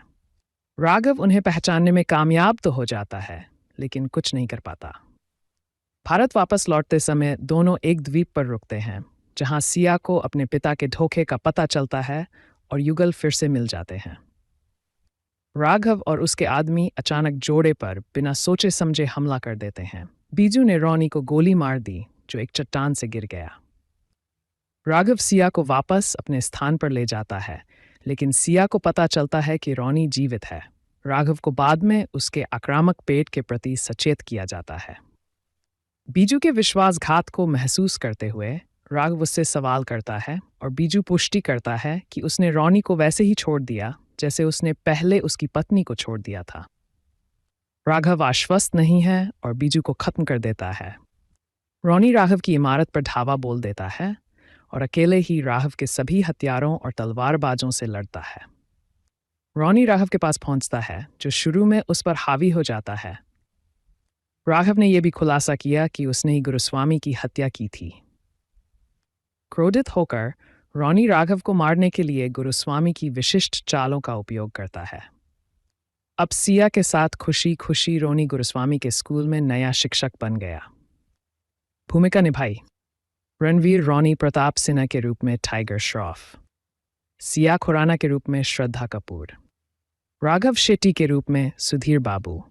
राघव उन्हें पहचानने में कामयाब तो हो जाता है, लेकिन कुछ नहीं कर पाता। भारत वापस लौटते समय दोनों एक द्वीप पर रुकते हैं, जहां सिया को अपने पिता के धोखे का पता चलता है और युगल फिर से मिल जाते हैं। राघव और उसके आदमी अचानक जोड़े पर बिना सोचे समझे हमला कर देते हैं। बीजू ने रोनी को गोली मार दी, जो एक चट्टान से गिर गया। राघव सिया को वापस अपने स्थान पर ले जाता है, लेकिन सिया को पता चलता है कि रोनी जीवित है। राघव को बाद में उसके आक्रामक पेट के प्रति सचेत किया जाता है। बीजू के विश्वासघात को महसूस करते हुए राघव उससे सवाल करता है और बीजू पुष्टि करता है कि उसने रोनी को वैसे ही छोड़ दिया जैसे उसने पहले उसकी पत्नी को छोड़ दिया था। राघव आश्वस्त नहीं है और बीजू को खत्म कर देता है। रोनी राघव की इमारत पर धावा बोल देता है और अकेले ही राघव के सभी हथियारों और तलवारबाजों से लड़ता है। रोनी राघव के पास पहुंचता है, जो शुरू में उस पर हावी हो जाता है। राघव ने यह भी खुलासा किया कि उसने ही गुरुस्वामी की हत्या की थी। क्रोधित होकर रोनी राघव को मारने के लिए गुरुस्वामी की विशिष्ट चालों का उपयोग करता है। अब सिया के साथ खुशी खुशी रोनी गुरुस्वामी के स्कूल में नया शिक्षक बन गया। भूमिका निभाई रणवीर रोनी प्रताप सिन्हा के रूप में टाइगर श्रॉफ, सिया खुराना के रूप में श्रद्धा कपूर, राघव शेट्टी के रूप में सुधीर बाबू,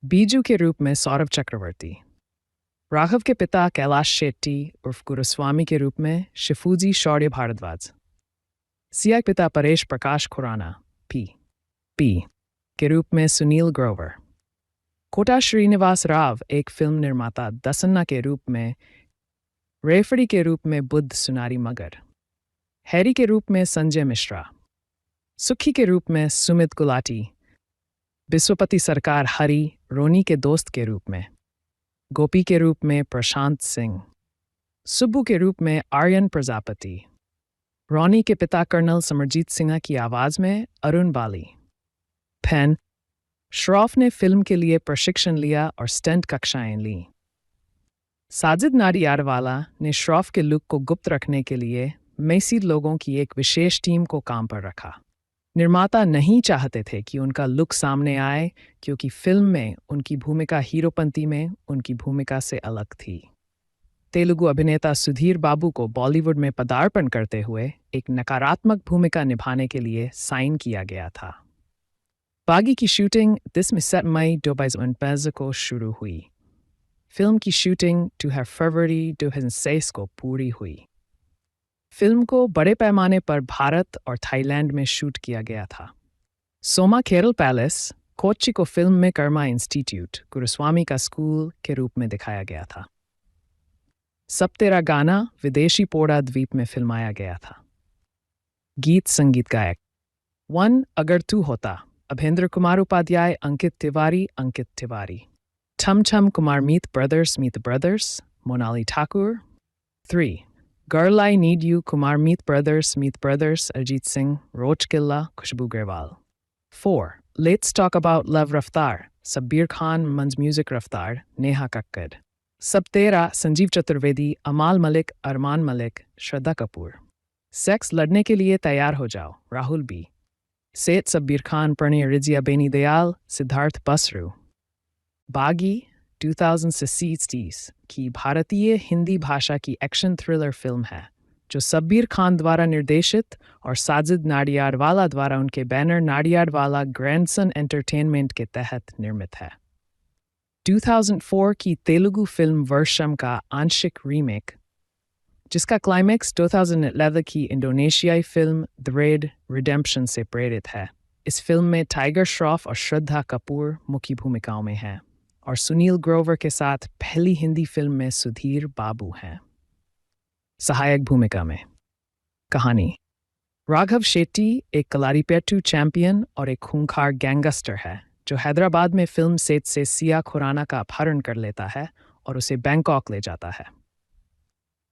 बीजू के रूप में सौरभ चक्रवर्ती, राघव के पिता कैलाश शेट्टी उर्फ गुरुस्वामी के रूप में शिफूजी शौर्य भारद्वाज, सिया के पिता परेश प्रकाश खुराना पी के रूप में सुनील ग्रोवर, कोटा श्रीनिवास राव एक फिल्म निर्माता दसन्ना के रूप में, रेफरी के रूप में बुद्ध सुनारी मगर, हैरी के रूप में संजय मिश्रा, सुखी के रूप में सुमित गुलाटी, विश्वपति सरकार हरि रोनी के दोस्त के रूप में, गोपी के रूप में प्रशांत सिंह, सुब्बू के रूप में आर्यन प्रजापति, रोनी के पिता कर्नल समरजीत सिन्हा की आवाज़ में अरुण बाली। फैन श्रॉफ ने फिल्म के लिए प्रशिक्षण लिया और स्टंट कक्षाएं लीं। साजिद नाडियाडवाला ने श्रॉफ के लुक को गुप्त रखने के लिए मैसी लोगों की एक विशेष टीम को काम पर रखा। निर्माता नहीं चाहते थे कि उनका लुक सामने आए क्योंकि फिल्म में उनकी भूमिका हीरोपंती में उनकी भूमिका से अलग थी। तेलुगु अभिनेता सुधीर बाबू को बॉलीवुड में पदार्पण करते हुए एक नकारात्मक भूमिका निभाने के लिए साइन किया गया था। बागी की शूटिंग 10 मई 2015 को शुरू हुई। फिल्म की शूटिंग 2 फरवरी 2006 को पूरी हुई। फिल्म को बड़े पैमाने पर भारत और थाईलैंड में शूट किया गया था। सोमा केरल पैलेस, कोच्चि को फिल्म में कर्मा इंस्टीट्यूट, गुरुस्वामी का स्कूल के रूप में दिखाया गया था। सब तेरा गाना विदेशी पोड़ा द्वीप में फिल्माया गया था। गीत संगीत गायक 1 अगर तू होता, अभेंद्र कुमार उपाध्याय, अंकित तिवारी। ठम ठम Kumar Meet brothers, Monali Thakur. 3 girl I need you, Kumar Meet brothers, Arijit Singh, Roach Killa, Khushboo Grewal. 4 let's talk about love Raftaar, Sabbir Khan, मंज म्यूजिक रफ्तार, नेहा कक्कड़। सब तेरा, संजीव चतुर्वेदी, अमाल मलिक, अरमान मलिक, श्रद्धा कपूर। सेक्स लड़ने के लिए तैयार हो जाओ, राहुल बी। सेठ सब्बीर खान, प्रणय रिजिया, बेनी दयाल, सिद्धार्थ बसरू। बागी 2060 की भारतीय हिंदी भाषा की एक्शन थ्रिलर फिल्म है जो सब्बीर खान द्वारा निर्देशित और साजिद नाडियाडवाला द्वारा उनके बैनर नाडियाडवाला ग्रैंडसन एंटरटेनमेंट के तहत निर्मित है। 2004 की तेलुगु फिल्म वर्षम का आंशिक रीमेक, जिसका क्लाइमैक्स 2011 की इंडोनेशियाई फिल्म द रेड रिडेम्पशन से प्रेरित है। इस फिल्म में टाइगर श्रॉफ और श्रद्धा कपूर मुख्य भूमिकाओं में हैं और सुनील ग्रोवर के साथ पहली हिंदी फिल्म में सुधीर बाबू हैं सहायक भूमिका में। कहानी, राघव शेट्टी एक कलारीपेट्टू चैंपियन और एक खूंखार गैंगस्टर है जो हैदराबाद में फिल्म सेट से सिया खुराना का अपहरण कर लेता है और उसे बैंकॉक ले जाता है।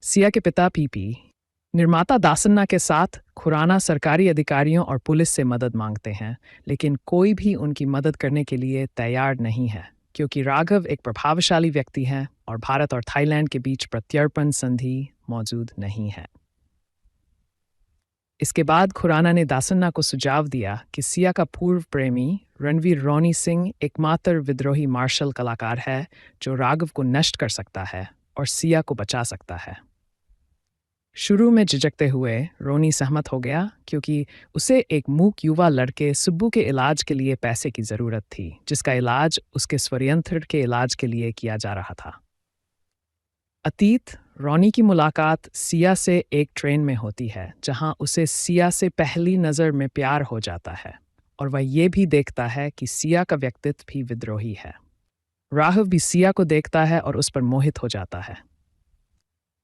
सिया के पिता पीपी, निर्माता दासन्ना के साथ खुराना सरकारी अधिकारियों और पुलिस से मदद मांगते हैं, लेकिन कोई भी उनकी मदद करने के लिए तैयार नहीं है क्योंकि राघव एक प्रभावशाली व्यक्ति हैं और भारत और थाईलैंड के बीच प्रत्यर्पण संधि मौजूद नहीं है। इसके बाद खुराना ने दासन्ना को सुझाव दिया कि सिया का पूर्व प्रेमी रणवीर रोनी सिंह एकमात्र विद्रोही मार्शल कलाकार है जो राघव को नष्ट कर सकता है और सिया को बचा सकता है। शुरू में झिझकते हुए रोनी सहमत हो गया क्योंकि उसे एक मूक युवा लड़के सुब्बू के इलाज के लिए पैसे की ज़रूरत थी, जिसका इलाज उसके स्वयंत्र के इलाज के लिए किया जा रहा था। अतीत, रोनी की मुलाकात सिया से एक ट्रेन में होती है जहां उसे सिया से पहली नज़र में प्यार हो जाता है और वह ये भी देखता है कि सिया का व्यक्तित्व भी विद्रोही है। राघव भी सिया को देखता है और उस पर मोहित हो जाता है।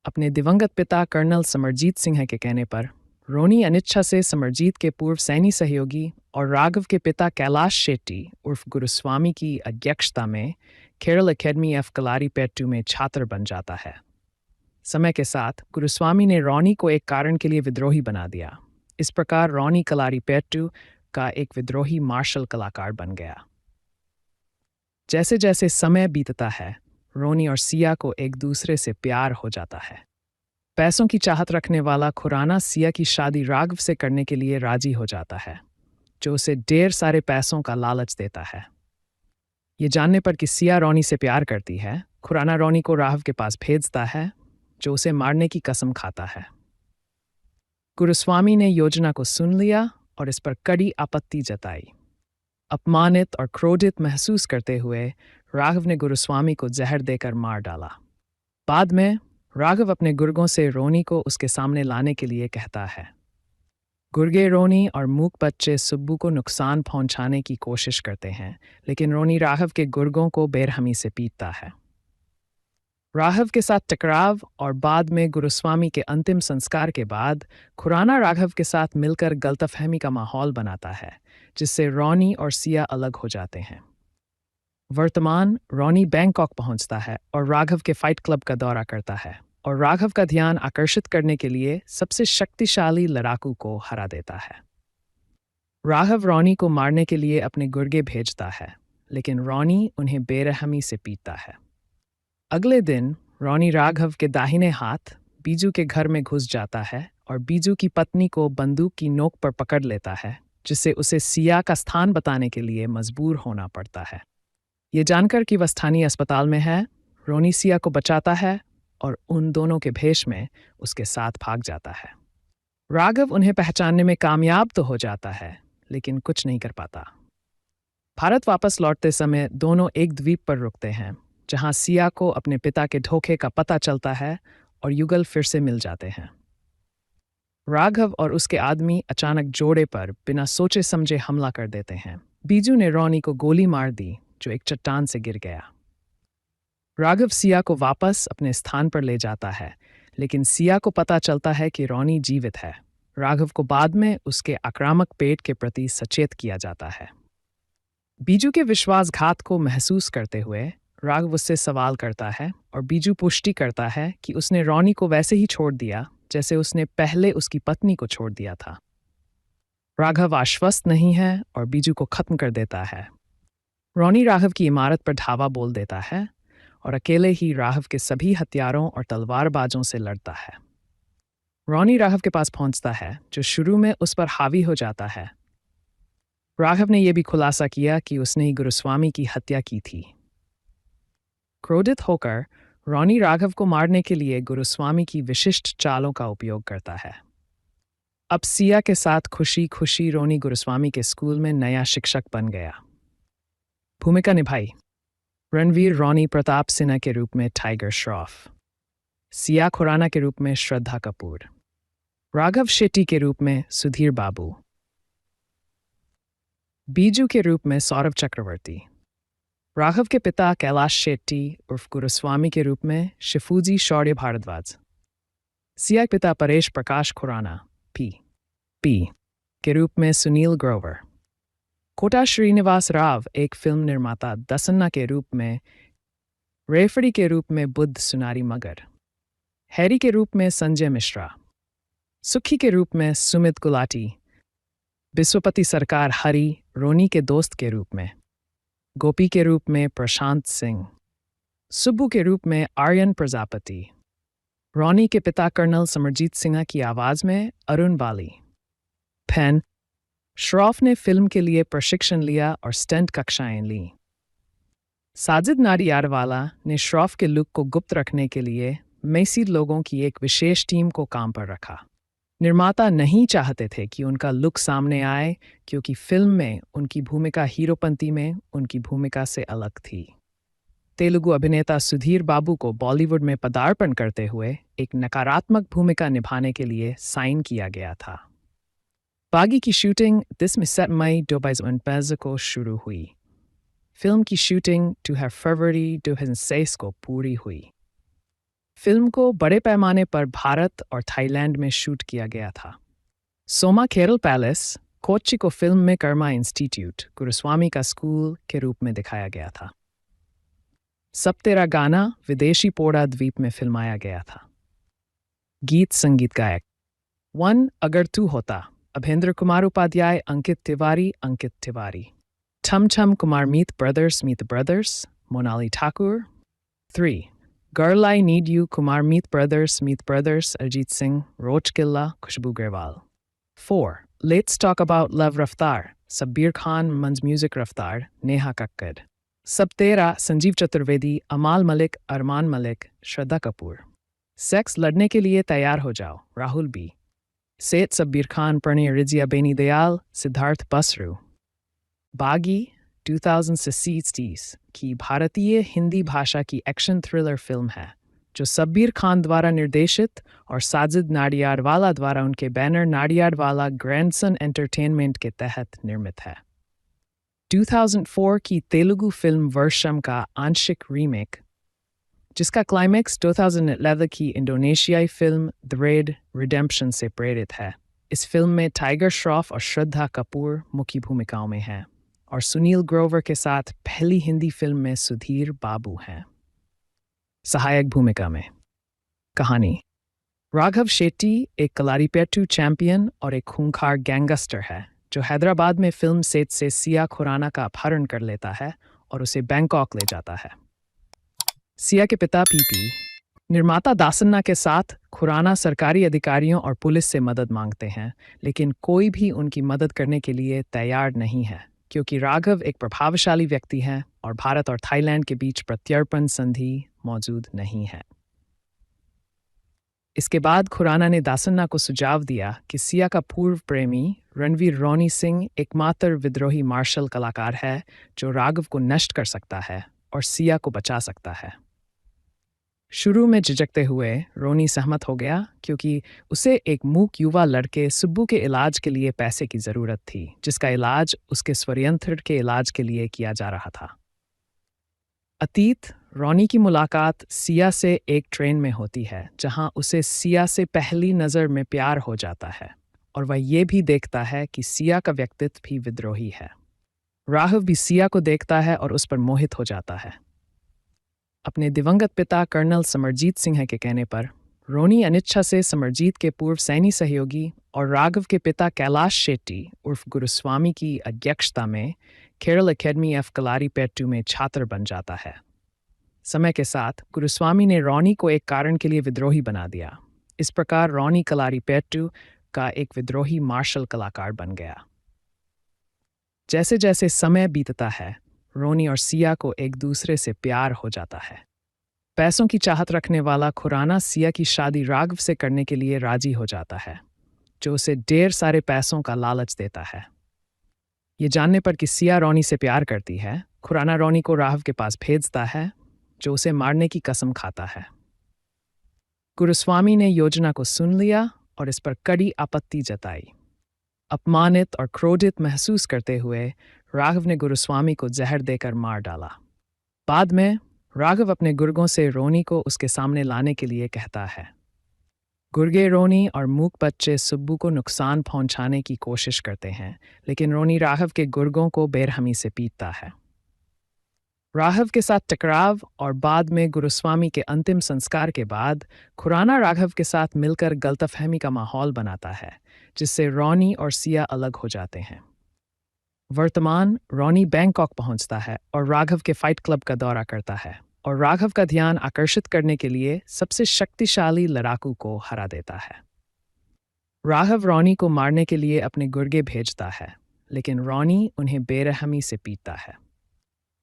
अपने दिवंगत पिता कर्नल समरजीत सिन्हा के कहने पर रोनी अनिच्छा से समरजीत के पूर्व सैन्य सहयोगी और राघव के पिता कैलाश शेट्टी उर्फ गुरुस्वामी की अध्यक्षता में केरल एकेडमी ऑफ कलारीपेट्टू में छात्र बन जाता है। समय के साथ गुरुस्वामी ने रोनी को एक कारण के लिए विद्रोही बना दिया। इस प्रकार रोनी कलारीपेट्टू का एक विद्रोही मार्शल कलाकार बन गया। जैसे जैसे समय बीतता है, रोनी और सिया को एक दूसरे से प्यार हो जाता है। पैसों की चाहत रखने वाला खुराना सिया की शादी राघव से करने के लिए राजी हो जाता है, जो उसे ढेर सारे पैसों का लालच देता है। ये जानने पर कि सिया रोनी से प्यार करती है, खुराना रोनी को राघव के पास भेजता है, जो उसे मारने की कसम खाता है। गुरुस्वामी ने योजना को सुन लिया और इस पर कड़ी आपत्ति जताई। अपमानित और क्रोधित महसूस करते हुए राघव ने गुरुस्वामी को जहर देकर मार डाला। बाद में राघव अपने गुर्गों से रोनी को उसके सामने लाने के लिए कहता है। गुर्गे रोनी और मूक बच्चे सुब्बू को नुकसान पहुंचाने की कोशिश करते हैं, लेकिन रोनी राघव के गुर्गों को बेरहमी से पीटता है। राघव के साथ टकराव और बाद में गुरुस्वामी के अंतिम संस्कार के बाद खुराना राघव के साथ मिलकर गलतफहमी का माहौल बनाता है, जिससे रॉनी और सिया अलग हो जाते हैं। वर्तमान रॉनी बैंकॉक पहुंचता है और राघव के फाइट क्लब का दौरा करता है और राघव का ध्यान आकर्षित करने के लिए सबसे शक्तिशाली लड़ाकू को हरा देता है। राघव रॉनी को मारने के लिए अपने गुर्गे भेजता है, लेकिन रॉनी उन्हें बेरहमी से पीटता है। अगले दिन रॉनी राघव के दाहिने हाथ बीजू के घर में घुस जाता है और बीजू की पत्नी को बंदूक की नोक पर पकड़ लेता है, जिससे उसे सिया का स्थान बताने के लिए मजबूर होना पड़ता है। ये जानकर कि वह स्थानीय अस्पताल में है, रॉनी सिया को बचाता है और उन दोनों के भेष में उसके साथ भाग जाता है। राघव उन्हें पहचानने में कामयाब तो हो जाता है, लेकिन कुछ नहीं कर पाता। भारत वापस लौटते समय दोनों एक द्वीप पर रुकते हैं, जहां सिया को अपने पिता के धोखे का पता चलता है और युगल फिर से मिल जाते हैं। राघव और उसके आदमी अचानक जोड़े पर बिना सोचे समझे हमला कर देते हैं। बीजू ने रॉनी को गोली मार दी, जो एक चट्टान से गिर गया। राघव सिया को वापस अपने स्थान पर ले जाता है, लेकिन सिया को पता चलता है कि रॉनी जीवित है। राघव को बाद में उसके आक्रामक पेट के प्रति सचेत किया जाता है। बीजू के विश्वासघात को महसूस करते हुए राघव उससे सवाल करता है और बीजू पुष्टि करता है कि उसने रॉनी को वैसे ही छोड़ दिया जैसे उसने पहले उसकी पत्नी को छोड़ दिया था। राघव आश्वस्त नहीं है और बीजू को खत्म कर देता है। रॉनी राघव की इमारत पर धावा बोल देता है और अकेले ही राघव के सभी हथियारों और तलवारबाजों से लड़ता है। रॉनी राघव के पास पहुंचता है, जो शुरू में उस पर हावी हो जाता है। राघव ने यह भी खुलासा किया कि उसने ही गुरुस्वामी की हत्या की थी। क्रोधित होकर रॉनी राघव को मारने के लिए गुरुस्वामी की विशिष्ट चालों का उपयोग करता है। अब सिया के साथ खुशी खुशी रॉनी गुरुस्वामी के स्कूल में नया शिक्षक बन गया। भूमिका निभाई रणवीर रॉनी प्रताप सिन्हा के रूप में टाइगर श्रॉफ, सिया खुराना के रूप में श्रद्धा कपूर, राघव शेट्टी के रूप में सुधीर बाबू, बीजू के रूप में सौरभ चक्रवर्ती, राघव के पिता कैलाश शेट्टी उर्फ गुरुस्वामी के रूप में शिफूजी शौर्य भारद्वाज, सिया के पिता परेश प्रकाश खुराना पी के रूप में सुनील ग्रोवर, कोटा श्रीनिवास राव एक फिल्म निर्माता दसन्ना के रूप में, रेफरी के रूप में बुद्ध सुनारी मगर, हैरी के रूप में संजय मिश्रा, सुखी के रूप में सुमित गुलाटी, विश्वपति सरकार हरी रोनी के दोस्त के रूप में, गोपी के रूप में प्रशांत सिंह, सुब्बू के रूप में आर्यन प्रजापति, रॉनी के पिता कर्नल समरजीत सिन्हा की आवाज में अरुण बाली। फैन श्रॉफ ने फिल्म के लिए प्रशिक्षण लिया और स्टंट कक्षाएं लीं। साजिद नाडियाडवाला ने श्रॉफ के लुक को गुप्त रखने के लिए मैसी लोगों की एक विशेष टीम को काम पर रखा। निर्माता नहीं चाहते थे कि उनका लुक सामने आए, क्योंकि फिल्म में उनकी भूमिका हीरोपंती में उनकी भूमिका से अलग थी। तेलुगु अभिनेता सुधीर बाबू को बॉलीवुड में पदार्पण करते हुए एक नकारात्मक भूमिका निभाने के लिए साइन किया गया था। बागी की शूटिंग 10 मई 2015 को शुरू हुई। फिल्म की शूटिंग 2 फरवरी 2006 को पूरी हुई। फिल्म को बड़े पैमाने पर भारत और थाईलैंड में शूट किया गया था। सोमा केरल पैलेस, कोच्चि को फिल्म में कर्मा इंस्टीट्यूट, गुरुस्वामी का स्कूल के रूप में दिखाया गया था। सब तेरा गाना विदेशी पोड़ा द्वीप में फिल्माया गया था। गीत संगीत गायक 1 अगर तू होता, अभेंद्र कुमार उपाध्याय, अंकित तिवारी। ठम ठम Kumar Meet brothers, Monali Thakur. 3 girl I need you, Kumar Meet brothers, Arijit Singh, Roach Killa, Khushboo Grewal. 4 let's talk about love Raftaar, Sabbir Khan, मंज म्यूजिक रफ्तार, नेहा कक्कड़। सब तेरा, संजीव चतुर्वेदी, अमाल मलिक, अरमान मलिक, श्रद्धा कपूर। सेक्स लड़ने के लिए तैयार हो जाओ, राहुल बी। सेठ सब्बीर खान, प्रणय रिजिया, बेनी दयाल, सिद्धार्थ बसरू। बागी 2060 की भारतीय हिंदी भाषा की एक्शन थ्रिलर फिल्म है, जो सब्बीर खान द्वारा निर्देशित और साजिद नाडियाडवाला द्वारा उनके बैनर नाडियाडवाला ग्रैंडसन एंटरटेनमेंट के तहत निर्मित है। 2004 की तेलुगु फिल्म वर्षम का आंशिक रीमेक जिसका क्लाइमैक्स 2011 की इंडोनेशियाई फिल्म द रेड रिडेम्पशन से प्रेरित है। इस फिल्म में टाइगर श्रॉफ और श्रद्धा कपूर मुख्य भूमिकाओं में हैं और सुनील ग्रोवर के साथ पहली हिंदी फिल्म में सुधीर बाबू हैं सहायक भूमिका में। कहानी: राघव शेट्टी एक कलारीपेट्टू चैंपियन और एक खूंखार गैंगस्टर है जो हैदराबाद में फिल्म सेट से सिया खुराना का अपहरण कर लेता है और उसे बैंकॉक ले जाता है। सिया के पिता पीपी निर्माता दासन्ना के साथ खुराना सरकारी अधिकारियों और पुलिस से मदद मांगते हैं, लेकिन कोई भी उनकी मदद करने के लिए तैयार नहीं है क्योंकि राघव एक प्रभावशाली व्यक्ति हैं और भारत और थाईलैंड के बीच प्रत्यर्पण संधि मौजूद नहीं है। इसके बाद खुराना ने दासन्ना को सुझाव दिया कि सिया का पूर्व प्रेमी रणवीर रोनी सिंह एकमात्र विद्रोही मार्शल कलाकार है जो राघव को नष्ट कर सकता है और सिया को बचा सकता है। शुरू में झिझकते हुए रोनी सहमत हो गया क्योंकि उसे एक मूक युवा लड़के सुब्बू के इलाज के लिए पैसे की जरूरत थी, जिसका इलाज उसके स्वयंत्र के इलाज के लिए किया जा रहा था। अतीत: रोनी की मुलाकात सिया से एक ट्रेन में होती है जहां उसे सिया से पहली नज़र में प्यार हो जाता है और वह ये भी देखता है कि सिया का व्यक्तित्व भी विद्रोही है। राघव भी सिया को देखता है और उस पर मोहित हो जाता है। अपने दिवंगत पिता कर्नल समरजीत सिंह के कहने पर रोनी अनिच्छा से समरजीत के पूर्व सैन्य सहयोगी और राघव के पिता कैलाश शेट्टी उर्फ गुरुस्वामी की अध्यक्षता में केरल एकेडमी ऑफ कलारीपेट्टू में छात्र बन जाता है। समय के साथ गुरुस्वामी ने रोनी को एक कारण के लिए विद्रोही बना दिया। इस प्रकार रोनी कलारीपेट्टू का एक विद्रोही मार्शल कलाकार बन गया। जैसे जैसे समय बीतता है, रोनी और सिया को एक दूसरे से प्यार हो जाता है। पैसों की चाहत रखने वाला खुराना सिया की शादी राघव से करने के लिए राजी हो जाता है, जो उसे ढेर सारे पैसों का लालच देता है। ये जानने पर कि सिया रोनी से प्यार करती है, खुराना रोनी को राघव के पास भेजता है, जो उसे मारने की कसम खाता है। गुरुस्वामी ने योजना को सुन लिया और इस पर कड़ी आपत्ति जताई। अपमानित और क्रोधित महसूस करते हुए राघव ने गुरुस्वामी को जहर देकर मार डाला। बाद में राघव अपने गुर्गों से रोनी को उसके सामने लाने के लिए कहता है। गुर्गे रोनी और मूक बच्चे सुब्बू को नुकसान पहुंचाने की कोशिश करते हैं, लेकिन रोनी राघव के गुर्गों को बेरहमी से पीटता है। राघव के साथ टकराव और बाद में गुरुस्वामी के अंतिम संस्कार के बाद खुराना राघव के साथ मिलकर गलतफहमी का माहौल बनाता है, जिससे रोनी और सिया अलग हो जाते हैं। वर्तमान रोनी बैंकॉक पहुंचता है और राघव के फाइट क्लब का दौरा करता है और राघव का ध्यान आकर्षित करने के लिए सबसे शक्तिशाली लड़ाकू को हरा देता है। राघव रोनी को मारने के लिए अपने गुर्गे भेजता है, लेकिन रोनी उन्हें बेरहमी से पीटता है।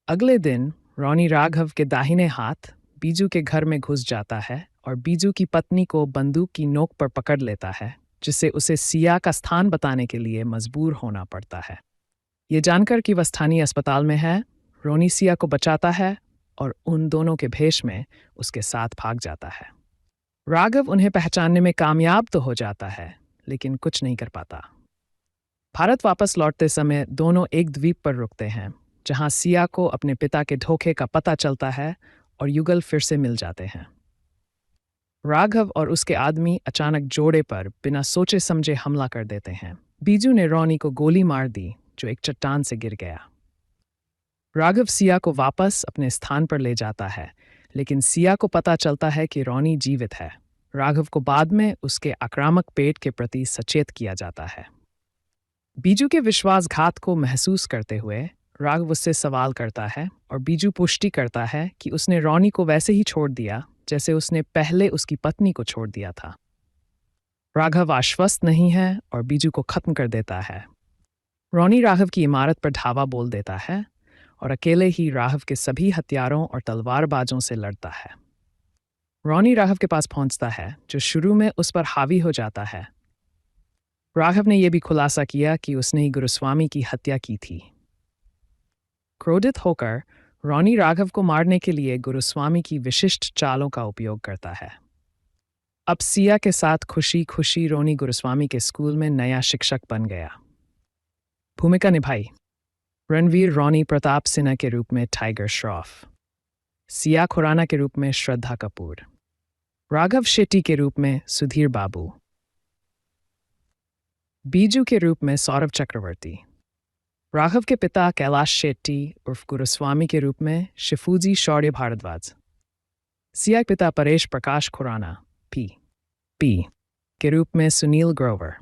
अगले दिन रोनी राघव के दाहिने हाथ बीजू के घर में घुस जाता है और बीजू की पत्नी को बंदूक की नोक पर पकड़ लेता है, जिससे उसे सिया का स्थान बताने के लिए मजबूर होना पड़ता है। ये जानकर कि वह स्थानीय अस्पताल में है, रोनी सिया को बचाता है और उन दोनों के भेष में उसके साथ भाग जाता है। राघव उन्हें पहचानने में कामयाब तो हो जाता है, लेकिन कुछ नहीं कर पाता। भारत वापस लौटते समय दोनों एक द्वीप पर रुकते हैं, जहां सिया को अपने पिता के धोखे का पता चलता है और युगल फिर से मिल जाते हैं। राघव और उसके आदमी अचानक जोड़े पर बिना सोचे समझे हमला कर देते हैं। बीजू ने रोनी को गोली मार दी, जो एक चट्टान से गिर गया। राघव सिया को वापस अपने स्थान पर ले जाता है, लेकिन सिया को पता चलता है कि रोनी जीवित है। राघव को बाद में उसके आक्रामक पेट के प्रति सचेत किया जाता है। बीजू के विश्वासघात को महसूस करते हुए राघव उससे सवाल करता है और बीजू पुष्टि करता है कि उसने रोनी को वैसे ही छोड़ दिया जैसे उसने पहले उसकी पत्नी को छोड़ दिया था। राघव आश्वस्त नहीं है और बीजू को खत्म कर देता है। रोनी राघव की इमारत पर धावा बोल देता है और अकेले ही राघव के सभी हथियारों और तलवारबाजों से लड़ता है। रोनी राघव के पास पहुंचता है, जो शुरू में उस पर हावी हो जाता है। राघव ने यह भी खुलासा किया कि उसने ही गुरुस्वामी की हत्या की थी। क्रोधित होकर रोनी राघव को मारने के लिए गुरुस्वामी की विशिष्ट चालों का उपयोग करता है। अब सिया के साथ खुशी खुशी रोनी गुरुस्वामी के स्कूल में नया शिक्षक बन गया। भूमिका निभाई: रणवीर रोनी प्रताप सिन्हा के रूप में टाइगर श्रॉफ, सिया खुराना के रूप में श्रद्धा कपूर, राघव शेट्टी के रूप में सुधीर बाबू, बीजू के रूप में सौरभ चक्रवर्ती, राघव के पिता कैलाश शेट्टी उर्फ गुरुस्वामी के रूप में शिफूजी शौर्य भारद्वाज, सिया के पिता परेश प्रकाश खुराना पी के रूप में सुनील ग्रोवर,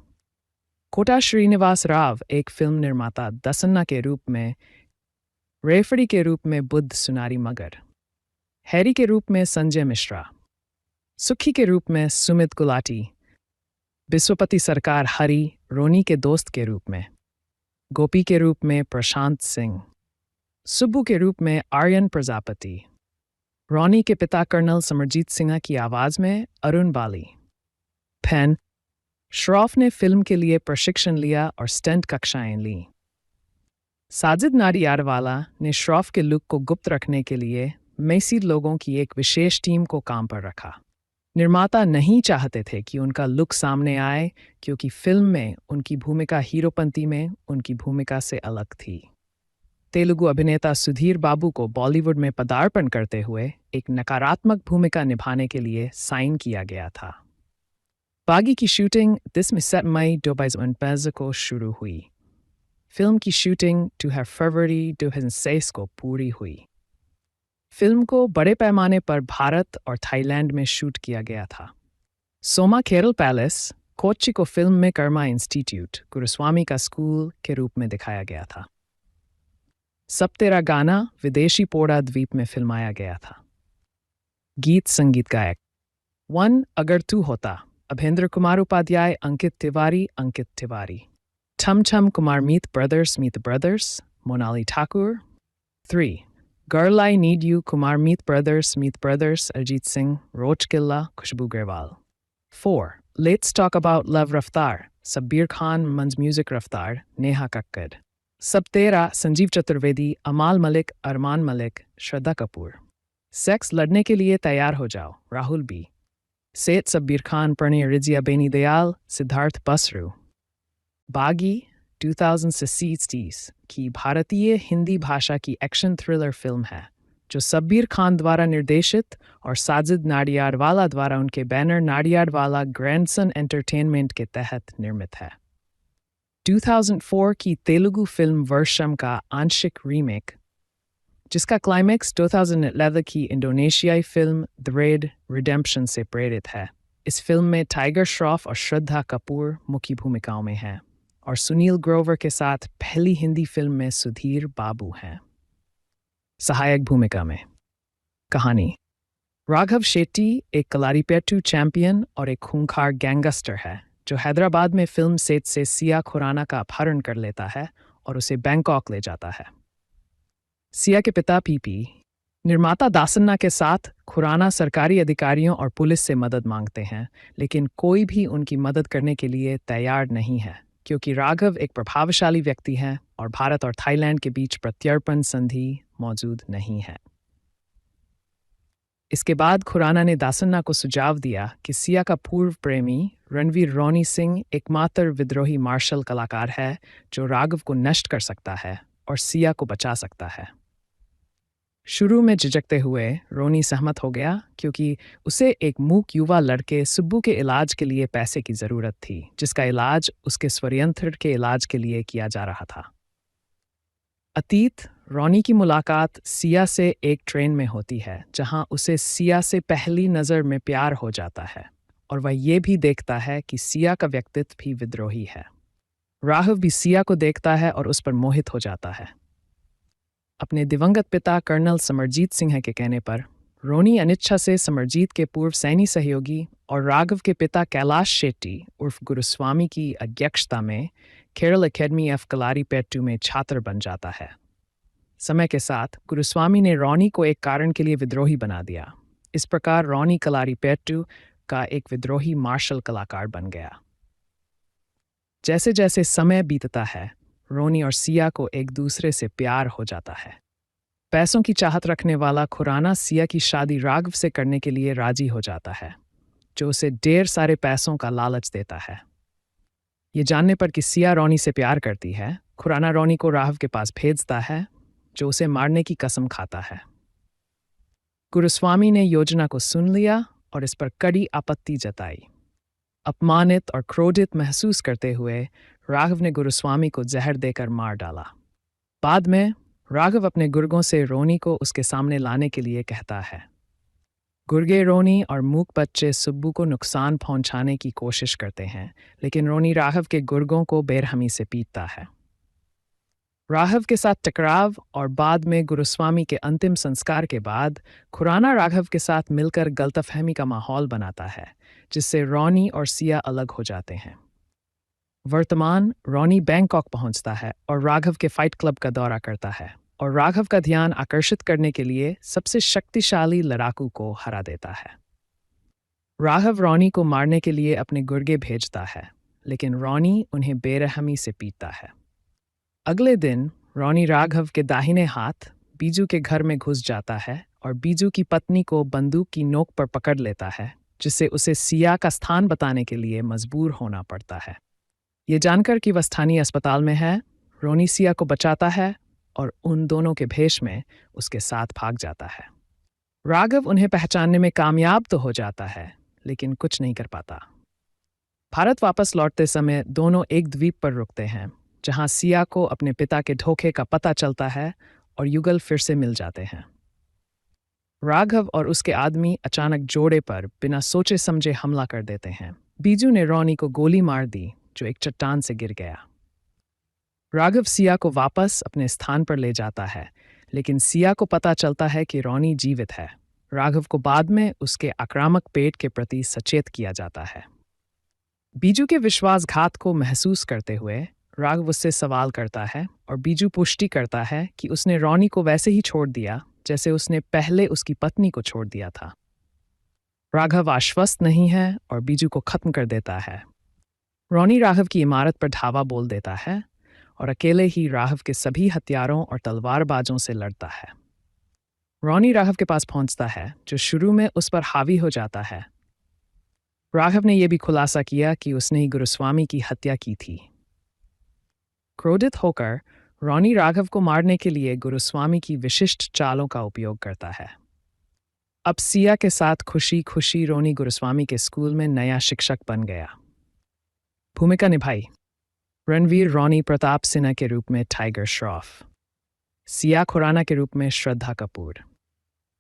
कोटा श्रीनिवास राव एक फिल्म निर्माता दसन्ना के रूप में, रेफड़ी के रूप में बुद्ध सुनारी मगर, हैरी के रूप में संजय मिश्रा, सुखी के रूप में सुमित गुलाटी, विश्वपति सरकार हरी रोनी के दोस्त के रूप में, गोपी के रूप में प्रशांत सिंह, सुब्बू के रूप में आर्यन प्रजापति, रोनी के पिता कर्नल समरजीत सिन्हा की आवाज में अरुण बाली। फैन श्रॉफ ने फिल्म के लिए प्रशिक्षण लिया और स्टंट कक्षाएं लीं। साजिद नाडियाडवाला ने श्रॉफ के लुक को गुप्त रखने के लिए मैसी लोगों की एक विशेष टीम को काम पर रखा। निर्माता नहीं चाहते थे कि उनका लुक सामने आए क्योंकि फिल्म में उनकी भूमिका हीरोपंती में उनकी भूमिका से अलग थी। तेलुगु अभिनेता सुधीर बाबू को बॉलीवुड में पदार्पण करते हुए एक नकारात्मक भूमिका निभाने के लिए साइन किया गया था। बागी की शूटिंग 10 मई 2015 को शुरू हुई। फिल्म की शूटिंग 2 फरवरी 2006 को पूरी हुई। फिल्म को बड़े पैमाने पर भारत और थाईलैंड में शूट किया गया था। सोमा केरल पैलेस, कोच्चि को फिल्म में कर्मा इंस्टीट्यूट, गुरुस्वामी का स्कूल के रूप में दिखाया गया था। सब तेरा गाना विदेशी पोड़ा द्वीप में फिल्माया गया था। गीत संगीत गायक 1 अगर तू होता, अभेंद्र कुमार उपाध्याय, अंकित तिवारी। ठम ठम Kumar Meet brothers, Monali Thakur. 3 girl I need you, Kumar Meet brothers, Arijit Singh, Roach Killa, Khushboo Grewal. 4 let's talk about love Raftaar, Sabbir Khan, मंज म्यूजिक रफ्तार, नेहा कक्कड़। सब तेरा, संजीव चतुर्वेदी, अमाल मलिक, अरमान मलिक, श्रद्धा कपूर। सेक्स लड़ने के लिए तैयार हो जाओ, राहुल बी। सेठ सब्बीर खान, प्रणय रिजिया, बेनी दयाल, सिद्धार्थ बसरू। बागी 2060 की भारतीय हिंदी भाषा की एक्शन थ्रिलर फिल्म है जो सब्बीर खान द्वारा निर्देशित और साजिद नाडियाडवाला द्वारा उनके बैनर नाडियाडवाला ग्रैंडसन एंटरटेनमेंट के तहत निर्मित है। 2004 की तेलुगु फिल्म वर्षम का आंशिक रीमेक, जिसका क्लाइमैक्स 2011 की इंडोनेशियाई फिल्म द रेड रिडेम्पशन से प्रेरित है। इस फिल्म में टाइगर श्रॉफ और श्रद्धा कपूर मुख्य भूमिकाओं में हैं और सुनील ग्रोवर के साथ पहली हिंदी फिल्म में सुधीर बाबू हैं सहायक भूमिका में। कहानी: राघव शेट्टी एक कलारीपेट्टू चैंपियन और एक खूंखार गैंगस्टर है जो हैदराबाद में फिल्म सेट से सिया खुराना का अपहरण कर लेता है और उसे बैंकॉक ले जाता है। सिया के पिता पीपी, निर्माता दासन्ना के साथ खुराना सरकारी अधिकारियों और पुलिस से मदद मांगते हैं, लेकिन कोई भी उनकी मदद करने के लिए तैयार नहीं है क्योंकि राघव एक प्रभावशाली व्यक्ति हैं और भारत और थाईलैंड के बीच प्रत्यर्पण संधि मौजूद नहीं है। इसके बाद खुराना ने दासन्ना को सुझाव दिया कि सिया का पूर्व प्रेमी रणवीर रोनी सिंह एकमात्र विद्रोही मार्शल कलाकार है जो राघव को नष्ट कर सकता है और सिया को बचा सकता है। शुरू में झिझकते हुए रोनी सहमत हो गया क्योंकि उसे एक मूक युवा लड़के सुब्बू के इलाज के लिए पैसे की जरूरत थी, जिसका इलाज उसके स्वयंत्र के इलाज के लिए किया जा रहा था। अतीत: रोनी की मुलाकात सिया से एक ट्रेन में होती है जहां उसे सिया से पहली नज़र में प्यार हो जाता है और वह ये भी देखता है कि सिया का व्यक्तित्व भी विद्रोही है। राघव भी सिया को देखता है और उस पर मोहित हो जाता है। अपने दिवंगत पिता कर्नल समरजीत सिन्हा के कहने पर रोनी अनिच्छा से समरजीत के पूर्व सैन्य सहयोगी और राघव के पिता कैलाश शेट्टी उर्फ गुरुस्वामी की अध्यक्षता में केरल एकेडमी ऑफ कलारीपेट्टू में छात्र बन जाता है। समय के साथ गुरुस्वामी ने रोनी को एक कारण के लिए विद्रोही बना दिया। इस प्रकार रोनी कलारीपेट्टू का एक विद्रोही मार्शल कलाकार बन गया। जैसे जैसे समय बीतता है, रोनी और सिया को एक दूसरे से प्यार हो जाता है। पैसों की चाहत रखने वाला खुराना सिया की शादी राघव से करने के लिए राजी हो जाता है, जो उसे ढेर सारे पैसों का लालच देता है। ये जानने पर कि सिया रोनी से प्यार करती है, खुराना रोनी को राघव के पास भेजता है, जो उसे मारने की कसम खाता है। गुरुस्वामी ने योजना को सुन लिया और इस पर कड़ी आपत्ति जताई। अपमानित और क्रोधित महसूस करते हुए राघव ने गुरुस्वामी को जहर देकर मार डाला। बाद में राघव अपने गुर्गों से रोनी को उसके सामने लाने के लिए कहता है। गुर्गे रोनी और मूक बच्चे सुब्बू को नुकसान पहुंचाने की कोशिश करते हैं, लेकिन रोनी राघव के गुर्गों को बेरहमी से पीटता है। राघव के साथ टकराव और बाद में गुरुस्वामी के अंतिम संस्कार के बाद खुराना राघव के साथ मिलकर गलतफहमी का माहौल बनाता है, जिससे रोनी और सिया अलग हो जाते हैं। वर्तमान रोनी बैंकॉक पहुंचता है और राघव के फाइट क्लब का दौरा करता है और राघव का ध्यान आकर्षित करने के लिए सबसे शक्तिशाली लड़ाकू को हरा देता है। राघव रोनी को मारने के लिए अपने गुर्गे भेजता है, लेकिन रोनी उन्हें बेरहमी से पीटता है। अगले दिन रोनी राघव के दाहिने हाथ बीजू के घर में घुस जाता है और बीजू की पत्नी को बंदूक की नोक पर पकड़ लेता है, जिससे उसे सिया का स्थान बताने के लिए मजबूर होना पड़ता है। ये जानकर कि वह स्थानीय अस्पताल में है, रोनी सिया को बचाता है और उन दोनों के भेष में उसके साथ भाग जाता है। राघव उन्हें पहचानने में कामयाब तो हो जाता है, लेकिन कुछ नहीं कर पाता। भारत वापस लौटते समय दोनों एक द्वीप पर रुकते हैं, जहां सिया को अपने पिता के धोखे का पता चलता है और युगल फिर से मिल जाते हैं। राघव और उसके आदमी अचानक जोड़े पर बिना सोचे समझे हमला कर देते हैं। बीजू ने रोनी को गोली मार दी, जो एक चट्टान से गिर गया। राघव सिया को वापस अपने स्थान पर ले जाता है, लेकिन सिया को पता चलता है कि रोनी जीवित है। राघव को बाद में उसके आक्रामक पेट के प्रति सचेत किया जाता है। बीजू के विश्वासघात को महसूस करते हुए राघव उससे सवाल करता है और बीजू पुष्टि करता है कि उसने रोनी को वैसे ही छोड़ दिया जैसे उसने पहले उसकी पत्नी को छोड़ दिया था। राघव आश्वस्त नहीं है और बीजू को खत्म कर देता है। रोनी राघव की इमारत पर धावा बोल देता है और अकेले ही राघव के सभी हथियारों और तलवारबाजों से लड़ता है। रोनी राघव के पास पहुंचता है, जो शुरू में उस पर हावी हो जाता है। राघव ने यह भी खुलासा किया कि उसने ही गुरुस्वामी की हत्या की थी। क्रोधित होकर रोनी राघव को मारने के लिए गुरुस्वामी की विशिष्ट चालों का उपयोग करता है। अब सिया के साथ खुशी खुशी रोनी गुरुस्वामी के स्कूल में नया शिक्षक बन गया। भूमिका निभाई रणवीर रोनी प्रताप सिन्हा के रूप में टाइगर श्रॉफ, सिया खुराना के रूप में श्रद्धा कपूर,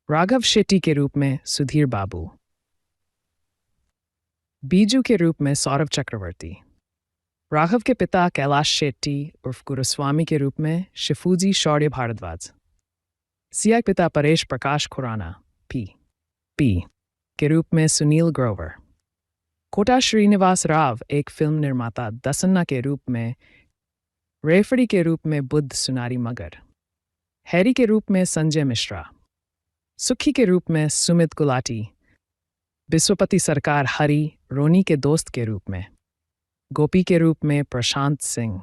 राघव शेट्टी के रूप में सुधीर बाबू, बीजू के रूप में सौरभ चक्रवर्ती, राघव के पिता कैलाश शेट्टी उर्फ गुरुस्वामी के रूप में शिफूजी शौर्य भारद्वाज, सिया के पिता परेश प्रकाश खुराना पी के रूप में सुनील ग्रोवर, कोटा श्रीनिवास राव एक फिल्म निर्माता दसन्ना के रूप में, रेफरी के रूप में बुद्ध सुनारी मगर, हैरी के रूप में संजय मिश्रा, सुखी के रूप में सुमित गुलाटी, विश्वपति सरकार हरी रोनी के दोस्त के रूप में, गोपी के रूप में प्रशांत सिंह,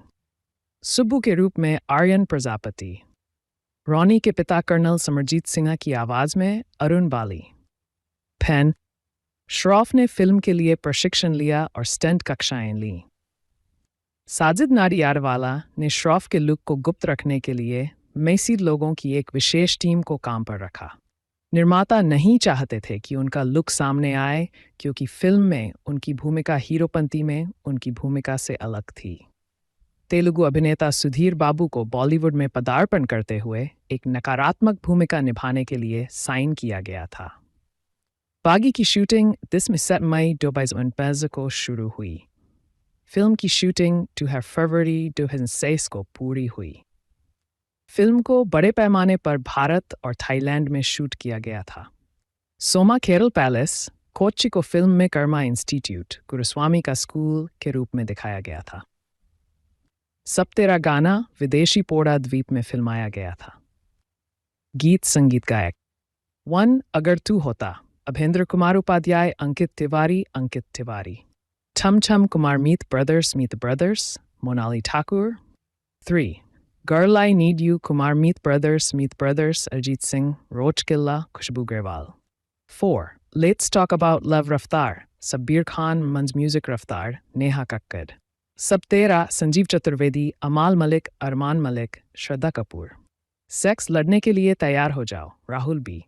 सुब्बू के रूप में आर्यन प्रजापति, रोनी के पिता कर्नल समरजीत सिन्हा की आवाज में अरुण बाली। फैन श्रॉफ ने फिल्म के लिए प्रशिक्षण लिया और स्टंट कक्षाएं लीं। साजिद नाडियाडवाला ने श्रॉफ के लुक को गुप्त रखने के लिए मैसी लोगों की एक विशेष टीम को काम पर रखा। निर्माता नहीं चाहते थे कि उनका लुक सामने आए, क्योंकि फिल्म में उनकी भूमिका हीरोपंती में उनकी भूमिका से अलग थी। तेलुगु अभिनेता सुधीर बाबू को बॉलीवुड में पदार्पण करते हुए एक नकारात्मक भूमिका निभाने के लिए साइन किया गया था। बागी की शूटिंग 10 मई 2015 को शुरू हुई। फिल्म की शूटिंग 2 फरवरी 2006 को पूरी हुई। फिल्म को बड़े पैमाने पर भारत और थाईलैंड में शूट किया गया था। सोमा केरल पैलेस, कोच्चि को फिल्म में कर्मा इंस्टीट्यूट, गुरुस्वामी का स्कूल के रूप में दिखाया गया था। सब तेरा गाना विदेशी पोड़ा द्वीप में फिल्माया गया था। गीत संगीत गायक 1 अगर तू होता, अभेंद्र कुमार उपाध्याय, अंकित तिवारी। ठम ठम Kumar Meet brothers, Monali Thakur. 3 girl I need you, Kumar Meet brothers, Arijit Singh, Roach Killa, Khushboo Grewal. 4 let's talk about love Raftaar, Sabbir Khan, मंज म्यूजिक रफ्तार, नेहा कक्कड़। सब तेरा, संजीव चतुर्वेदी, अमाल मलिक, अरमान मलिक, श्रद्धा कपूर। सेक्स लड़ने के लिए तैयार हो जाओ, राहुल बी।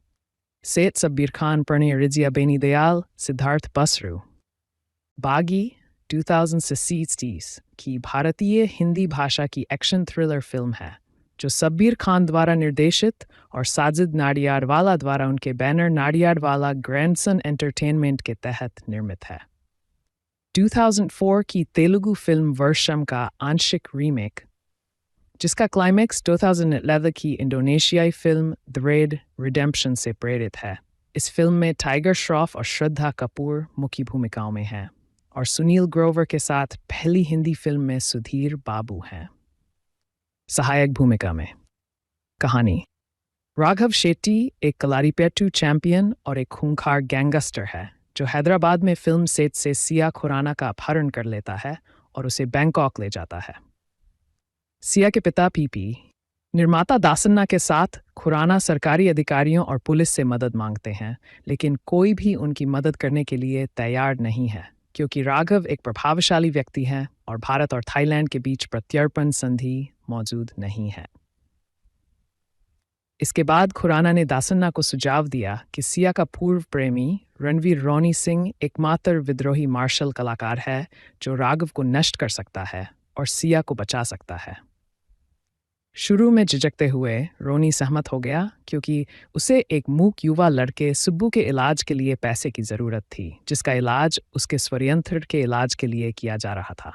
सेठ सब्बीर खान प्रणय रिजिया बेनी दयाल सिद्धार्थ बसरू। बागी 2060 की भारतीय हिंदी भाषा की एक्शन थ्रिलर फिल्म है जो सब्बीर खान द्वारा निर्देशित और साजिद नाडियाडवाला द्वारा उनके बैनर नाडियाडवाला ग्रैंडसन एंटरटेनमेंट के तहत निर्मित है। 2004 की तेलुगु फिल्म वर्षम का आंशिक रीमेक, जिसका क्लाइमैक्स 2011 की इंडोनेशियाई फिल्म द रेड रिडेम्पशन से प्रेरित है। इस फिल्म में टाइगर श्रॉफ और श्रद्धा कपूर मुख्य भूमिकाओं में हैं और सुनील ग्रोवर के साथ पहली हिंदी फिल्म में सुधीर बाबू हैं सहायक भूमिका में। कहानी: राघव शेट्टी एक कलारीपेट्टू चैंपियन और एक खूंखार गैंगस्टर है जो हैदराबाद में फिल्म सेट से सिया खुराना का अपहरण कर लेता है और उसे बैंकॉक ले जाता है। सिया के पिता पीपी निर्माता दासन्ना के साथ खुराना सरकारी अधिकारियों और पुलिस से मदद मांगते हैं, लेकिन कोई भी उनकी मदद करने के लिए तैयार नहीं है क्योंकि राघव एक प्रभावशाली व्यक्ति हैं और भारत और थाईलैंड के बीच प्रत्यर्पण संधि मौजूद नहीं है। इसके बाद खुराना ने दासन्ना को सुझाव दिया कि सिया का पूर्व प्रेमी रणवीर रोनी सिंह एकमात्र विद्रोही मार्शल कलाकार है जो राघव को नष्ट कर सकता है और सिया को बचा सकता है। शुरू में झिझकते हुए रोनी सहमत हो गया क्योंकि उसे एक मूक युवा लड़के सुब्बू के इलाज के लिए पैसे की जरूरत थी, जिसका इलाज उसके स्वयंत्र के इलाज के लिए किया जा रहा था।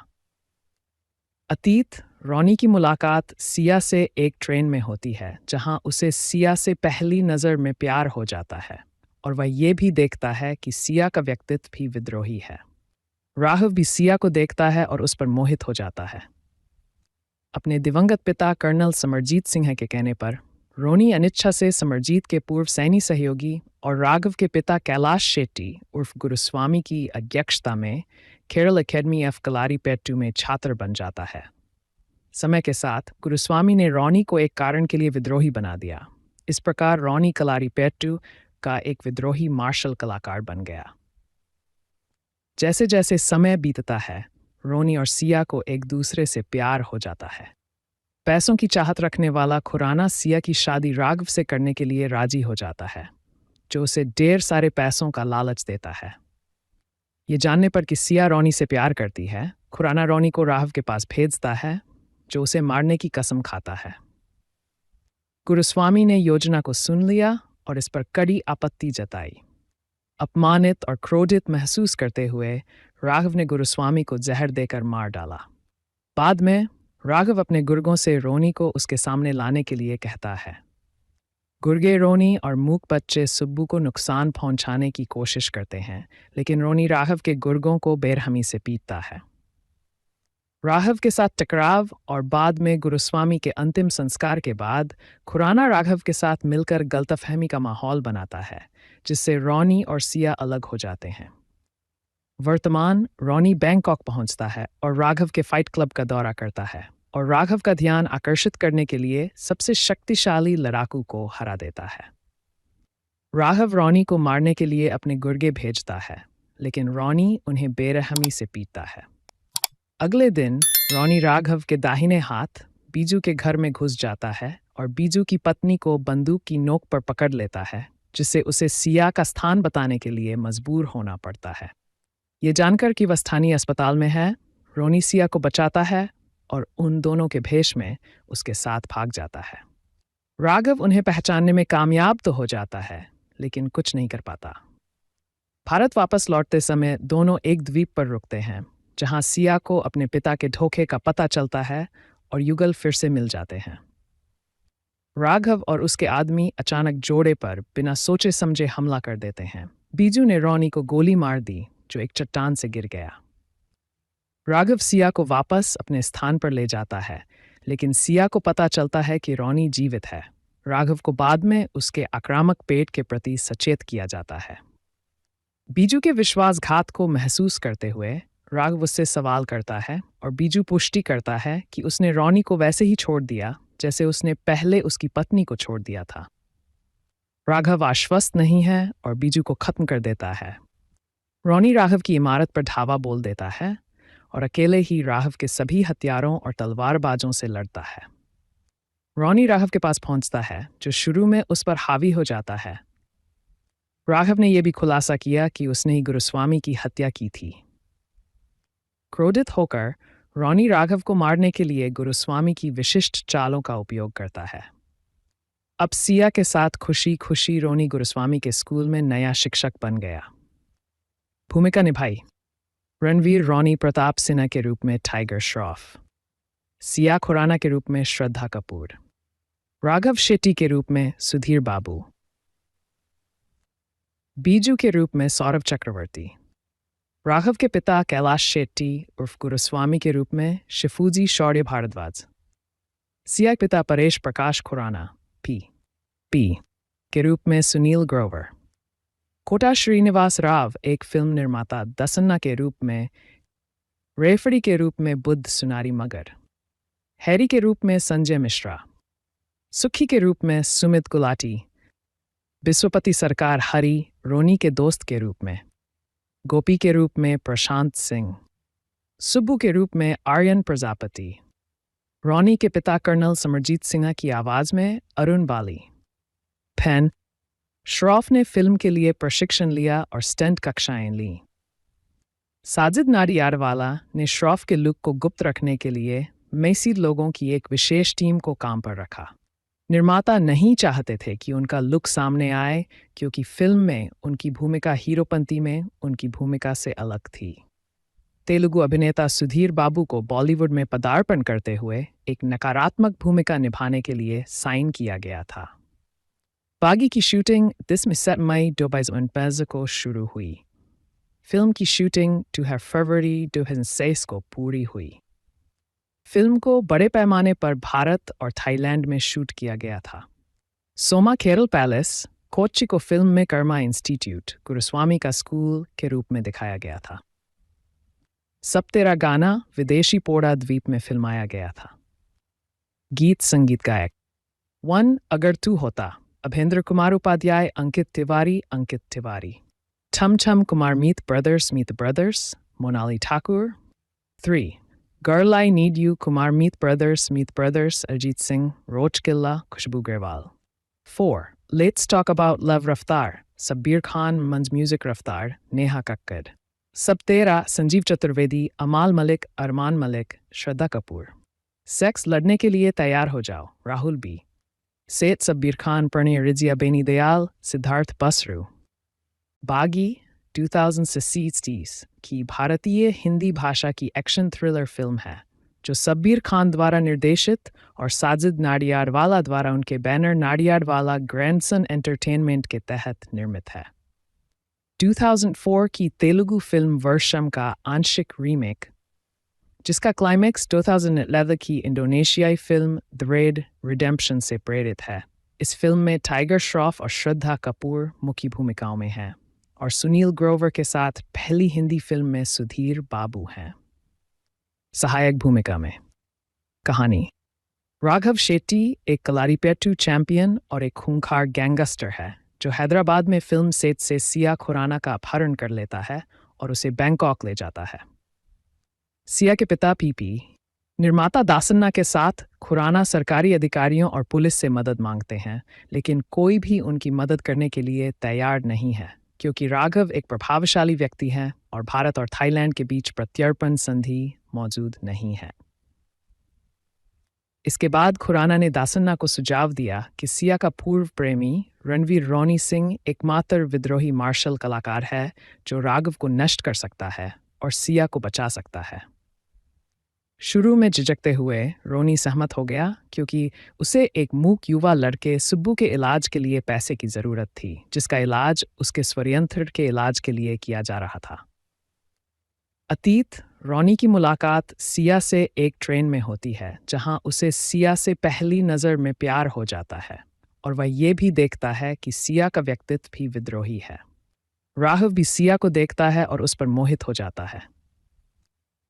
अतीत: रोनी की मुलाकात सिया से एक ट्रेन में होती है जहां उसे सिया से पहली नज़र में प्यार हो जाता है और वह ये भी देखता है कि सिया का व्यक्तित्व भी विद्रोही है। राघव भी सिया को देखता है और उस पर मोहित हो जाता है। अपने दिवंगत पिता कर्नल समरजीत सिंह के कहने पर रोनी अनिच्छा से समरजीत के पूर्व सैन्य सहयोगी और राघव के पिता कैलाश शेट्टी उर्फ गुरुस्वामी की अध्यक्षता में केरल एकेडमी ऑफ कलारीपेट्टू में छात्र बन जाता है। समय के साथ गुरुस्वामी ने रोनी को एक कारण के लिए विद्रोही बना दिया। इस प्रकार रोनी कलारीपेट्टू का एक विद्रोही मार्शल कलाकार बन गया। जैसे जैसे समय बीतता है, रोनी और सिया को एक दूसरे से प्यार हो जाता है। पैसों की चाहत रखने वाला खुराना सिया की शादी राघव से करने के लिए राजी हो जाता है, जो उसे ढेर सारे पैसों का लालच देता है। ये जानने पर कि सिया रोनी से प्यार करती है, खुराना रोनी को राघव के पास भेजता है, जो उसे मारने की कसम खाता है। गुरुस्वामी ने योजना को सुन लिया और इस पर कड़ी आपत्ति जताई। अपमानित और क्रोधित महसूस करते हुए राघव ने गुरुस्वामी को जहर देकर मार डाला। बाद में राघव अपने गुर्गों से रोनी को उसके सामने लाने के लिए कहता है। गुर्गे रोनी और मूक बच्चे सुब्बू को नुकसान पहुंचाने की कोशिश करते हैं, लेकिन रोनी राघव के गुर्गों को बेरहमी से पीटता है। राघव के साथ टकराव और बाद में गुरुस्वामी के अंतिम संस्कार के बाद खुराना राघव के साथ मिलकर गलतफहमी का माहौल बनाता है, जिससे रोनी और सिया अलग हो जाते हैं। वर्तमान रोनी बैंकॉक पहुंचता है और राघव के फाइट क्लब का दौरा करता है और राघव का ध्यान आकर्षित करने के लिए सबसे शक्तिशाली लड़ाकू को हरा देता है। राघव रोनी को मारने के लिए अपने गुर्गे भेजता है, लेकिन रोनी उन्हें बेरहमी से पीटता है। अगले दिन रोनी राघव के दाहिने हाथ बीजू के घर में घुस जाता है और बीजू की पत्नी को बंदूक की नोक पर पकड़ लेता है, जिससे उसे सिया का स्थान बताने के लिए मजबूर होना पड़ता है। ये जानकर कि वह स्थानीय अस्पताल में है, रोनी सिया को बचाता है और उन दोनों के भेष में उसके साथ भाग जाता है। राघव उन्हें पहचानने में कामयाब तो हो जाता है, लेकिन कुछ नहीं कर पाता। भारत वापस लौटते समय दोनों एक द्वीप पर रुकते हैं, जहां सिया को अपने पिता के धोखे का पता चलता है और युगल फिर से मिल जाते हैं। राघव और उसके आदमी अचानक जोड़े पर बिना सोचे समझे हमला कर देते हैं। बीजू ने रोनी को गोली मार दी, जो एक चट्टान से गिर गया। राघव सिया को वापस अपने स्थान पर ले जाता है, लेकिन सिया को पता चलता है कि रोनी जीवित है। राघव को बाद में उसके आक्रामक पेट के प्रति सचेत किया जाता है। बीजू के विश्वासघात को महसूस करते हुए राघव उससे सवाल करता है और बीजू पुष्टि करता है कि उसने रोनी को वैसे ही छोड़ दिया जैसे उसने पहले उसकी पत्नी को छोड़ दिया था। राघव आश्वस्त नहीं है और बीजू को खत्म कर देता है। रोनी राघव की इमारत पर धावा बोल देता है और अकेले ही राघव के सभी हथियारों और तलवारबाजों से लड़ता है। रोनी राघव के पास पहुंचता है, जो शुरू में उस पर हावी हो जाता है, राघव ने यह भी खुलासा किया कि उसने ही गुरुस्वामी की हत्या की थी। क्रोधित होकर रॉनी राघव को मारने के लिए गुरुस्वामी की विशिष्ट चालों का उपयोग करता है। अब सिया के साथ खुशी खुशी रोनी गुरुस्वामी के स्कूल में नया शिक्षक बन गया। भूमिका निभाई रणवीर रॉनी प्रताप सिन्हा के रूप में टाइगर श्रॉफ, सिया खुराना के रूप में श्रद्धा कपूर, राघव शेट्टी के रूप में सुधीर बाबू, बीजू के रूप में सौरभ चक्रवर्ती, राघव के पिता कैलाश शेट्टी उर्फ गुरुस्वामी के रूप में शिफूजी शौर्य भारद्वाज, सिया के पिता परेश प्रकाश खुराना पी के रूप में सुनील ग्रोवर, कोटा श्रीनिवास राव एक फिल्म निर्माता दसन्ना के रूप में, रेफरी के रूप में बुद्ध सुनारी मगर, हैरी के रूप में संजय मिश्रा, सुखी के रूप में सुमित गुलाटी, विश्वपति सरकार हरी रोनी के दोस्त के रूप में, गोपी के रूप में प्रशांत सिंह, सुब्बू के रूप में आर्यन प्रजापति, रॉनी के पिता कर्नल समरजीत सिन्हा की आवाज में अरुण बाली। फैन श्रॉफ ने फिल्म के लिए प्रशिक्षण लिया और स्टंट कक्षाएं लीं। साजिद नाडियाडवाला ने श्रॉफ के लुक को गुप्त रखने के लिए मैसी लोगों की एक विशेष टीम को काम पर रखा। निर्माता नहीं चाहते थे कि उनका लुक सामने आए क्योंकि फिल्म में उनकी भूमिका हीरोपंती में उनकी भूमिका से अलग थी। तेलुगु अभिनेता सुधीर बाबू को बॉलीवुड में पदार्पण करते हुए एक नकारात्मक भूमिका निभाने के लिए साइन किया गया था। बागी की शूटिंग 10 मई 2015 को शुरू हुई। फिल्म की शूटिंग 2 फरवरी 2006 को पूरी हुई। फिल्म को बड़े पैमाने पर भारत और थाईलैंड में शूट किया गया था। सोमा केरल पैलेस कोच्चि को फिल्म में कर्मा इंस्टीट्यूट गुरुस्वामी का स्कूल के रूप में दिखाया गया था। सब तेरा गाना विदेशी पोड़ा द्वीप में फिल्माया गया था। गीत संगीत गायक 1 अगर तू होता अभेंद्र कुमार उपाध्याय अंकित तिवारी, ठम ठम Kumar Meet brothers Monali Thakur. 3 girl I need you Kumar Meet brothers Arijit Singh Roach Killa Khushboo Grewal. 4 let's talk about love Raftaar Sabbir Khan मंज म्यूजिक रफ्तार नेहा कक्कड़। सब तेरा संजीव चतुर्वेदी अमाल मलिक अरमान मलिक श्रद्धा कपूर। सेक्स लड़ने के लिए तैयार हो जाओ राहुल बी। सेठ सब्बीर खान प्रणय रिजिया बेनी दयाल सिद्धार्थ बसरू। बागी 2060 की भारतीय हिंदी भाषा की एक्शन थ्रिलर फिल्म है जो सब्बीर खान द्वारा निर्देशित और साजिद नाडियाडवाला द्वारा उनके बैनर नाडियाडवाला ग्रैंडसन एंटरटेनमेंट के तहत निर्मित है। 2004 की तेलुगु फिल्म वर्षम का आंशिक रीमेक जिसका क्लाइमैक्स 2011 की इंडोनेशियाई फिल्म द रेड रिडेम्पशन से प्रेरित है। इस फिल्म में टाइगर श्रॉफ और श्रद्धा कपूर मुख्य भूमिकाओं में हैं और सुनील ग्रोवर के साथ पहली हिंदी फिल्म में सुधीर बाबू हैं सहायक भूमिका में। कहानी राघव शेट्टी एक कलारीपेट्टू चैंपियन और एक खूंखार गैंगस्टर है जो हैदराबाद में फिल्म सेट से सिया खुराना का अपहरण कर लेता है और उसे बैंकॉक ले जाता है। सिया के पिता पीपी निर्माता दासन्ना के साथ खुराना सरकारी अधिकारियों और पुलिस से मदद मांगते हैं, लेकिन कोई भी उनकी मदद करने के लिए तैयार नहीं है क्योंकि राघव एक प्रभावशाली व्यक्ति हैं और भारत और थाईलैंड के बीच प्रत्यर्पण संधि मौजूद नहीं है। इसके बाद खुराना ने दासन्ना को सुझाव दिया कि सिया का पूर्व प्रेमी रणवीर रॉनी सिंह एकमात्र विद्रोही मार्शल कलाकार है जो राघव को नष्ट कर सकता है और सिया को बचा सकता है। शुरू में झिझकते हुए रोनी सहमत हो गया क्योंकि उसे एक मूक युवा लड़के सुब्बू के इलाज के लिए पैसे की जरूरत थी, जिसका इलाज उसके स्वयंत्र के इलाज के लिए किया जा रहा था। अतीत रोनी की मुलाकात सिया से एक ट्रेन में होती है जहां उसे सिया से पहली नज़र में प्यार हो जाता है और वह ये भी देखता है कि सिया का व्यक्तित्व भी विद्रोही है। राघव भी सिया को देखता है और उस पर मोहित हो जाता है।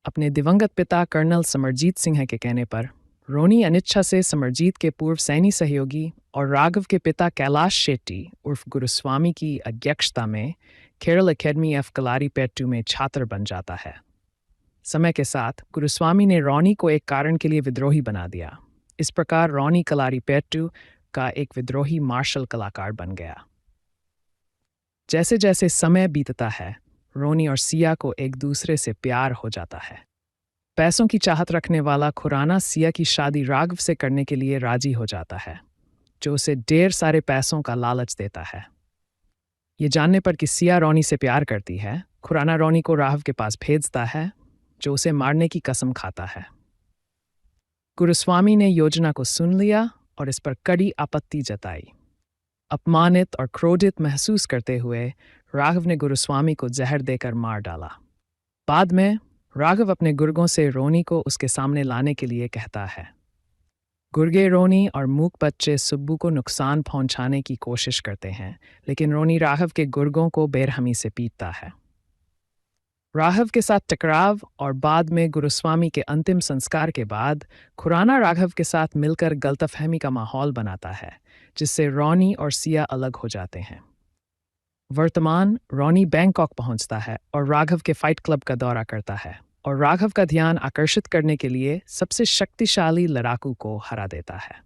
अपने दिवंगत पिता कर्नल समरजीत सिन्हा के कहने पर रोनी अनिच्छा से समरजीत के पूर्व सैन्य सहयोगी और राघव के पिता कैलाश शेट्टी उर्फ गुरुस्वामी की अध्यक्षता में केरल एकेडमी ऑफ कलारीपेट्टू में छात्र बन जाता है। समय के साथ गुरुस्वामी ने रोनी को एक कारण के लिए विद्रोही बना दिया। इस प्रकार रोनी कलारीपेट्टू का एक विद्रोही मार्शल कलाकार बन गया। जैसे जैसे समय बीतता है, रोनी और सिया को एक दूसरे से प्यार हो जाता है। पैसों की चाहत रखने वाला खुराना सिया की शादी राघव से करने के लिए राजी हो जाता है, जो उसे ढेर सारे पैसों का लालच देता है। ये जानने पर कि सिया रोनी से प्यार करती है, खुराना रोनी को राघव के पास भेजता है, जो उसे मारने की कसम खाता है। गुरुस्वामी ने योजना को सुन लिया और इस पर कड़ी आपत्ति जताई। अपमानित और क्रोधित महसूस करते हुए राघव ने गुरुस्वामी को जहर देकर मार डाला। बाद में राघव अपने गुर्गों से रोनी को उसके सामने लाने के लिए कहता है। गुर्गे रोनी और मूक बच्चे सुब्बू को नुकसान पहुंचाने की कोशिश करते हैं, लेकिन रोनी राघव के गुर्गों को बेरहमी से पीटता है। राघव के साथ टकराव और बाद में गुरुस्वामी के अंतिम संस्कार के बाद खुराना राघव के साथ मिलकर गलतफहमी का माहौल बनाता है, जिससे रोनी और सिया अलग हो जाते हैं। वर्तमान रोनी बैंकॉक पहुंचता है और राघव के फाइट क्लब का दौरा करता है और राघव का ध्यान आकर्षित करने के लिए सबसे शक्तिशाली लड़ाकू को हरा देता है।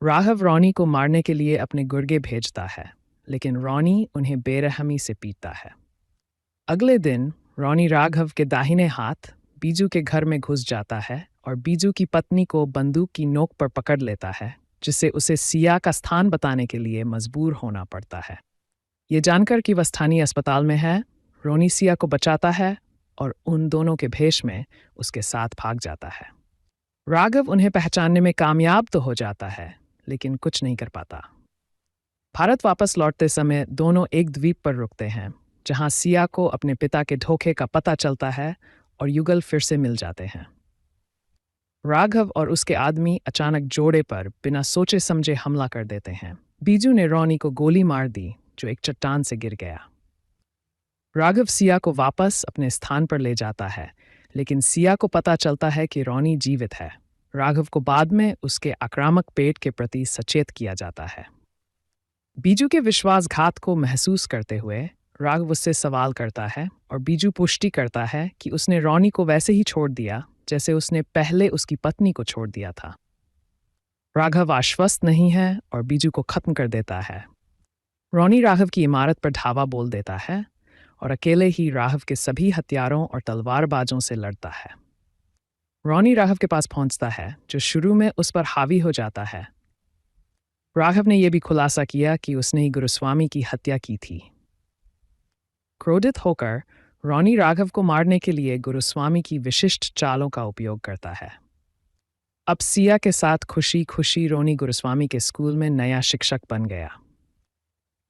राघव रोनी को मारने के लिए अपने गुर्गे भेजता है, लेकिन रोनी उन्हें बेरहमी से पीटता है। अगले दिन रोनी राघव के दाहिने हाथ बीजू के घर में घुस जाता है और बीजू की पत्नी को बंदूक की नोक पर पकड़ लेता है, जिससे उसे सिया का स्थान बताने के लिए मजबूर होना पड़ता है। ये जानकर कि वह स्थानीय अस्पताल में है, रोनी सिया को बचाता है और उन दोनों के भेष में उसके साथ भाग जाता है। राघव उन्हें पहचानने में कामयाब तो हो जाता है, लेकिन कुछ नहीं कर पाता। भारत वापस लौटते समय दोनों एक द्वीप पर रुकते हैं, जहां सिया को अपने पिता के धोखे का पता चलता है और युगल फिर से मिल जाते हैं। राघव और उसके आदमी अचानक जोड़े पर बिना सोचे समझे हमला कर देते हैं। बीजू ने रोनी को गोली मार दी, जो एक चट्टान से गिर गया। राघव सिया को वापस अपने स्थान पर ले जाता है, लेकिन सिया को पता चलता है कि रोनी जीवित है। राघव को बाद में उसके आक्रामक पेट के प्रति सचेत किया जाता है। बीजू के विश्वासघात को महसूस करते हुए राघव उससे सवाल करता है और बीजू पुष्टि करता है कि उसने रोनी को वैसे ही छोड़ दिया जैसे उसने पहले उसकी पत्नी को छोड़ दिया था। राघव आश्वस्त नहीं है और बीजू को खत्म कर देता है। रोनी राघव की इमारत पर धावा बोल देता है और अकेले ही राघव के सभी हथियारों और तलवारबाजों से लड़ता है। रोनी राघव के पास पहुंचता है, जो शुरू में उस पर हावी हो जाता है। राघव ने यह भी खुलासा किया कि उसने ही गुरुस्वामी की हत्या की थी। क्रोधित होकर रोनी राघव को मारने के लिए गुरुस्वामी की विशिष्ट चालों का उपयोग करता है। अब सिया के साथ खुशी खुशी रोनी गुरुस्वामी के स्कूल में नया शिक्षक बन गया।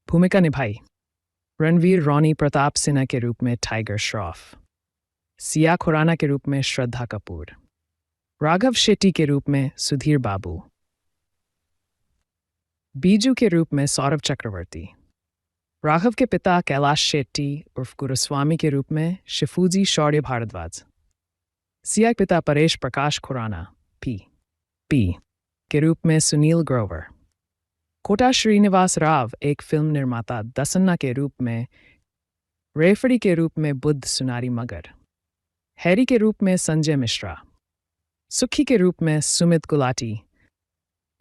भूमिका निभाई रणवीर रोनी प्रताप सिन्हा के रूप में टाइगर श्रॉफ, सिया खुराना के रूप में श्रद्धा कपूर, राघव शेट्टी के रूप में सुधीर बाबू, बीजू के रूप में सौरभ चक्रवर्ती, राघव के पिता कैलाश शेट्टी उर्फ गुरुस्वामी के रूप में शिफूजी शौर्य भारद्वाज, सिया के पिता परेश प्रकाश खुराना पी के रूप में सुनील ग्रोवर, कोटा श्रीनिवास राव एक फिल्म निर्माता दसन्ना के रूप में, रेफरी के रूप में बुद्ध सुनारी मगर, हैरी के रूप में संजय मिश्रा, सुखी के रूप में सुमित गुलाटी,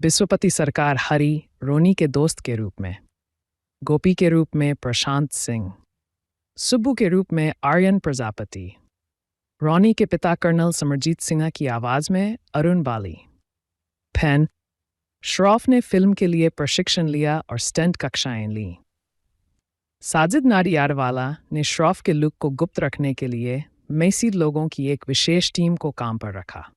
विश्वपति सरकार हरी रोनी के दोस्त के रूप में, गोपी के रूप में प्रशांत सिंह, सुब्बू के रूप में आर्यन प्रजापति, रोनी के पिता कर्नल समरजीत सिन्हा की आवाज में अरुण बाली। फैन श्रॉफ ने फिल्म के लिए प्रशिक्षण लिया और स्टंट कक्षाएं लीं। साजिद नाडियाडवाला ने श्रॉफ के लुक को गुप्त रखने के लिए मैसी लोगों की एक विशेष टीम को काम पर रखा।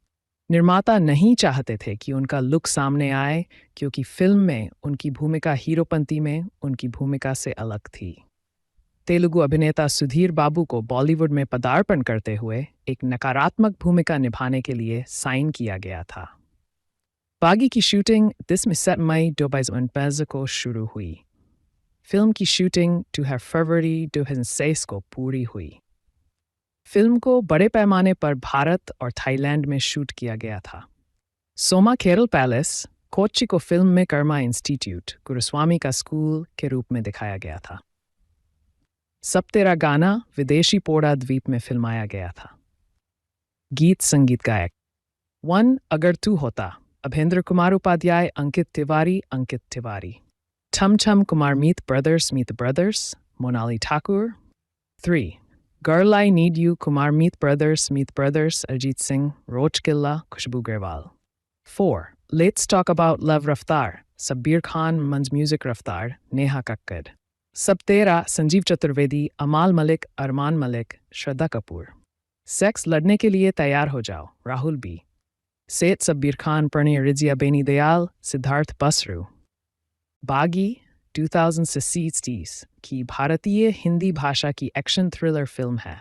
निर्माता नहीं चाहते थे कि उनका लुक सामने आए, क्योंकि फिल्म में उनकी भूमिका हीरोपंती में उनकी भूमिका से अलग थी। तेलुगु अभिनेता सुधीर बाबू को बॉलीवुड में पदार्पण करते हुए एक नकारात्मक भूमिका निभाने के लिए साइन किया गया था। बागी की शूटिंग 10 मई 2019 को शुरू हुई। फिल्म की शूटिंग 2 फरवरी 2006 को पूरी हुई। फिल्म को बड़े पैमाने पर भारत और थाईलैंड में शूट किया गया था। सोमा केरल पैलेस, कोच्चि को फिल्म में कर्मा इंस्टीट्यूट, गुरुस्वामी का स्कूल के रूप में दिखाया गया था। सब तेरा गाना विदेशी पोड़ा द्वीप में फिल्माया गया था। गीत संगीत गायक 1 अगर तू होता, Abhendra Kumar Upadhyay, Ankit Tiwari. Tum Tum Kumar Meet the Brothers, Monali Thakur. 3. Girl I Need You Kumar Meet Brothers, Arjit Singh, Roch Killa, Khushbu Grewal. 4. Let's Talk About Love Raftar, Sabbir Khan, Man's Music Raftar, Neha Kakkar. Sab Tera, Sanjeev Chaturvedi, Amal Malik, Arman Malik, Shraddha Kapoor. Sex Ladne Ke Liye Taiyar Ho Jao, Rahul B. Seth Sabbir Khan, Pranay Rizia Beni Dayal, Siddharth Basru. बागी 2060 की भारतीय हिंदी भाषा की एक्शन थ्रिलर फिल्म है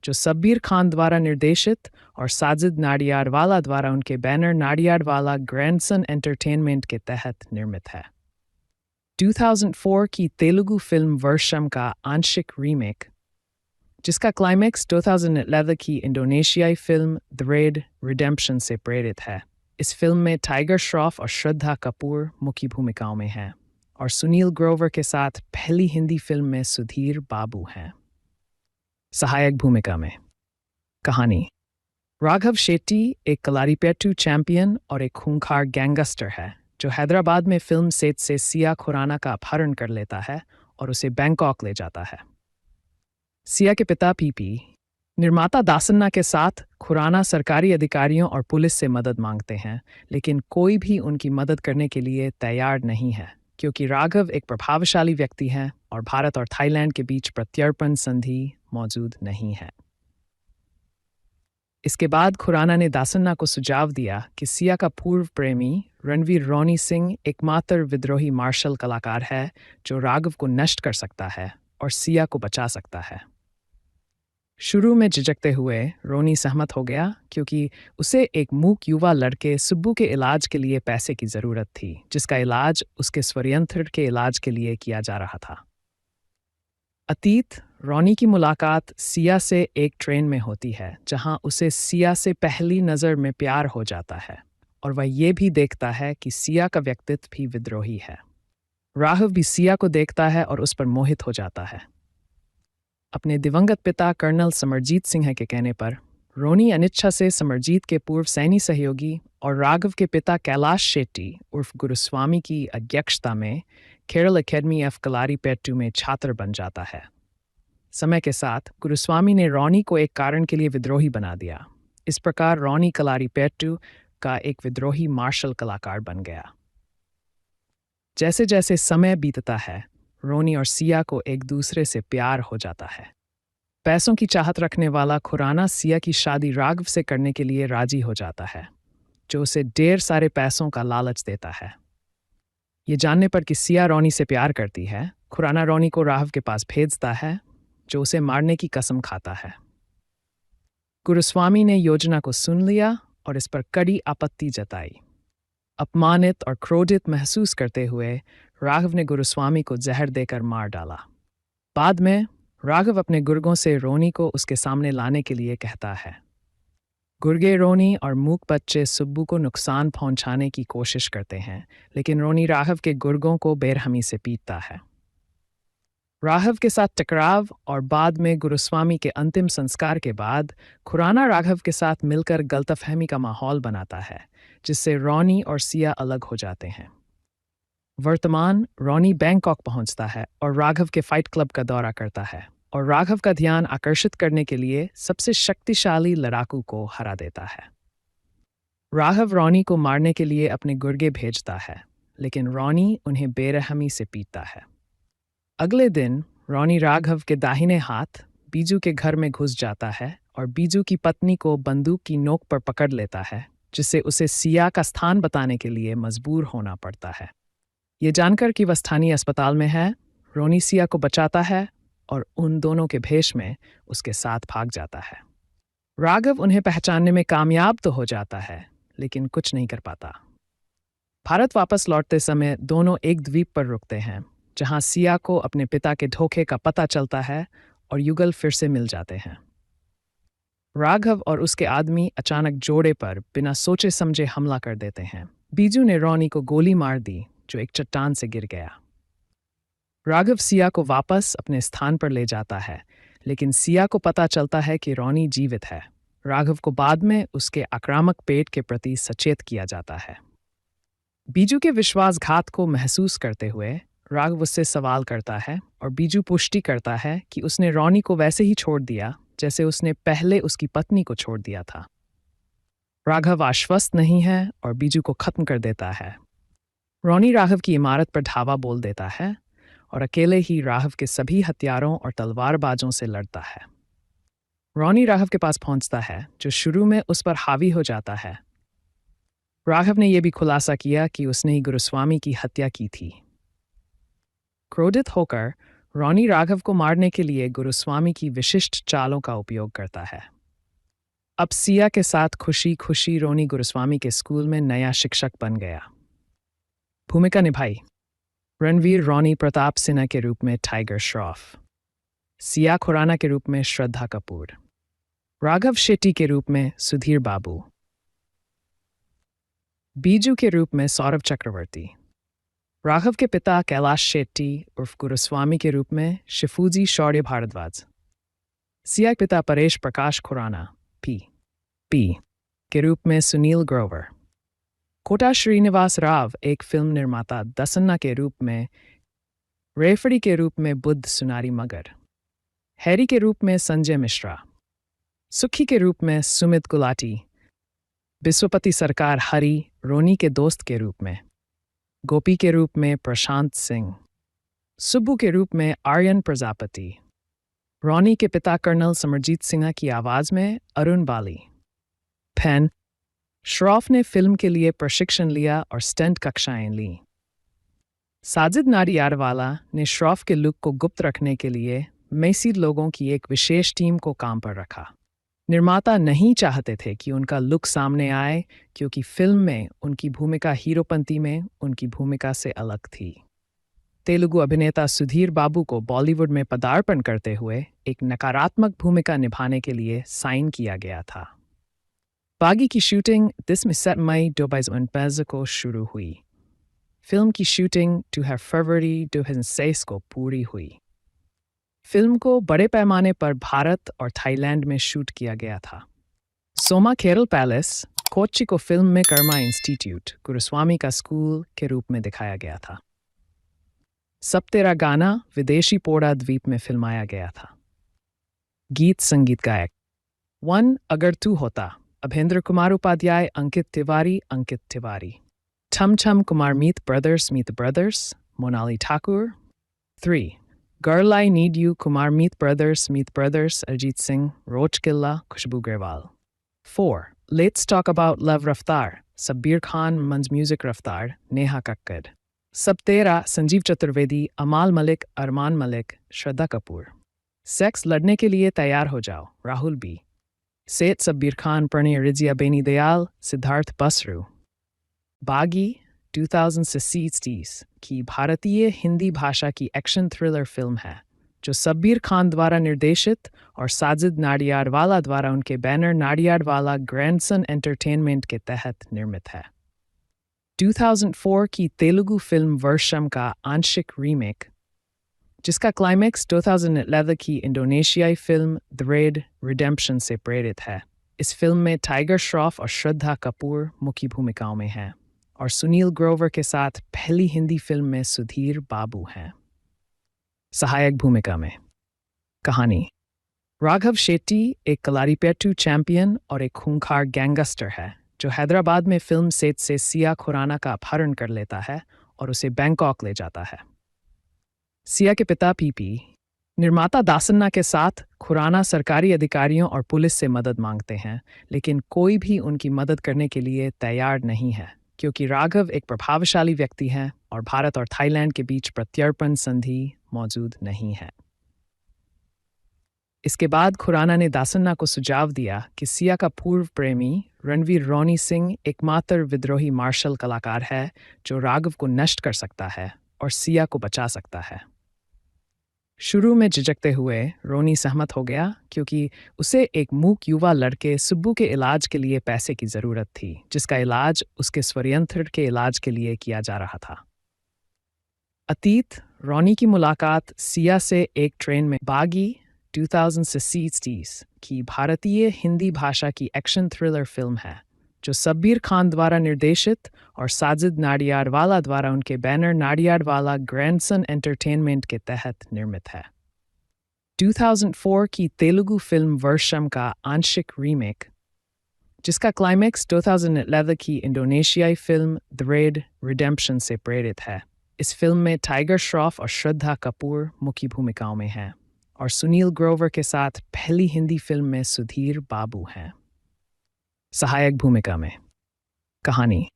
जो सब्बीर खान द्वारा निर्देशित और साजिद नाडियाडवाला द्वारा उनके बैनर नाडियाडवाला ग्रैंडसन एंटरटेनमेंट के तहत निर्मित है। 2004 की तेलुगु फिल्म वर्षम का आंशिक रीमेक, जिसका क्लाइमैक्स 2011 की इंडोनेशियाई फिल्म द रेड रिडेम्पशन से प्रेरित है। इस फिल्म में टाइगर श्रॉफ और श्रद्धा कपूर मुख्य भूमिकाओं में हैं और सुनील ग्रोवर के साथ पहली हिंदी फिल्म में सुधीर बाबू हैं सहायक भूमिका में। कहानी: राघव शेट्टी एक कलारीपेट्टू चैंपियन और एक खूंखार गैंगस्टर है जो हैदराबाद में फिल्म सेट से सिया खुराना का अपहरण कर लेता है और उसे बैंकॉक ले जाता है। सिया के पिता पीपी निर्माता दासन्ना के साथ खुराना सरकारी अधिकारियों और पुलिस से मदद मांगते हैं, लेकिन कोई भी उनकी मदद करने के लिए तैयार नहीं है क्योंकि राघव एक प्रभावशाली व्यक्ति हैं और भारत और थाईलैंड के बीच प्रत्यर्पण संधि मौजूद नहीं है। इसके बाद खुराना ने दासन्ना को सुझाव दिया कि सिया का पूर्व प्रेमी रणवीर रोनी सिंह एकमात्र विद्रोही मार्शल कलाकार है जो राघव को नष्ट कर सकता है और सिया को बचा सकता है। शुरू में झिझकते हुए रोनी सहमत हो गया क्योंकि उसे एक मूक युवा लड़के सुब्बू के इलाज के लिए पैसे की ज़रूरत थी, जिसका इलाज उसके स्वयंत्र के इलाज के लिए किया जा रहा था। अतीत: रोनी की मुलाकात सिया से एक ट्रेन में होती है जहां उसे सिया से पहली नज़र में प्यार हो जाता है और वह ये भी देखता है कि सिया का व्यक्तित्व भी विद्रोही है। राघव भी सिया को देखता है और उस पर मोहित हो जाता है। अपने दिवंगत पिता कर्नल समरजीत सिंह के कहने पर रोनी अनिच्छा से समरजीत के पूर्व सैन्य सहयोगी और राघव के पिता कैलाश शेट्टी उर्फ गुरुस्वामी की अध्यक्षता में केरल एकेडमी ऑफ कलारीपेट्टू में छात्र बन जाता है। समय के साथ गुरुस्वामी ने रोनी को एक कारण के लिए विद्रोही बना दिया। इस प्रकार रोनी कलारीपेट्टू का एक विद्रोही मार्शल कलाकार बन गया। जैसे जैसे समय बीतता है, रोनी और सिया को एक दूसरे से प्यार हो जाता है। पैसों की चाहत रखने वाला खुराना सिया की शादी राघव से करने के लिए राजी हो जाता है, जो उसे ढेर सारे पैसों का लालच देता है। ये जानने पर कि सिया रोनी से प्यार करती है, खुराना रोनी को राघव के पास भेजता है, जो उसे मारने की कसम खाता है। गुरुस्वामी ने योजना को सुन लिया और इस पर कड़ी आपत्ति जताई। अपमानित और क्रोधित महसूस करते हुए राघव ने गुरुस्वामी को जहर देकर मार डाला। बाद में राघव अपने गुर्गों से रोनी को उसके सामने लाने के लिए कहता है। गुर्गे रोनी और मूक बच्चे सुब्बू को नुकसान पहुंचाने की कोशिश करते हैं, लेकिन रोनी राघव के गुर्गों को बेरहमी से पीटता है। राघव के साथ टकराव और बाद में गुरुस्वामी के अंतिम संस्कार के बाद खुराना राघव के साथ मिलकर गलतफहमी का माहौल बनाता है, जिससे रोनी और सिया अलग हो जाते हैं। वर्तमान रोनी बैंकॉक पहुंचता है और राघव के फाइट क्लब का दौरा करता है और राघव का ध्यान आकर्षित करने के लिए सबसे शक्तिशाली लड़ाकू को हरा देता है। राघव रोनी को मारने के लिए अपने गुर्गे भेजता है, लेकिन रोनी उन्हें बेरहमी से पीटता है। अगले दिन रोनी राघव के दाहिने हाथ बीजू के घर में घुस जाता है और बीजू की पत्नी को बंदूक की नोक पर पकड़ लेता है, जिससे उसे सिया का स्थान बताने के लिए मजबूर होना पड़ता है। ये जानकर कि वह स्थानीय अस्पताल में है, रोनी सिया को बचाता है और उन दोनों के भेष में उसके साथ भाग जाता है। राघव उन्हें पहचानने में कामयाब तो हो जाता है, लेकिन कुछ नहीं कर पाता। भारत वापस लौटते समय दोनों एक द्वीप पर रुकते हैं, जहां सिया को अपने पिता के धोखे का पता चलता है और युगल फिर से मिल जाते हैं। राघव और उसके आदमी अचानक जोड़े पर बिना सोचे समझे हमला कर देते हैं। बीजू ने रोनी को गोली मार दी, जो एक चट्टान से गिर गया। राघव सिया को वापस अपने स्थान पर ले जाता है, लेकिन सिया को पता चलता है कि रोनी जीवित है। राघव को बाद में उसके आक्रामक पेट के प्रति सचेत किया जाता है। बीजू के विश्वासघात को महसूस करते हुए राघव उससे सवाल करता है और बीजू पुष्टि करता है कि उसने रोनी को वैसे ही छोड़ दिया जैसे उसने पहले उसकी पत्नी को छोड़ दिया था। राघव आश्वस्त नहीं है और बीजू को खत्म कर देता है। रोनी राघव की इमारत पर धावा बोल देता है और अकेले ही राघव के सभी हथियारों और तलवारबाजों से लड़ता है। रोनी राघव के पास पहुंचता है, जो शुरू में उस पर हावी हो जाता है। राघव ने यह भी खुलासा किया कि उसने ही गुरुस्वामी की हत्या की थी। क्रोधित होकर रोनी राघव को मारने के लिए गुरुस्वामी की विशिष्ट चालों का उपयोग करता है। अब सिया के साथ खुशी खुशी रोनी गुरुस्वामी के स्कूल में नया शिक्षक बन गया। भूमिका निभाई रणवीर रोनी प्रताप सिन्हा के रूप में टाइगर श्रॉफ, सिया खुराना के रूप में श्रद्धा कपूर, राघव शेट्टी के रूप में सुधीर बाबू, बीजू के रूप में सौरभ चक्रवर्ती, राघव के पिता कैलाश शेट्टी उर्फ गुरुस्वामी के रूप में शिफूजी शौर्य भारद्वाज, सिया के पिता परेश प्रकाश खुराना पी के रूप में सुनील ग्रोवर, कोटा श्रीनिवास राव एक फिल्म निर्माता दसन्ना के रूप में, रेफरी के रूप में बुद्ध सुनारी मगर, हैरी के रूप में संजय मिश्रा, सुखी के रूप में सुमित गुलाटी, विश्वपति सरकार हरी रोनी के दोस्त के रूप में, गोपी के रूप में प्रशांत सिंह, सुब्बू के रूप में आर्यन प्रजापति, रोनी के पिता कर्नल समरजीत सिन्हा की आवाज में अरुण बाली। फैन श्रॉफ ने फिल्म के लिए प्रशिक्षण लिया और स्टंट कक्षाएं लीं। साजिद नाडियाडवाला ने श्रॉफ के लुक को गुप्त रखने के लिए मैसी लोगों की एक विशेष टीम को काम पर रखा। निर्माता नहीं चाहते थे कि उनका लुक सामने आए, क्योंकि फिल्म में उनकी भूमिका हीरोपंती में उनकी भूमिका से अलग थी। तेलुगु अभिनेता सुधीर बाबू को बॉलीवुड में पदार्पण करते हुए एक नकारात्मक भूमिका निभाने के लिए साइन किया गया था। बागी की शूटिंग 10 मई 2015 को शुरू हुई। फिल्म की शूटिंग 2 फरवरी 2006 को पूरी हुई। फिल्म को बड़े पैमाने पर भारत और थाईलैंड में शूट किया गया था। सोमा केरल पैलेस, कोच्चि को फिल्म में कर्मा इंस्टीट्यूट, गुरुस्वामी का स्कूल के रूप में दिखाया गया था। सब तेरा गाना विदेशी पोड़ा द्वीप में फिल्माया गया था। गीत संगीत गायक 1 अगर तू होता, अभेंद्र कुमार उपाध्याय, अंकित तिवारी। ठम ठम Kumar Meet brothers, Monali Thakur. 3 girl I need you, Kumar Meet brothers, Arijit Singh, Roach Killa, Khushboo Grewal. 4 let's talk about love Raftaar, Sabbir Khan, मंज म्यूजिक रफ्तार, नेहा कक्कड़। सब तेरा, संजीव चतुर्वेदी, अमाल मलिक, अरमान मलिक, श्रद्धा कपूर। सेक्स लड़ने के लिए तैयार हो जाओ, राहुल बी। सेठ सब्बीर खान, प्रणय रिजिया, बेनी दयाल, सिद्धार्थ बसरू। बागी 2060 की भारतीय हिंदी भाषा की एक्शन थ्रिलर फिल्म है, जो सब्बीर खान द्वारा निर्देशित और साजिद नाडियाडवाला द्वारा उनके बैनर नाडियाडवाला ग्रैंडसन एंटरटेनमेंट के तहत निर्मित है। 2004 की तेलुगु फिल्म वर्षम का आंशिक रीमेक, जिसका क्लाइमैक्स 2011 की इंडोनेशियाई फिल्म द रेड रिडेम्पशन से प्रेरित है। इस फिल्म में टाइगर श्रॉफ और श्रद्धा कपूर मुख्य भूमिकाओं में हैं और सुनील ग्रोवर के साथ पहली हिंदी फिल्म में सुधीर बाबू हैं सहायक भूमिका में। कहानी राघव शेट्टी एक कलारीपेट्टू चैंपियन और एक खूंखार गैंगस्टर है, जो हैदराबाद में फिल्म सेट से सिया खुराना का अपहरण कर लेता है और उसे बैंकॉक ले जाता है। सिया के पिता पीपी, निर्माता दासन्ना के साथ खुराना सरकारी अधिकारियों और पुलिस से मदद मांगते हैं, लेकिन कोई भी उनकी मदद करने के लिए तैयार नहीं है, क्योंकि राघव एक प्रभावशाली व्यक्ति हैं और भारत और थाईलैंड के बीच प्रत्यर्पण संधि मौजूद नहीं है। इसके बाद खुराना ने दासन्ना को सुझाव दिया कि सिया का पूर्व प्रेमी रणवीर रोनी सिंह एकमात्र विद्रोही मार्शल कलाकार है जो राघव को नष्ट कर सकता है और सिया को बचा सकता है। शुरू में झिझकते हुए रोनी सहमत हो गया, क्योंकि उसे एक मूक युवा लड़के सुब्बू के इलाज के लिए पैसे की जरूरत थी, जिसका इलाज उसके स्वयंत्र के इलाज के लिए किया जा रहा था। अतीत रोनी की मुलाकात सिया से एक ट्रेन में। बागी 2060 की भारतीय हिंदी भाषा की एक्शन थ्रिलर फिल्म है, जो सब्बीर खान द्वारा निर्देशित और साजिद नाडियाडवाला द्वारा उनके बैनर नाडियाडवाला ग्रैंडसन एंटरटेनमेंट के तहत निर्मित है। 2004 की तेलुगु फिल्म वर्षम का आंशिक रीमेक, जिसका क्लाइमैक्स 2011 की इंडोनेशियाई फिल्म द रेड रिडेम्पशन से प्रेरित है। इस फिल्म में टाइगर श्रॉफ और श्रद्धा कपूर मुख्य भूमिकाओं में हैं और सुनील ग्रोवर के साथ पहली हिंदी फिल्म में सुधीर बाबू हैं सहायक भूमिका में। कहानी: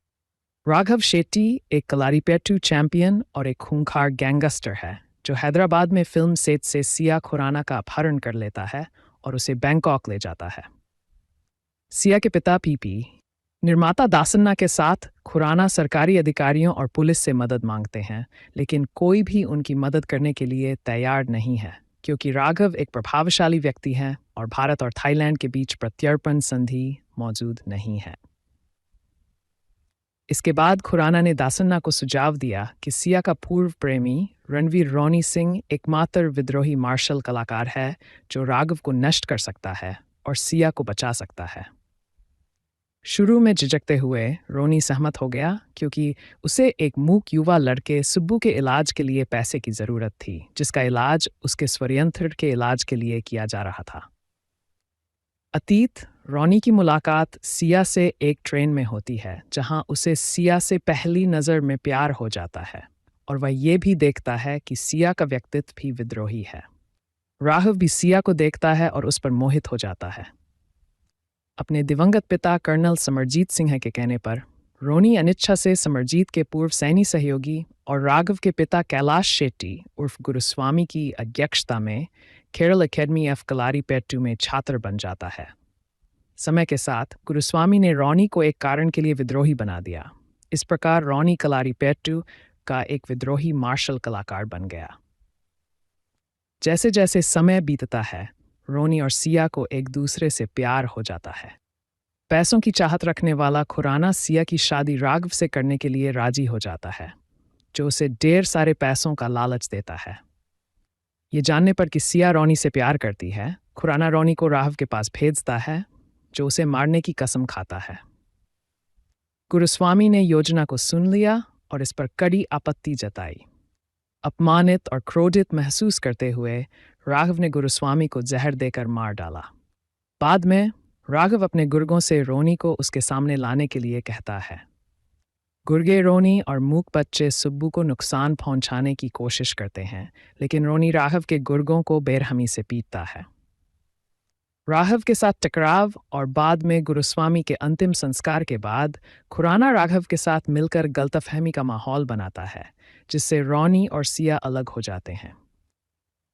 राघव शेट्टी एक कलारीपेट्टू चैंपियन और एक खूंखार गैंगस्टर है जो हैदराबाद में फिल्म सेट से सिया खुराना का अपहरण कर लेता है और उसे बैंकॉक ले जाता है। सिया के पिता पीपी निर्माता दासन्ना के साथ खुराना सरकारी अधिकारियों और पुलिस से मदद मांगते हैं, लेकिन कोई भी उनकी मदद करने के लिए तैयार नहीं है क्योंकि राघव एक प्रभावशाली व्यक्ति हैं और भारत और थाईलैंड के बीच प्रत्यर्पण संधि मौजूद नहीं है। इसके बाद खुराना ने दासन्ना को सुझाव दिया कि सिया का पूर्व प्रेमी रणवीर रोनी सिंह एकमात्र विद्रोही मार्शल कलाकार है जो राघव को नष्ट कर सकता है और सिया को बचा सकता है। शुरू में झिझकते हुए रोनी सहमत हो गया क्योंकि उसे एक मूक युवा लड़के सुब्बू के इलाज के लिए पैसे की ज़रूरत थी, जिसका इलाज उसके स्वयंत्र के इलाज के लिए किया जा रहा था। अतीत: रोनी की मुलाकात सिया से एक ट्रेन में होती है जहां उसे सिया से पहली नज़र में प्यार हो जाता है और वह ये भी देखता है कि सिया का व्यक्तित्व भी विद्रोही है। राघव भी सिया को देखता है और उस पर मोहित हो जाता है। अपने दिवंगत पिता कर्नल समरजीत सिंह के कहने पर रोनी अनिच्छा से समरजीत के पूर्व सैन्य सहयोगी और राघव के पिता कैलाश शेट्टी उर्फ गुरुस्वामी की अध्यक्षता में केरल एकेडमी ऑफ कलारीपेट्टू में छात्र बन जाता है। समय के साथ गुरुस्वामी ने रोनी को एक कारण के लिए विद्रोही बना दिया। इस प्रकार रोनी कलारीपेट्टू का एक विद्रोही मार्शल कलाकार बन गया। जैसे जैसे समय बीतता है, रोनी और सिया को एक दूसरे से प्यार हो जाता है। पैसों की चाहत रखने वाला खुराना सिया की शादी राघव से करने के लिए राजी हो जाता है, जो उसे ढेर सारे पैसों का लालच देता है। ये जानने पर कि सिया रोनी से प्यार करती है, खुराना रोनी को राघव के पास भेजता है, जो उसे मारने की कसम खाता है। गुरुस्वामी ने योजना को सुन लिया और इस पर कड़ी आपत्ति जताई। अपमानित और क्रोधित महसूस करते हुए राघव ने गुरुस्वामी को जहर देकर मार डाला। बाद में राघव अपने गुर्गों से रोनी को उसके सामने लाने के लिए कहता है। गुर्गे रोनी और मूक बच्चे सुब्बू को नुकसान पहुंचाने की कोशिश करते हैं, लेकिन रोनी राघव के गुर्गों को बेरहमी से पीटता है। राघव के साथ टकराव और बाद में गुरुस्वामी के अंतिम संस्कार के बाद खुराना राघव के साथ मिलकर गलतफहमी का माहौल बनाता है, जिससे रोनी और सिया अलग हो जाते हैं।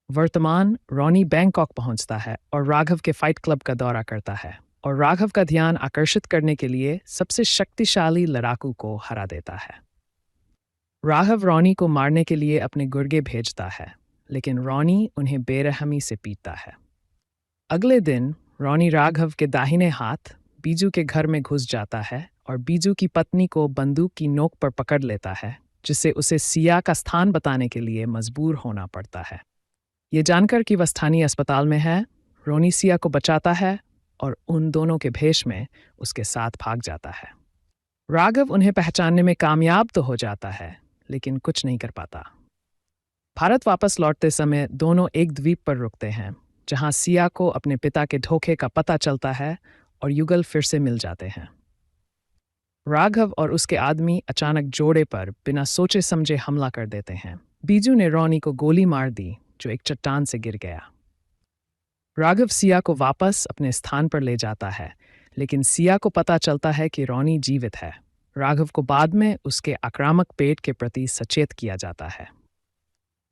वर्तमान रोनी बैंकॉक पहुंचता है और राघव के फाइट क्लब का दौरा करता है और राघव का ध्यान आकर्षित करने के लिए सबसे शक्तिशाली लड़ाकू को हरा देता है। राघव रोनी को मारने के लिए अपने गुर्गे भेजता है, लेकिन रोनी उन्हें बेरहमी से पीटता है। अगले दिन रोनी राघव के दाहिने हाथ बीजू के घर में घुस जाता है और बीजू की पत्नी को बंदूक की नोक पर पकड़ लेता है, जिससे उसे सिया का स्थान बताने के लिए मजबूर होना पड़ता है। ये जानकर कि वह स्थानीय अस्पताल में है, रोनी सिया को बचाता है और उन दोनों के भेष में उसके साथ भाग जाता है। राघव उन्हें पहचानने में कामयाब तो हो जाता है, लेकिन कुछ नहीं कर पाता। भारत वापस लौटते समय दोनों एक द्वीप पर रुकते हैं, जहां सिया को अपने पिता के धोखे का पता चलता है और युगल फिर से मिल जाते हैं। राघव और उसके आदमी अचानक जोड़े पर बिना सोचे समझे हमला कर देते हैं। बीजू ने रोनी को गोली मार दी, जो एक चट्टान से गिर गया। राघव सिया को वापस अपने स्थान पर ले जाता है, लेकिन सिया को पता चलता है कि रोनी जीवित है। राघव को बाद में उसके आक्रामक पेट के प्रति सचेत किया जाता है।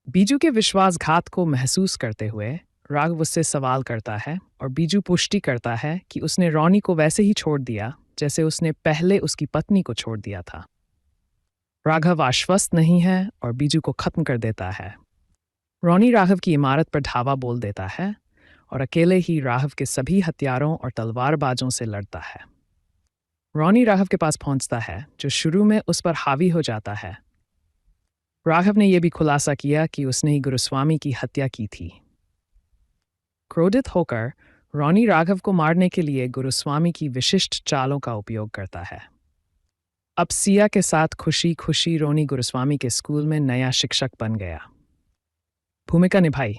बीजू के विश्वासघात को महसूस करते हुए राघव उससे सवाल करता है और बीजू पुष्टि करता है कि उसने रोनी को वैसे ही छोड़ दिया जैसे उसने पहले उसकी पत्नी को छोड़ दिया था। राघव आश्वस्त नहीं है और बीजू को खत्म कर देता है। रोनी राघव की इमारत पर धावा बोल देता है और अकेले ही राघव के सभी हथियारों और तलवारबाजों से लड़ता है। रोनी राघव के पास पहुंचता है, जो शुरू में उस पर हावी हो जाता है। राघव ने यह भी खुलासा किया कि उसने ही गुरुस्वामी की हत्या की थी। क्रोधित होकर रॉनी राघव को मारने के लिए गुरुस्वामी की विशिष्ट चालों का उपयोग करता है। अब सिया के साथ खुशी खुशी रोनी गुरुस्वामी के स्कूल में नया शिक्षक बन गया। भूमिका निभाई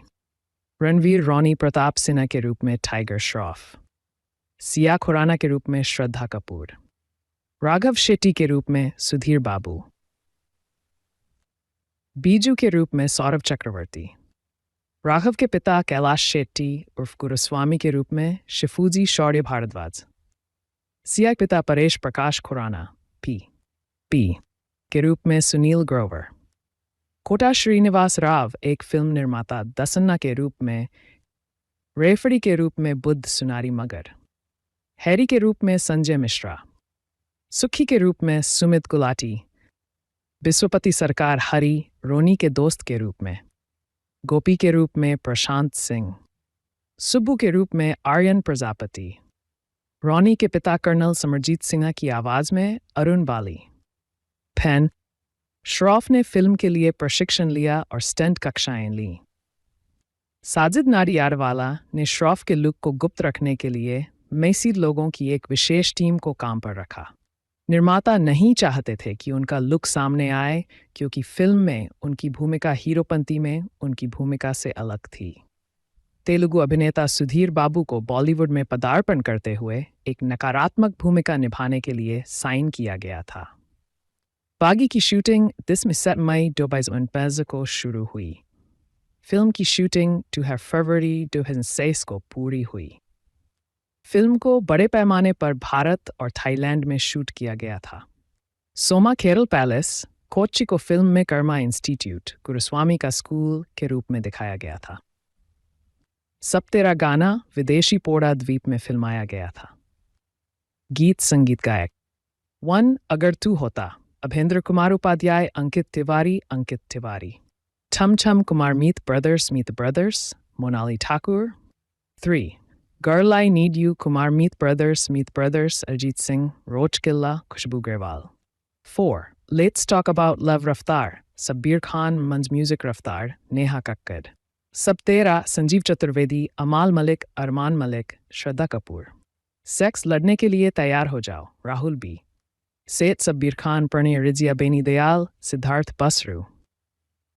रणवीर रॉनी प्रताप सिन्हा के रूप में टाइगर श्रॉफ, सिया खुराना के रूप में श्रद्धा कपूर, राघव शेट्टी के रूप में सुधीर बाबू, बीजू के रूप में सौरभ चक्रवर्ती, राघव के पिता कैलाश शेट्टी उर्फ गुरुस्वामी के रूप में शिफूजी शौर्य भारद्वाज, सिया के पिता परेश प्रकाश खुराना पी के रूप में सुनील ग्रोवर, कोटा श्रीनिवास राव एक फिल्म निर्माता दसन्ना के रूप में, रेफरी के रूप में बुद्ध सुनारी मगर, हैरी के रूप में संजय मिश्रा, सुखी के रूप में सुमित गुलाटी, विश्वपति सरकार हरी रोनी के दोस्त के रूप में, गोपी के रूप में प्रशांत सिंह, सुब्बू के रूप में आर्यन प्रजापति, रॉनी के पिता कर्नल समरजीत सिन्हा की आवाज में अरुण बाली। फैन श्रॉफ ने फिल्म के लिए प्रशिक्षण लिया और स्टंट कक्षाएं लीं। साजिद नाडियाडवाला ने श्रॉफ के लुक को गुप्त रखने के लिए मैसी लोगों की एक विशेष टीम को काम पर रखा। निर्माता नहीं चाहते थे कि उनका लुक सामने आए क्योंकि फिल्म में उनकी भूमिका हीरोपंती में उनकी भूमिका से अलग थी। तेलुगु अभिनेता सुधीर बाबू को बॉलीवुड में पदार्पण करते हुए एक नकारात्मक भूमिका निभाने के लिए साइन किया गया था। बागी की शूटिंग 10 मई 2015 को शुरू हुई। फिल्म की शूटिंग 2 फरवरी 2006 को पूरी हुई। फिल्म को बड़े पैमाने पर भारत और थाईलैंड में शूट किया गया था। सोमा केरल पैलेस, कोच्चि को फिल्म में कर्मा इंस्टीट्यूट, गुरुस्वामी का स्कूल के रूप में दिखाया गया था। सब तेरा गाना विदेशी पोड़ा द्वीप में फिल्माया गया था। गीत संगीत गायक 1 अगर तू होता, अभेंद्र कुमार उपाध्याय, अंकित तिवारी। ठम ठम Kumar Meet brothers, Monali Thakur. 3 girl I need you, Kumar Meet brothers, Arijit Singh, Roach Killa, Khushboo Grewal. 4 let's talk about love Raftaar, Sabbir Khan, मंज म्यूजिक रफ्तार, नेहा कक्कड़। सब तेरा, संजीव चतुर्वेदी, अमाल मलिक, अरमान मलिक, श्रद्धा कपूर। सेक्स लड़ने के लिए तैयार हो जाओ, राहुल बी। सेठ, सब्बीर खान, प्रणय रिजिया, बेनी दयाल, सिद्धार्थ बसरू।